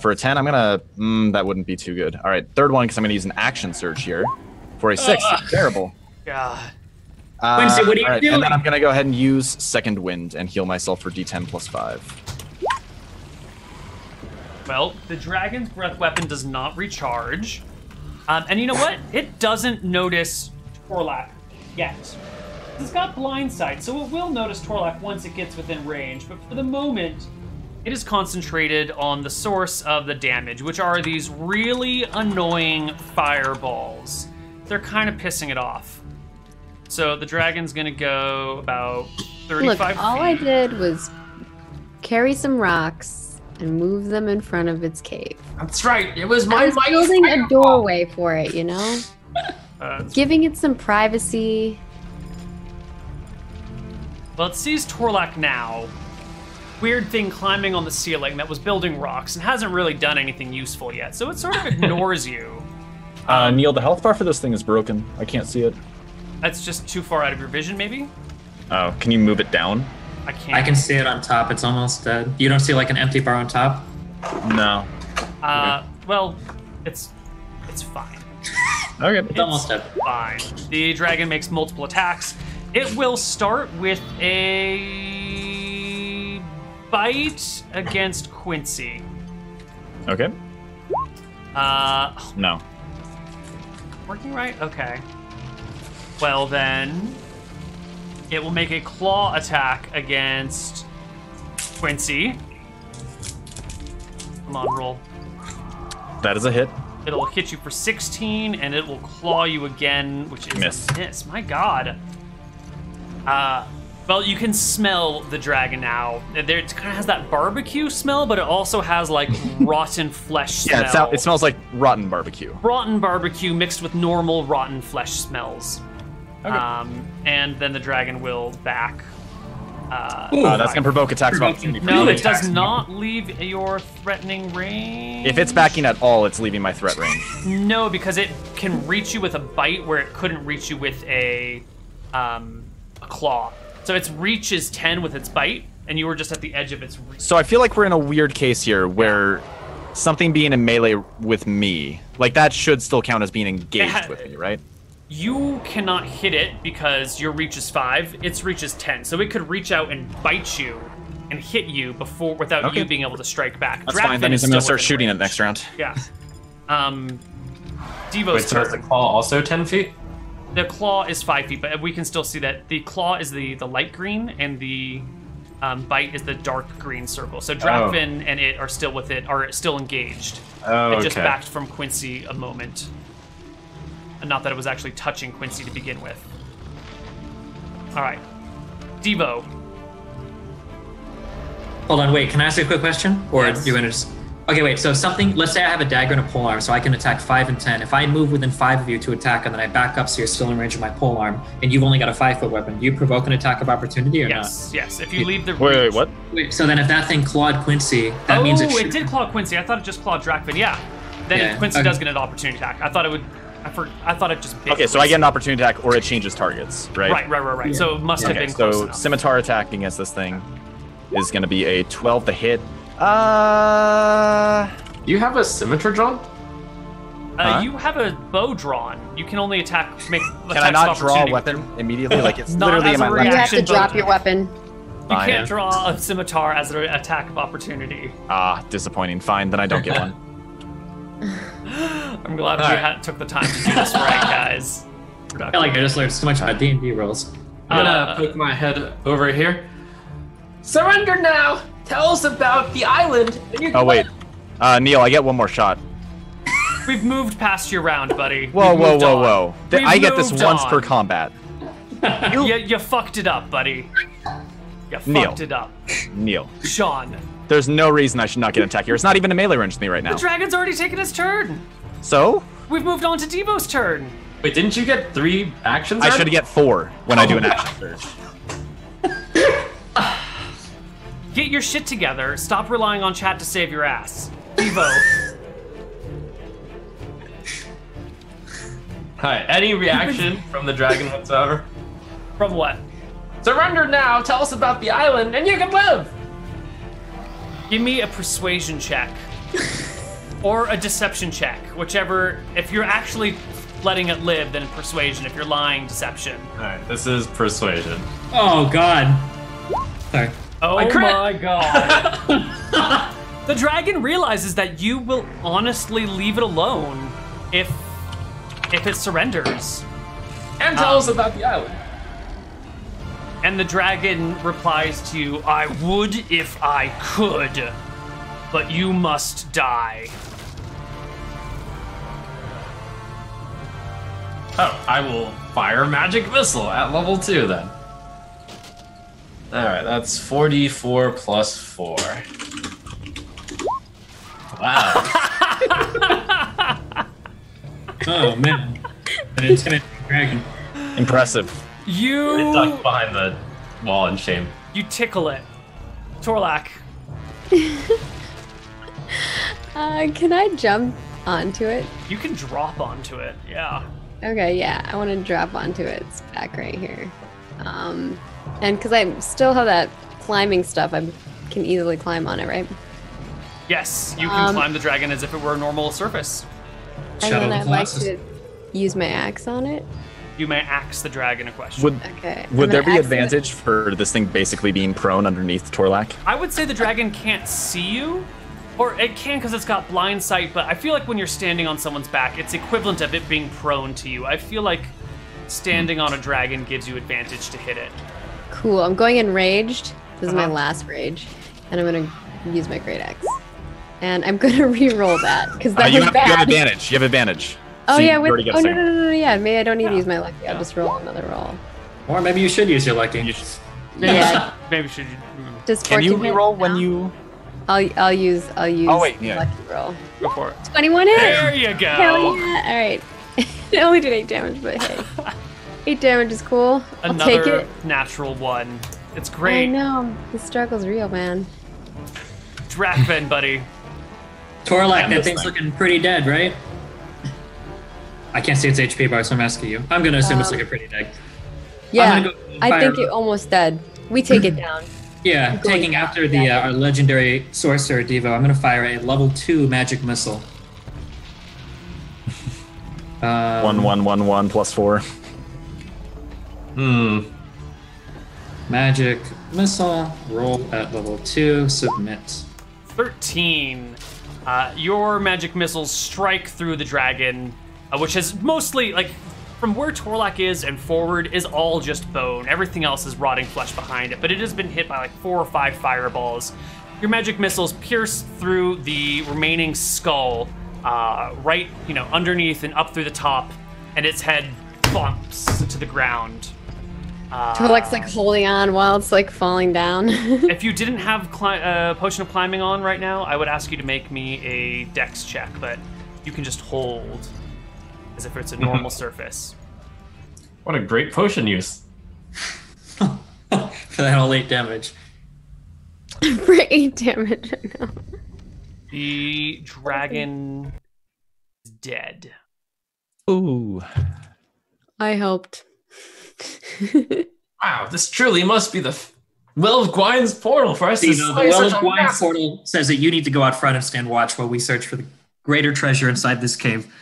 For a 10, I'm going to... that wouldn't be too good. All right, third one, because I'm going to use an action surge here. For a 6. Terrible. God. Quincy, what are you doing? And then I'm going to go ahead and use Second Wind and heal myself for d10 plus 5. Well, the dragon's breath weapon does not recharge. And you know what? It doesn't notice Torlak yet. It's got blind sight, so it will notice Torlak once it gets within range. But for the moment, it is concentrated on the source of the damage, which are these really annoying fireballs. They're kind of pissing it off. So the dragon's gonna go about 35 Look, feet. all I did was carry some rocks and move them in front of its cave. That's right. It was I my was mighty building a fireball. doorway for it, you know? It's Giving it some privacy. Well, it sees Torlak now. Weird thing climbing on the ceiling that was building rocks and hasn't really done anything useful yet, so it sort of ignores you. Neil, the health bar for this thing is broken. I can't see it. That's just too far out of your vision, maybe? Oh, can you move it down? I can't. I can see it on top. It's almost dead. You don't see like an empty bar on top? No. Well, it's fine. Okay. It's almost dead. Fine. The dragon makes multiple attacks. It will start with a bite against Quincy. Okay. Oh, No. working right? Okay. Well then, it will make a claw attack against Quincy. Come on, roll. That is a hit. It'll hit you for 16, and it will claw you again, which is Miss. a miss. My God. Well, you can smell the dragon now. It kind of has that barbecue smell, but it also has like rotten flesh smell. Yeah, it smells like rotten barbecue. Rotten barbecue mixed with normal rotten flesh smells. Okay. And then the dragon will back. That's going to provoke attacks of opportunity. for No, you. it does not leave your threatening range. If it's backing at all, it's leaving my threat range. No, because it can reach you with a bite where it couldn't reach you with a claw. So its reach is 10 with its bite, and you were just at the edge of its reach. So I feel like we're in a weird case here where something being in melee with me, like that should still count as being engaged with me, right? You cannot hit it because your reach is 5, its reach is 10. So it could reach out and bite you and hit you without Okay. you being able to strike back. That's fine. That means I'm going to start shooting it next round. Yeah. Devo's Wait, so is the turn. claw also 10 feet? The claw is 5 feet, but we can still see that the claw is the light green and the bite is the dark green circle. So Drakvin and it are still engaged. Oh, It just okay. backed from Quincy a moment. And not that it was actually touching Quincy to begin with. All right. Devo. Hold on, wait. Can I ask you a quick question? Or Yes. do you want to just... Okay, wait. So let's say I have a dagger and a polearm, so I can attack 5 and 10. If I move within 5 of you to attack, and then I back up so you're still in range of my polearm, and you've only got a 5-foot weapon, do you provoke an attack of opportunity or Yes, yes. If you leave the Wait, reach. what? not? Wait, so then if that thing clawed Quincy, that means it should... did claw Quincy. I thought it just clawed Drakvin. Yeah. Then Yeah, Quincy okay. does get an opportunity attack. I thought it would. I thought it just bit Okay, so I Quincy. get an opportunity attack or it changes targets, right? Right. So it must have Okay, been close so enough. scimitar attack against this thing is going to be a 12 to hit. You have a scimitar, John? Huh? You have a bow drawn. You can only Can I not draw a weapon immediately? Like it's Not literally as in my a left You have reaction. to drop your weapon. You can't draw a scimitar as an attack of opportunity. Ah, disappointing. Fine, then I don't get one. I'm glad we took the time to do this right, guys. I feel like I just learned so much about D&D rules. I'm gonna poke my head over here. Surrender now! Tell us about the island. And you can wait. Neil, I get one more shot. We've moved past your round, buddy. Whoa. I get this moved once on. per combat. You fucked it up, buddy. You fucked it up. Neil. Sean. There's no reason I should not get an attack here. It's not even a melee range with me right now. The dragon's already taken his turn. So? We've moved on to Devo's turn. Wait, didn't you get 3 actions? I should get 4 when I do an action surge. Get your shit together. Stop relying on chat to save your ass. Devo. Hi, any reaction from the dragon whatsoever? From what? Surrender now, tell us about the island, and you can live! Give me a persuasion check. Or a deception check. Whichever. If you're actually letting it live, then persuasion. If you're lying, deception. Alright, this is persuasion. Oh, God. Sorry. Oh my god. The dragon realizes that you will honestly leave it alone if it surrenders. And tell us about the island. And the dragon replies to you, I would if I could, but you must die. Oh, I will fire magic missile at level 2 then. Alright, that's 44 plus 4. Wow. Oh, man. An intimidating dragon. Impressive. You It ducked behind the wall in shame. You tickle it. Torlak. Can I jump onto it? You can drop onto it, yeah. Okay, yeah, I want to drop onto its back right here. And because I still have that climbing stuff, I can easily climb on it, right? Yes, you can climb the dragon as if it were a normal surface. And then I'd like to use my axe on it. You may axe the dragon a question. Okay. Would there be axe it. advantage for this thing basically being prone underneath Torlak? I would say the dragon can't see you, or it can because it's got blind sight, but I feel like when you're standing on someone's back, it's equivalent of it being prone to you. I feel like standing on a dragon gives you advantage to hit it. Cool, I'm going enraged. This is my last rage. And I'm going to use my great axe. And I'm going to re-roll that, because that was bad. You have advantage. You have advantage. Oh, So yeah, you with, already get oh a no, second. no, no, no, yeah, maybe I don't need to use my lucky. I'll just roll another roll. Or maybe you should use your lucky. Yeah. Maybe should. Does Can you 14 hit reroll when now? you... I'll use Oh, wait, yeah. lucky roll. Go for it. 21 hit! There you go. Hell yeah! Alright. It only did 8 damage, but hey. 8 damage is cool. I'll Another take it. natural one. It's I great. know. The struggle's real, man. Drakven, buddy. Torlak, that this thing's thing. looking pretty dead, right? I can't see its HP bar, so I'm asking you. I'm gonna assume it's looking pretty dead. Yeah, gonna go I think fire- it almost dead. We take it down. Yeah, I'm going taking down, after the our legendary sorcerer Devo, I'm gonna fire a level 2 magic missile. 1 plus 4. Magic missile, roll at level 2, submit. 13. Your magic missiles strike through the dragon, which is mostly, like, from where Torlak is and forward is all just bone. Everything else is rotting flesh behind it, but it has been hit by like 4 or 5 fireballs. Your magic missiles pierce through the remaining skull, right, underneath and up through the top, and its head bumps to the ground. Torlak's like holding on while it's like falling down. If you didn't have Potion of Climbing on right now, I would ask you to make me a dex check, but you can just hold as if it's a normal surface. What a great potion use. For that whole 8 damage. For 8 damage right now. The dragon is dead. Ooh. I hoped. Wow, this truly must be the Will of Gwine's portal for us to The slay Well such of a Wine massive... portal says that you need to go out front and stand watch while we search for the greater treasure inside this cave.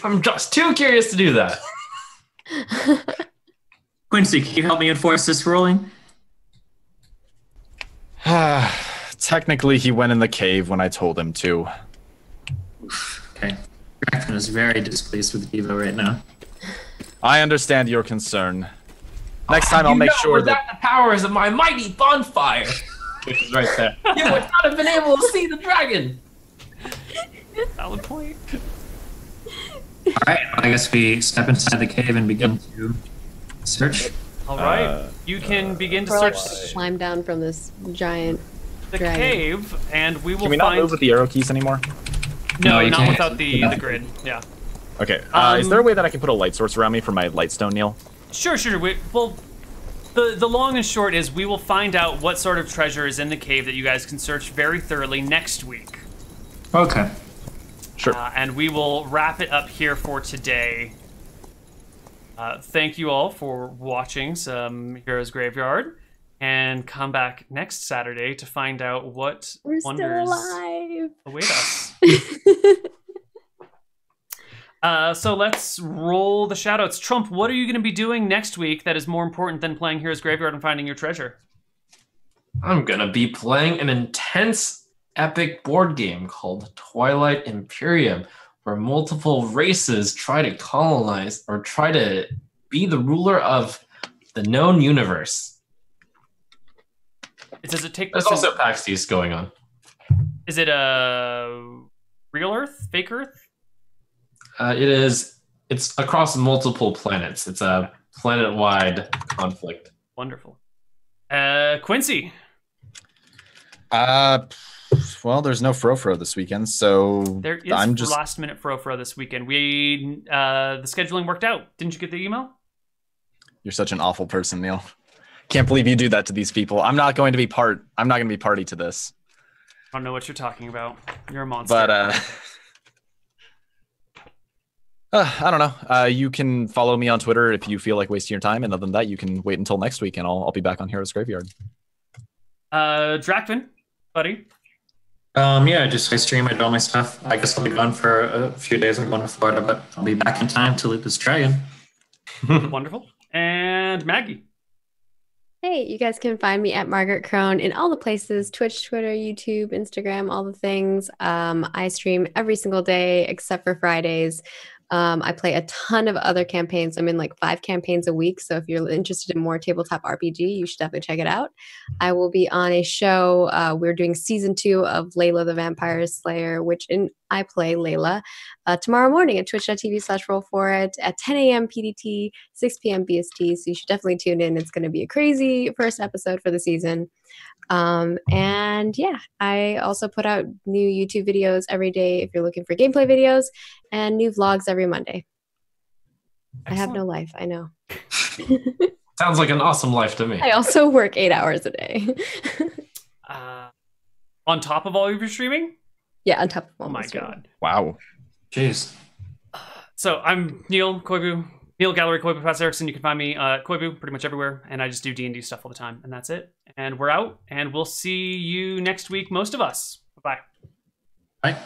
I'm just too curious to do that. Quincy, can you help me enforce this ruling? Technically, he went in the cave when I told him to. Okay. Dracon is very displeased with Devo right now. I understand your concern. Next time, I'll make sure without that... the powers of my mighty bonfire, which is right there, you would not have been able to see the dragon. Valid point. All right, I guess we step inside the cave and begin to search. All right, you can begin to Or search climb down from this giant the dragon. cave, and we will Can we not find. move with the arrow keys anymore? No, you not can't. without the grid. Yeah. Okay. Is there a way that I can put a light source around me for my lightstone, Neil? Sure. Well, the long and short is we will find out what sort of treasure is in the cave that you guys can search very thoroughly next week. Okay. Sure. And we will wrap it up here for today. Thank you all for watching some Heroes Graveyard, and come back next Saturday to find out what We're wonders still alive. await us. So let's roll the shoutouts. Trump, what are you going to be doing next week that is more important than playing Heroes Graveyard and finding your treasure? I'm gonna be playing an intense, epic board game called Twilight Imperium, where multiple races try to colonize or try to be the ruler of the known universe. Does it take There's place also PAX East going on. Is it a real Earth, fake Earth? It's across multiple planets. It's a planet-wide conflict. Wonderful. Quincy. Well, there's no Frofro this weekend, so There is I'm just... last minute Frofro this weekend. The scheduling worked out. Didn't you get the email? You're such an awful person, Neil. Can't believe you do that to these people. I'm not going to be party to this. I don't know what you're talking about. You're a monster. But I don't know. You can follow me on Twitter if you feel like wasting your time, and other than that, you can wait until next week, and I'll be back on Heroes Graveyard. Drakvin, buddy. Yeah, just I stream, I do all my stuff. I guess I'll be gone for a few days. I'm going to Florida, but I'll be back in time to loot this dragon. Wonderful. And Maggie. Hey, you guys can find me at Margaret Crone in all the places: Twitch, Twitter, YouTube, Instagram, all the things. I stream every single day except for Fridays. I play a ton of other campaigns. I'm in like 5 campaigns a week. So if you're interested in more tabletop RPG, you should definitely check it out. I will be on a show. We're doing season 2 of Layla the Vampire Slayer, I play Layla tomorrow morning at twitch.tv/roll for it at 10 a.m. PDT, 6 p.m. BST. So you should definitely tune in. It's going to be a crazy first episode for the season. And yeah, I also put out new YouTube videos every day if you're looking for gameplay videos, and new vlogs every Monday. Excellent. I have no life, I know. Sounds like an awesome life to me. I also work 8 hours a day. On top of all of your streaming? Yeah, on top of all my streaming. God. Wow. Jeez. So I'm Neil Koivu. Neil Gallery Koivu Pass Erickson. You can find me Koivu pretty much everywhere, and I just do D&D stuff all the time, and that's it. And we're out, and we'll see you next week, most of us. Bye-bye. Bye.